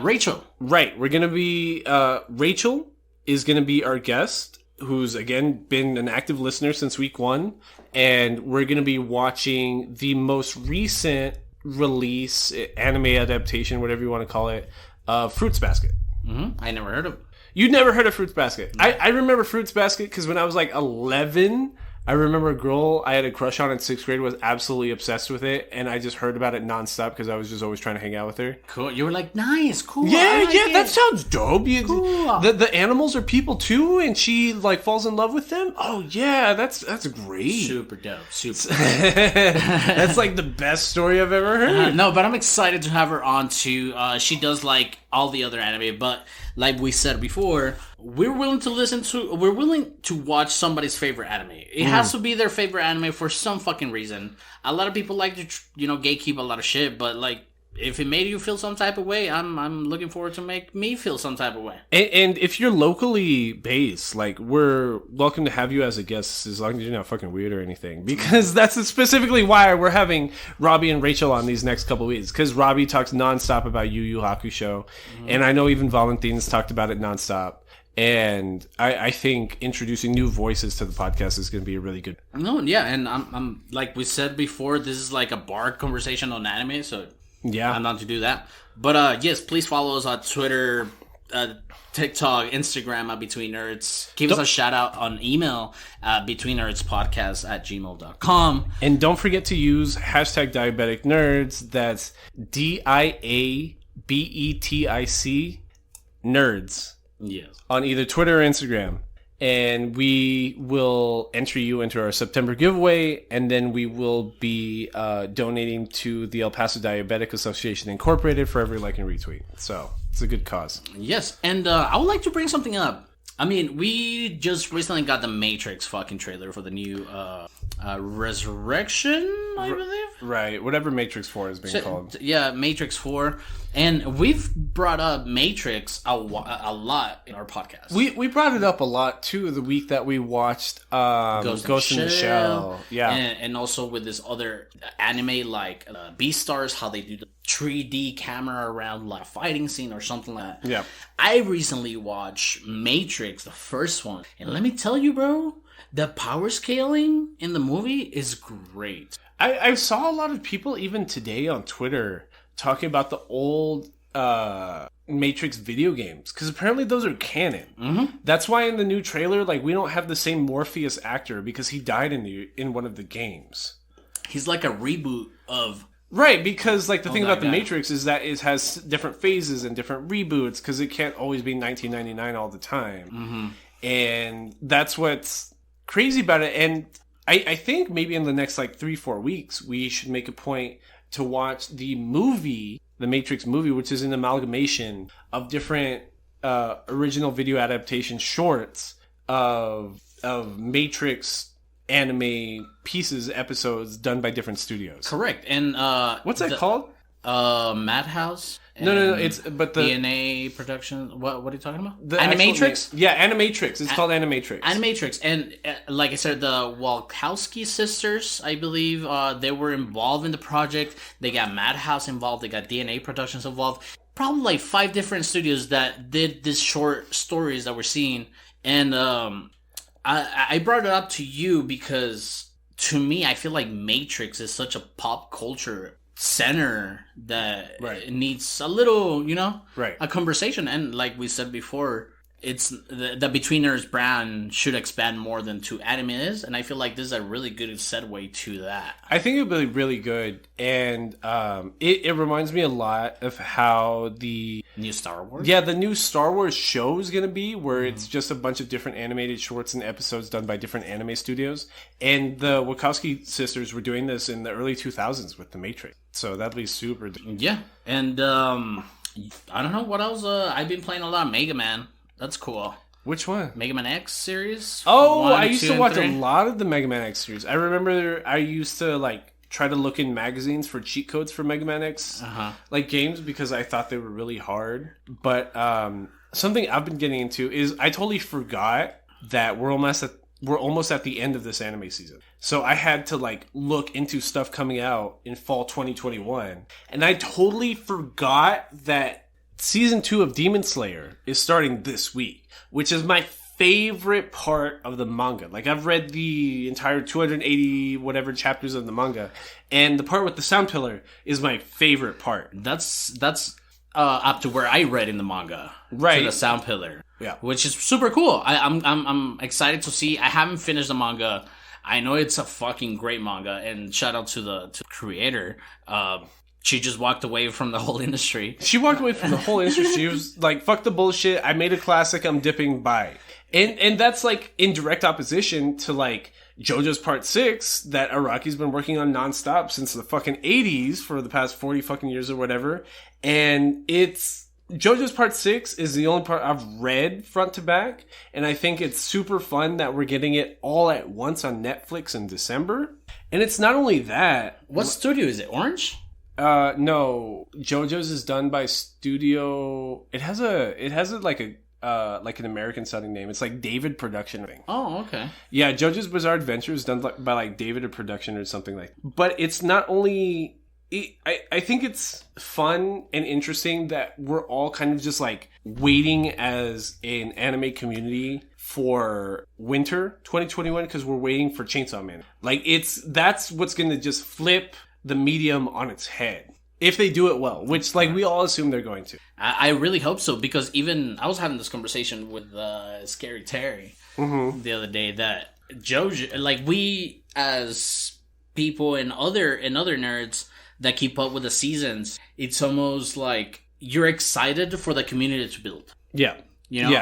Rachel. Right, we're gonna be Rachel is gonna be our guest, who's again been an active listener since week 1, and we're going to be watching the most recent release, anime adaptation, whatever you want to call it, of Fruits Basket. I never heard of it. You never heard of Fruits Basket? No. I remember Fruits Basket because when I was like 11, I remember a girl I had a crush on in 6th grade was absolutely obsessed with it, and I just heard about it nonstop because I was just always trying to hang out with her. Cool. You were like, nice, cool. Yeah, like that sounds dope. Cool. The animals are people too, and she like falls in love with them. Oh yeah, that's great. Super dope. Super. That's like the best story I've ever heard. No, but I'm excited to have her on too. She does like all the other anime, but like we said before, we're willing to watch somebody's favorite anime. It has to be their favorite anime for some fucking reason. A lot of people like to, gatekeep a lot of shit, but like, if it made you feel some type of way, I'm looking forward to make me feel some type of way. And if you're locally based, like, we're welcome to have you as a guest as long as you're not fucking weird or anything. Because that's specifically why we're having Robbie and Rachel on these next couple weeks. Because Robbie talks nonstop about Yu Yu Hakusho. And I know even Valentin's talked about it nonstop. And I think introducing new voices to the podcast is going to be a really good. No, yeah, and I'm like we said before, this is like a bar conversation on anime, so yeah, I'm not to do that. But yes, please follow us on Twitter, TikTok, Instagram at BetweenNerds. Give us a shout out on email at BetweenNerdsPodcast@gmail.com. And don't forget to use hashtag Diabetic Nerds. That's DIABETIC Nerds. Yes. On either Twitter or Instagram. And we will enter you into our September giveaway, and then we will be donating to the El Paso Diabetic Association Incorporated for every like and retweet. So it's a good cause. Yes, and I would like to bring something up. I mean, we just recently got the Matrix fucking trailer for the new Resurrection, I believe. Right, whatever Matrix 4 is being called. Yeah, Matrix 4. And we've brought up Matrix a lot in our podcast. We brought it up a lot, too, the week that we watched Ghost in the Shell. Yeah. And also with this other anime like Beastars, how they do the 3D camera around like a fighting scene or something like that. Yeah. I recently watched Matrix, the first one. And let me tell you, bro, the power scaling in the movie is great. I saw a lot of people even today on Twitter talking about the old Matrix video games, because apparently those are canon. Mm-hmm. That's why in the new trailer, like, we don't have the same Morpheus actor because he died in one of the games. He's like a reboot of... Right, because like the thing about the Matrix is that it has different phases and different reboots because it can't always be 1999 all the time. Mm-hmm. And that's what's crazy about it. And I think maybe in the next like 3-4 weeks, we should make a point to watch the movie, the Matrix movie, which is an amalgamation of different original video adaptation shorts of Matrix anime pieces, episodes done by different studios. Correct. And what's that called? Madhouse. No. It's but the DNA production. What are you talking about? The Animatrix. Yeah, Animatrix. It's called Animatrix. Animatrix, and like I said, the Wachowski sisters, I believe, they were involved in the project. They got Madhouse involved. They got DNA Productions involved. Probably like 5 different studios that did these short stories that we're seeing. And I brought it up to you because, to me, I feel like Matrix is such a pop culture center that needs a little, a conversation. And like we said before, it's the BetweenNerds brand should expand more than to anime is, and I feel like this is a really good segue to that. I think it would be really good, and it reminds me a lot of how the new Star Wars? Yeah, the new Star Wars show is going to be, where it's just a bunch of different animated shorts and episodes done by different anime studios, and the Wachowski sisters were doing this in the early 2000s with The Matrix, so that'd be super. Yeah, and I don't know what else. I've been playing a lot of Mega Man. That's cool. Which one? Mega Man X series? Oh, I used to watch a lot of the Mega Man X series. I remember I used to try to look in magazines for cheat codes for Mega Man X games because I thought they were really hard. But something I've been getting into is I totally forgot that we're almost at the end of this anime season. So I had to look into stuff coming out in fall 2021, and I totally forgot that Season 2 of Demon Slayer is starting this week, which is my favorite part of the manga. I've read the entire 280 whatever chapters of the manga, and the part with the sound pillar is my favorite part. That's up to where I read in the manga, right? To the sound pillar, yeah, which is super cool. I'm excited to see. I haven't finished the manga. I know it's a fucking great manga, and shout out to the creator. She just walked away from the whole industry. She walked away from the whole industry. She was like, fuck the bullshit. I made a classic. I'm dipping by. And that's in direct opposition to JoJo's Part 6 that Araki's been working on nonstop since the fucking 80s for the past 40 fucking years or whatever. And JoJo's Part 6 is the only part I've read front to back. And I think it's super fun that we're getting it all at once on Netflix in December. And it's not only that. What studio is it? Orange? No, JoJo's is done by Studio. It has an American sounding name. It's David Production. Oh, okay. Yeah, JoJo's Bizarre Adventure is done by David Production or something like that. But it's not only. I think it's fun and interesting that we're all kind of just waiting as an anime community for winter 2021 because we're waiting for Chainsaw Man. That's what's going to just flip the medium on its head if they do it well, which we all assume they're going to. I really hope so, because even I was having this conversation with Scary Terry the other day that JoJo, we as people and other nerds that keep up with the seasons, it's almost like you're excited for the community to build. Yeah.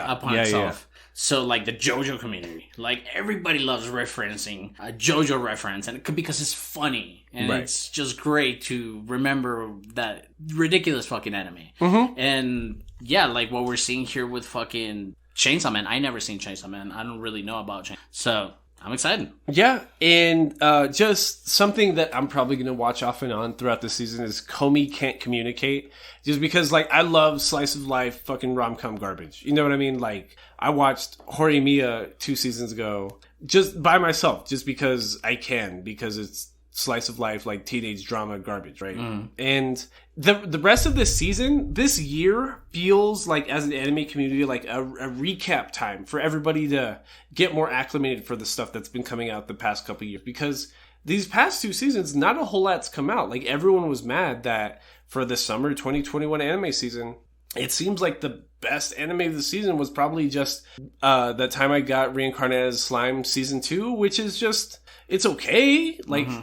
Upon itself. Yeah. So, the JoJo community, everybody loves referencing a JoJo reference, and because it's funny, and it's just great to remember that ridiculous fucking anime. And, yeah, what we're seeing here with fucking Chainsaw Man. I never seen Chainsaw Man. I don't really know about Chainsaw. So, I'm excited. Yeah, and just something that I'm probably going to watch off and on throughout the season is Comey Can't Communicate. Just because, I love slice of life fucking rom-com garbage. You know what I mean? I watched Horimiya 2 seasons ago just by myself, just because I can, because it's slice of life, teenage drama garbage, right? And the rest of this season, this year, feels as an anime community, a recap time for everybody to get more acclimated for the stuff that's been coming out the past couple of years. Because these past 2 seasons, not a whole lot's come out. Everyone was mad that for the summer 2021 anime season, it seems like the best anime of the season was probably just that time I got Reincarnated as Slime Season 2, which is just, it's okay.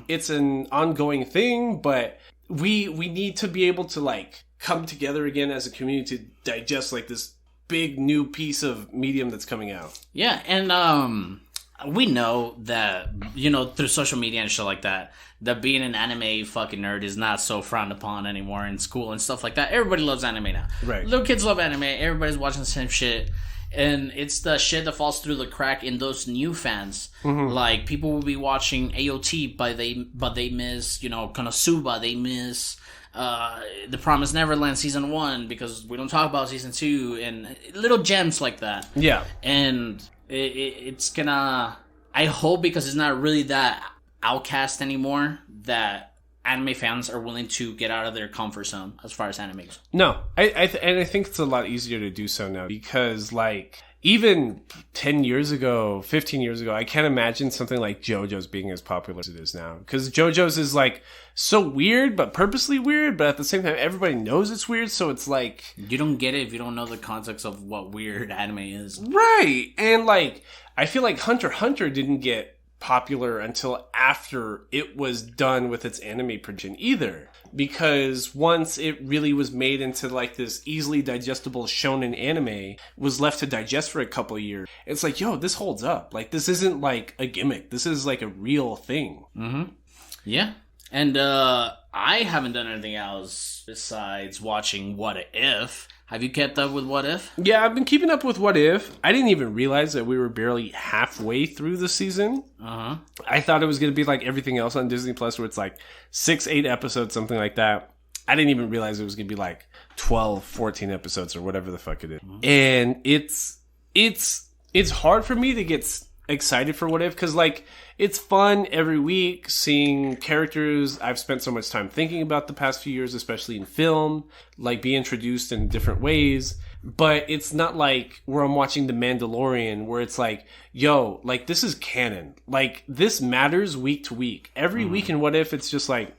It's an ongoing thing, but we need to be able to come together again as a community to digest this big new piece of medium that's coming out. Yeah, and we know that, through social media and shit like that being an anime fucking nerd is not so frowned upon anymore in school and stuff like that. Everybody loves anime now. Right. Little kids love anime. Everybody's watching the same shit. And it's the shit that falls through the crack in those new fans. Like, people will be watching AOT, but they miss, Konosuba. They miss The Promised Neverland Season 1 because we don't talk about Season 2, and little gems like that. Yeah. And it's gonna... I hope, because it's not really that outcast anymore, that anime fans are willing to get out of their comfort zone as far as anime goes. No, I think it's a lot easier to do so now because, like, even 10 years ago, 15 years ago, I can't imagine something like JoJo's being as popular as it is now. Because JoJo's is, like, so weird, but purposely weird, but at the same time, everybody knows it's weird, so it's like... You don't get it if you don't know the context of what weird anime is. Right! And, like, I feel like Hunter x Hunter didn't get popular until after it was done with its anime production either, because once it really was made into like this easily digestible shonen anime, was left to digest for a couple of years, it's like, yo, this holds up. Like, this isn't like a gimmick, this is like a real thing. Yeah. And I haven't done anything else besides watching What If. Have you kept up with What If? Yeah, I've been keeping up with What If. I didn't even realize that we were barely halfway through the season. I thought it was going to be like everything else on Disney Plus, where it's like 6-8 episodes, something like that. I didn't even realize it was going to be like 12, 14 episodes or whatever the fuck it is. And it's hard for me to get excited for What If, because like it's fun every week seeing characters I've spent so much time thinking about the past few years, especially in film, like be introduced in different ways. But it's not like where I'm watching The Mandalorian, where it's like, yo, like this is canon, like this matters week to week. Every week in What If, it's just like,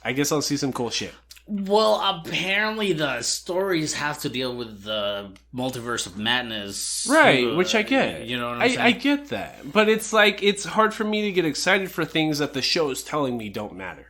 I guess I'll see some cool shit. Well, apparently the stories have to deal with the multiverse of madness. Right, which I get. You know what I'm saying? I get that. But it's like, it's hard for me to get excited for things that the show is telling me don't matter.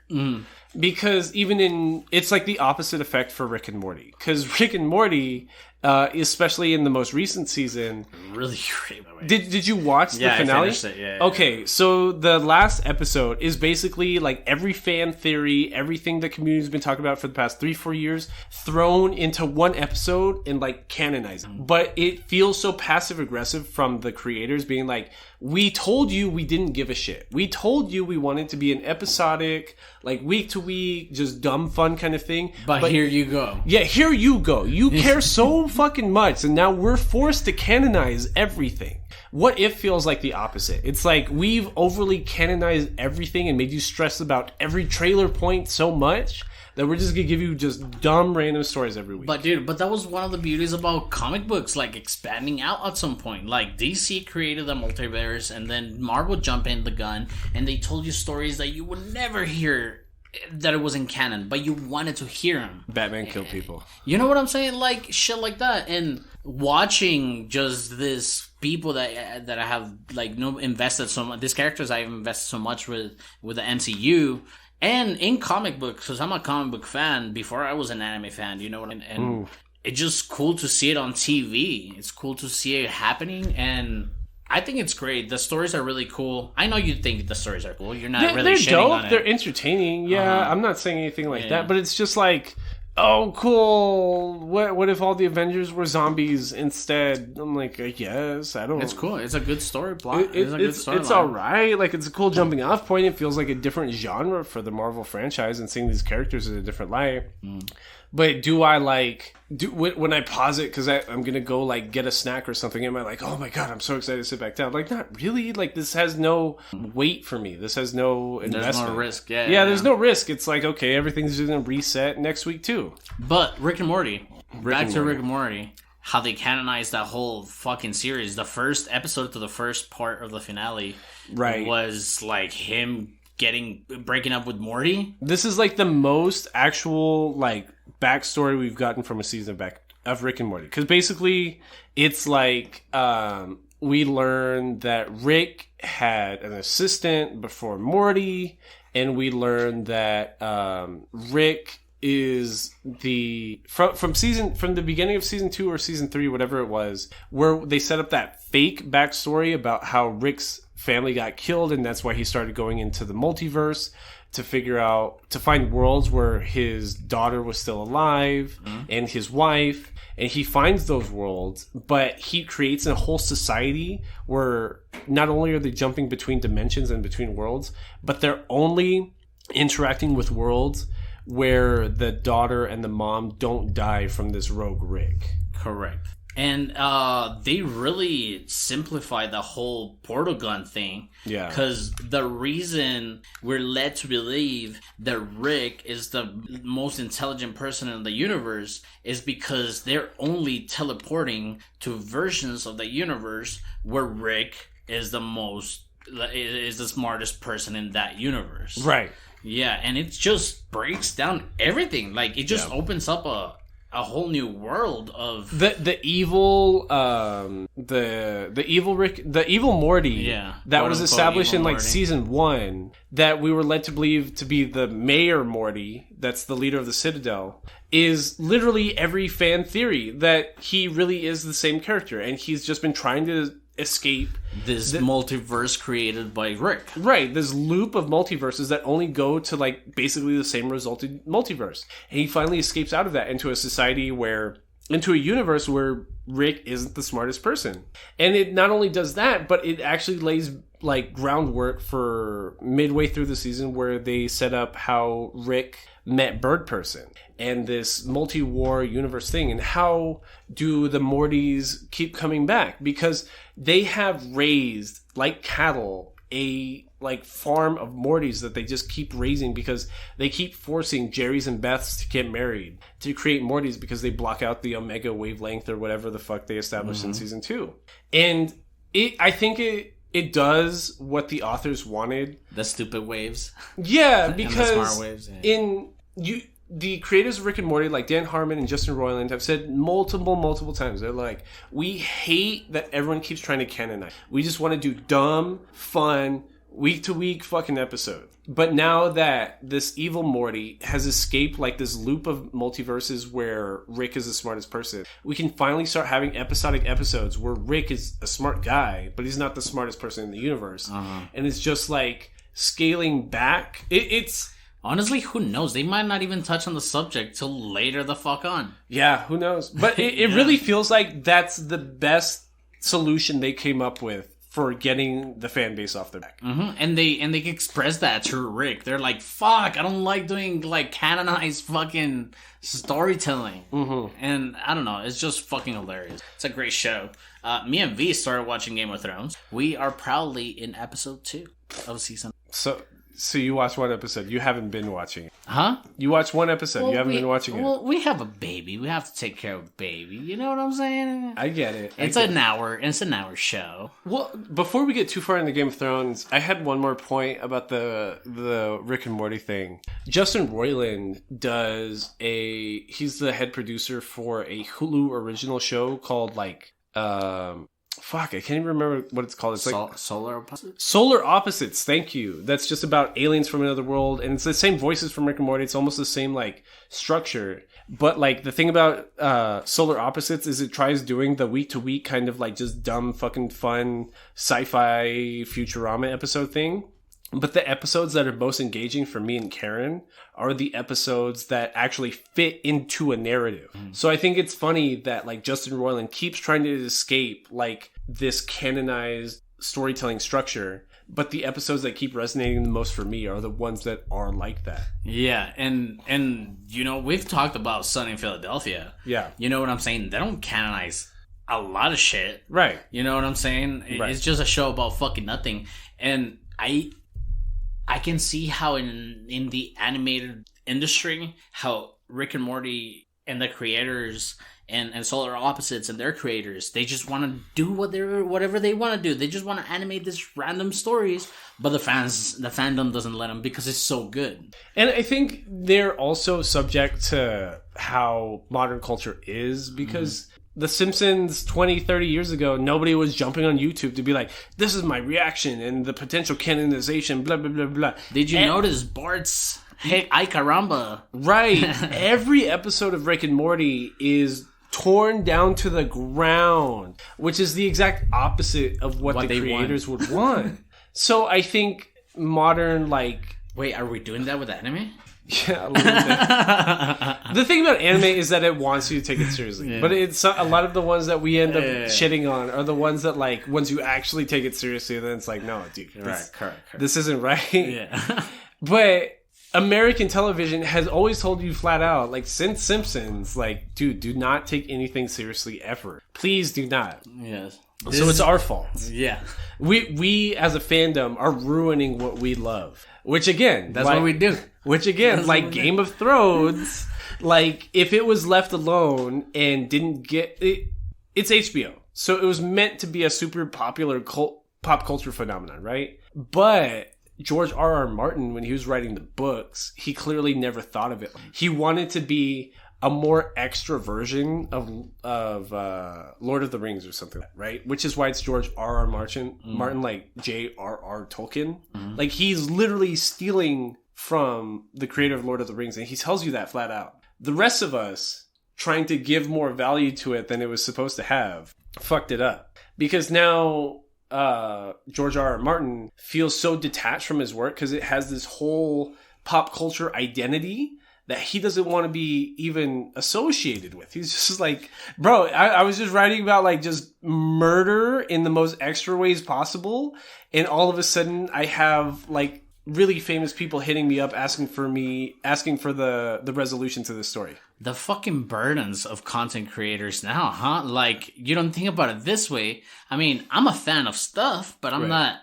Because it's like the opposite effect for Rick and Morty. Because Rick and Morty, especially in the most recent season... Really great, by the way. Did you watch the finale? I finished it, yeah. Okay, so the last episode is basically like every fan theory, everything the community's been talking about for the past 3-4 years, thrown into one episode and like canonized. But it feels so passive aggressive from the creators being like, we told you we didn't give a shit. We told you we wanted to be an episodic, like week to week, just dumb fun kind of thing. But here you go. Yeah, here you go. You care so fucking much, and now we're forced to canonize everything. What If feels like the opposite. It's like we've overly canonized everything and made you stress about every trailer point so much that we're just gonna give you just dumb random stories every week. But dude, that was one of the beauties about comic books, like expanding out at some point. Like DC created the multiverse, and then Marvel jumped in the gun, and they told you stories that you would never hear that it was in canon, but you wanted to hear them. Batman killed people. You know what I'm saying? Like shit like that. And watching just this people that I have like invested so much, these characters I've invested so much with the MCU. And in comic books, because I'm a comic book fan before I was an anime fan, you know what I mean? And it's just cool to see it on TV. It's cool to see it happening, and I think it's great. The stories are really cool. I know you think the stories are cool. You're not really shitting dope. on it. They're entertaining. Yeah, I'm not saying anything like that, but it's just like, oh, cool. What if all the Avengers were zombies instead? I'm like, I guess. I don't... It's cool. It's a good story plot. It's all right. Like, it's a cool jumping off point. It feels like a different genre for the Marvel franchise, and seeing these characters in a different light. But do I when I pause it because I'm gonna go like get a snack or something? Am I like, oh my god, I'm so excited to sit back down? Like, not really. Like, this has no weight for me. This has no investment. There's no risk. Yeah, there's no risk. It's like, okay, everything's just gonna reset next week too. But Rick and Morty. Back to Rick and Morty. How they canonized that whole fucking series. The first episode to the first part of the finale was like him breaking up with Morty. This is like the most actual like backstory we've gotten from a season of Rick and Morty, because basically it's like we learn that Rick had an assistant before Morty, and we learn that Rick is from the beginning of season 2 or season 3, whatever it was, where they set up that fake backstory about how Rick's family got killed, and that's why he started going into the multiverse to find worlds where his daughter was still alive and his wife. and he finds those worlds, but he creates a whole society where not only are they jumping between dimensions and between worlds, but they're only interacting with worlds where the daughter and the mom don't die from this rogue Rick. Correct. And they really simplify the whole portal gun thing. Yeah. Because the reason we're led to believe that Rick is the most intelligent person in the universe is because they're only teleporting to versions of the universe where Rick is the smartest person in that universe. Right. Yeah, and it just breaks down everything. Like, it just opens up a whole new world of the evil the evil Rick, the evil Morty, that was established in like Morty. season 1, that we were led to believe to be the Mayor Morty, that's the leader of the Citadel, is literally every fan theory that he really is the same character, and he's just been trying to escape this multiverse created by Rick. Right, this loop of multiverses that only go to like basically the same resulting multiverse. And he finally escapes out of that into a universe where Rick isn't the smartest person. And it not only does that, but it actually lays like groundwork for midway through the season where they set up how Rick met Bird Person and this multi-war universe thing, and how do the Mortys keep coming back, because they have raised like cattle a like farm of Mortys that they just keep raising, because they keep forcing Jerry's and Beth's to get married to create Mortys, because they block out the Omega wavelength or whatever the fuck they established in season 2. And I think it does what the authors wanted. The stupid waves. Yeah, because and the smart waves, the creators of Rick and Morty, like Dan Harmon and Justin Roiland, have said multiple times, they're like, we hate that everyone keeps trying to canonize. We just want to do dumb, fun, week-to-week fucking episode. But now that this evil Morty has escaped like this loop of multiverses where Rick is the smartest person, we can finally start having episodic episodes where Rick is a smart guy, but he's not the smartest person in the universe. And it's just like scaling back. It's... Honestly, who knows? They might not even touch on the subject till later the fuck on. Yeah, who knows? But it really feels like that's the best solution they came up with for getting the fan base off their back. And they express that to Rick. They're like, fuck, I don't like doing like canonized fucking storytelling. And I don't know, it's just fucking hilarious. It's a great show. Me and V started watching Game of Thrones. We are proudly in episode 2 of season. So you watched one episode. You haven't been watching it. Huh? You watched one episode. Well, you haven't been watching it. Well, we have a baby. We have to take care of a baby. You know what I'm saying? I get it. It's an hour show. Well, before we get too far into Game of Thrones, I had one more point about the Rick and Morty thing. Justin Roiland he's the head producer for a Hulu original show called like fuck, I can't even remember what it's called. It's like Solar Opposites? Solar Opposites, thank you. That's just about aliens from another world, and it's the same voices from Rick and Morty. It's almost the same like structure. But like the thing about Solar Opposites is it tries doing the week to week kind of like just dumb fucking fun sci-fi Futurama episode thing. But the episodes that are most engaging for me and Karen are the episodes that actually fit into a narrative. So I think it's funny that like Justin Roiland keeps trying to escape like this canonized storytelling structure, but the episodes that keep resonating the most for me are the ones that are like that. Yeah, and you know, we've talked about Sunny in Philadelphia. Yeah. You know what I'm saying? They don't canonize a lot of shit. Right. You know what I'm saying? Right. It's just a show about fucking nothing. And I can see how in the animated industry, how Rick and Morty and the creators and Solar Opposites and their creators, they just want to do whatever they want to do. They just want to animate these random stories, but the fandom doesn't let them because it's so good. And I think they're also subject to how modern culture is, because The Simpsons 20, 30 years ago, nobody was jumping on YouTube to be like, this is my reaction and the potential canonization, blah, blah, blah, blah. Did you notice Bart's hey, ay caramba? Right. Every episode of Rick and Morty is torn down to the ground, which is the exact opposite of what the creators would want. So I think modern, like... Wait, are we doing that with anime? Yeah, a little bit. The thing about anime is that it wants you to take it seriously. But it's a lot of the ones that we end up shitting on are the ones that, like, once you actually take it seriously, then it's like, no, dude, this isn't right. Yeah. But American television has always told you flat out, like, since Simpsons, like, dude, do not take anything seriously ever. Please do not. Yes. So it's our fault. Yeah. We as a fandom are ruining what we love. Which again, that's what we do. Which again, like Game of Thrones, like if it was left alone and didn't get it, it's HBO. So it was meant to be a super popular pop culture phenomenon, right? But George R.R. Martin, when he was writing the books, he clearly never thought of it. He wanted to be a more extra version of Lord of the Rings or something, right? Which is why it's George R.R. Martin, like J.R.R. Tolkien. Like, he's literally stealing from the creator of Lord of the Rings, and he tells you that flat out. The rest of us, trying to give more value to it than it was supposed to have, fucked it up. Because now George R.R. Martin feels so detached from his work because it has this whole pop culture identity that he doesn't want to be even associated with. He's just like, bro, I was just writing about, like, just murder in the most extra ways possible. And all of a sudden I have, like, really famous people hitting me up asking for the resolution to this story. The fucking burdens of content creators now, huh? Like, you don't think about it this way. I mean, I'm a fan of stuff, but I'm not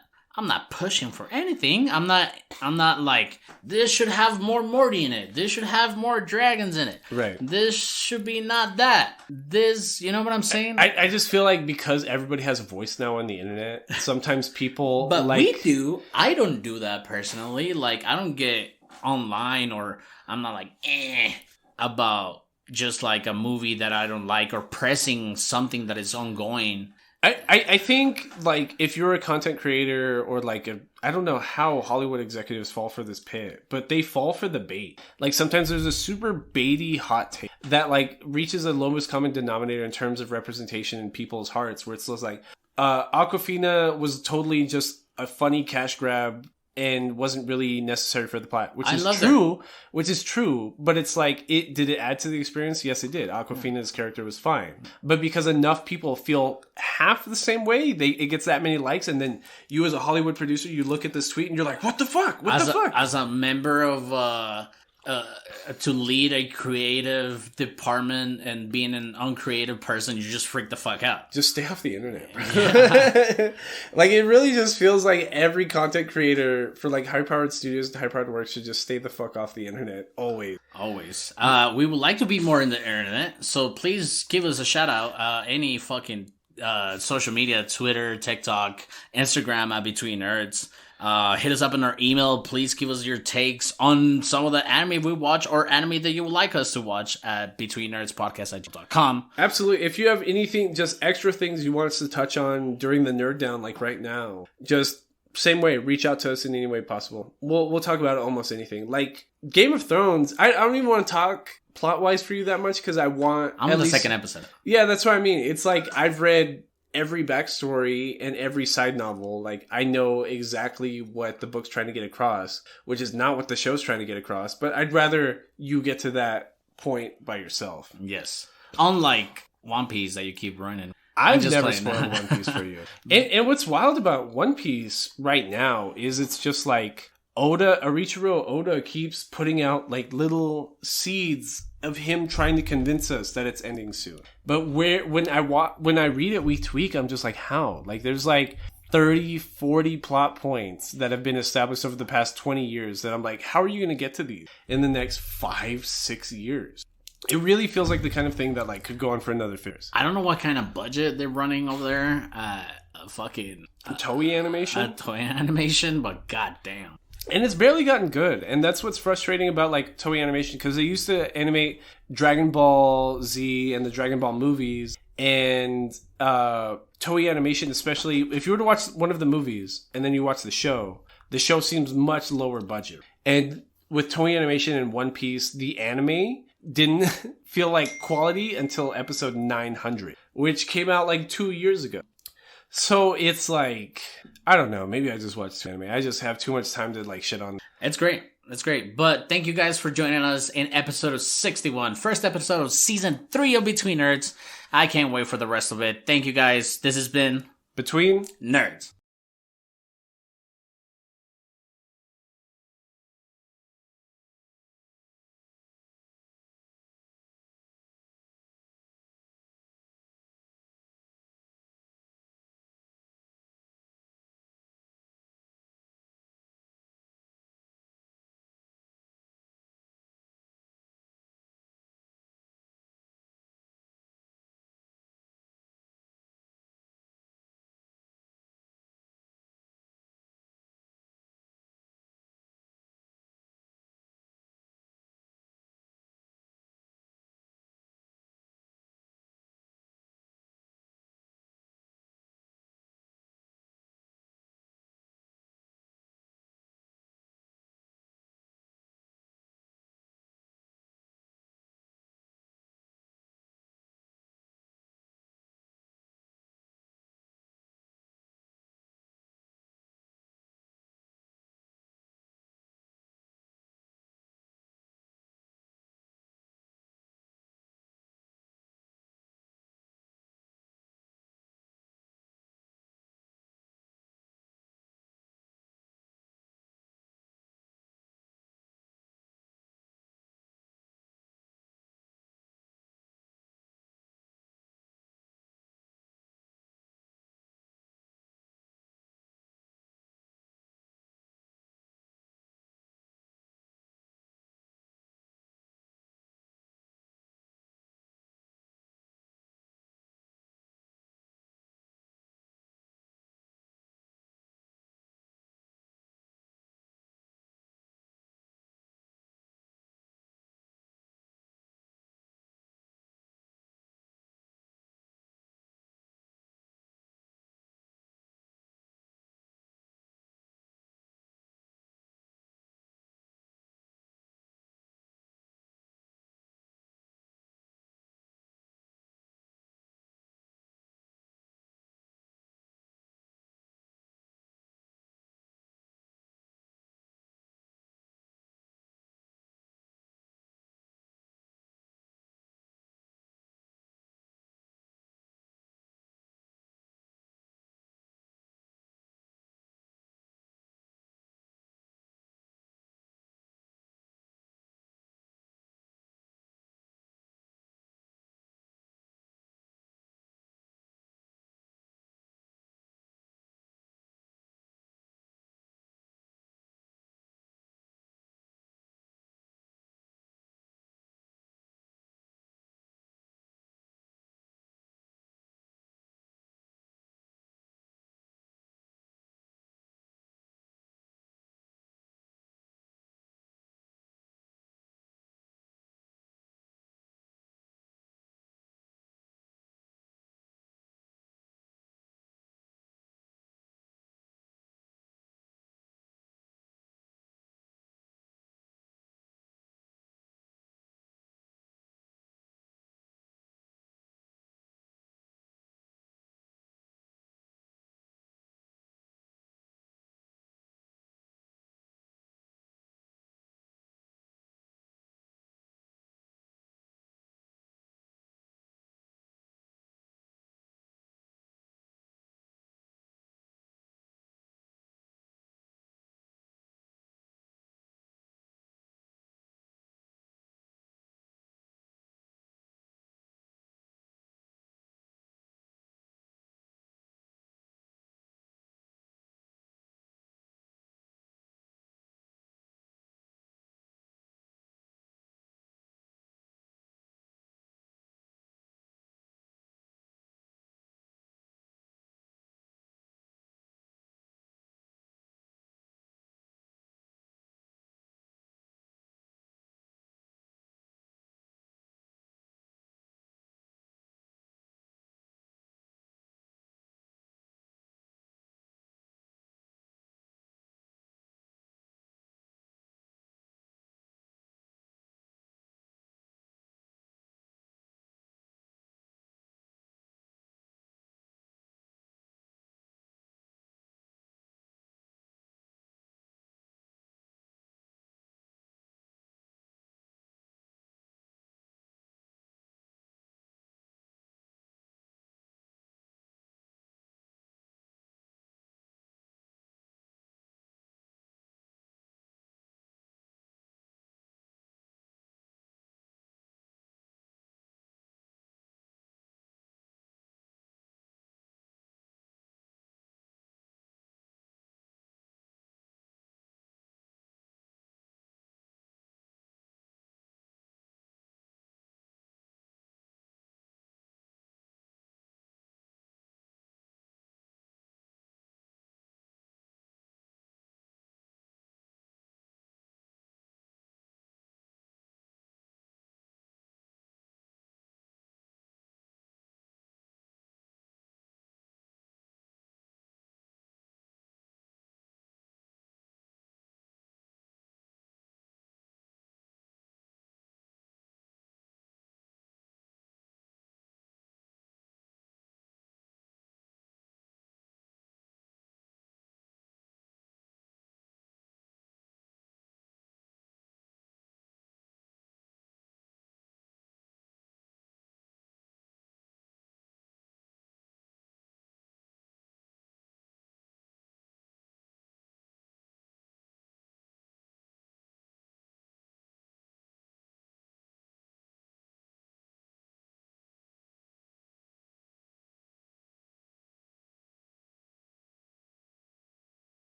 pushing for anything. I'm not like, this should have more Morty in it. This should have more dragons in it. Right. This should be not that. This, you know what I'm saying? I just feel like because everybody has a voice now on the internet, sometimes people but like... we do. I don't do that personally. Like, I don't get online, or I'm not like, about just like a movie that I don't like, or pressing something that is ongoing. I think, like, if you're a content creator or, like, I don't know how Hollywood executives fall for this pit, but they fall for the bait. Like, sometimes there's a super baity hot take that, like, reaches a lowest common denominator in terms of representation in people's hearts, where it's just like, Aquafina was totally just a funny cash grab and wasn't really necessary for the plot, which is true, but it's like, did it add to the experience? Yes, it did. Aquafina's character was fine. But because enough people feel half the same way, it gets that many likes, and then you as a Hollywood producer, you look at this tweet and you're like, what the fuck? As a member of, to lead a creative department and being an uncreative person, you just freak the fuck out. Just stay off the internet, bro. Yeah. Like, it really just feels like every content creator for, like, high-powered studios and high-powered work should just stay the fuck off the internet. Always. We would like to be more in the internet, so please give us a shout out. Any fucking social media, Twitter, TikTok, Instagram at BetweenNerds. Hit us up in our email. Please give us your takes on some of the anime we watch, or anime that you would like us to watch, at BetweenNerdsPodcast@gmail.com. Absolutely. If you have anything, just extra things you want us to touch on during the Nerd Down, like right now, just same way, reach out to us in any way possible. We'll talk about almost anything. Like Game of Thrones, I don't even want to talk plot-wise for you that much, because I'm on the second episode. Yeah, that's what I mean. It's like, I've read every backstory and every side novel. Like, I know exactly what the book's trying to get across, which is not what the show's trying to get across, but I'd rather you get to that point by yourself. Yes. Unlike One Piece that you keep running. I've never spoiled One Piece for you. And what's wild about One Piece right now is it's just like Arichiro Oda keeps putting out, like, little seeds of him trying to convince us that it's ending soon. But when I read it week to week, I'm just like, how? Like, there's like 30, 40 plot points that have been established over the past 20 years that I'm like, how are you going to get to these in the next 5-6 years? It really feels like the kind of thing that, like, could go on for another 50 years. I don't know what kind of budget they're running over there. Toei Animation? Toei Animation, but goddamn. And it's barely gotten good. And that's what's frustrating about, like, Toei Animation, because they used to animate Dragon Ball Z and the Dragon Ball movies. And Toei Animation, especially, if you were to watch one of the movies and then you watch the show seems much lower budget. And with Toei Animation and One Piece, the anime didn't feel like quality until episode 900, which came out like 2 years ago. So it's like, I don't know, maybe I just watched anime. I just have too much time to, like, shit on. It's great. That's great. But thank you guys for joining us in episode of 61. First episode of season 3 of Between Nerds. I can't wait for the rest of it. Thank you guys. This has been Between Nerds.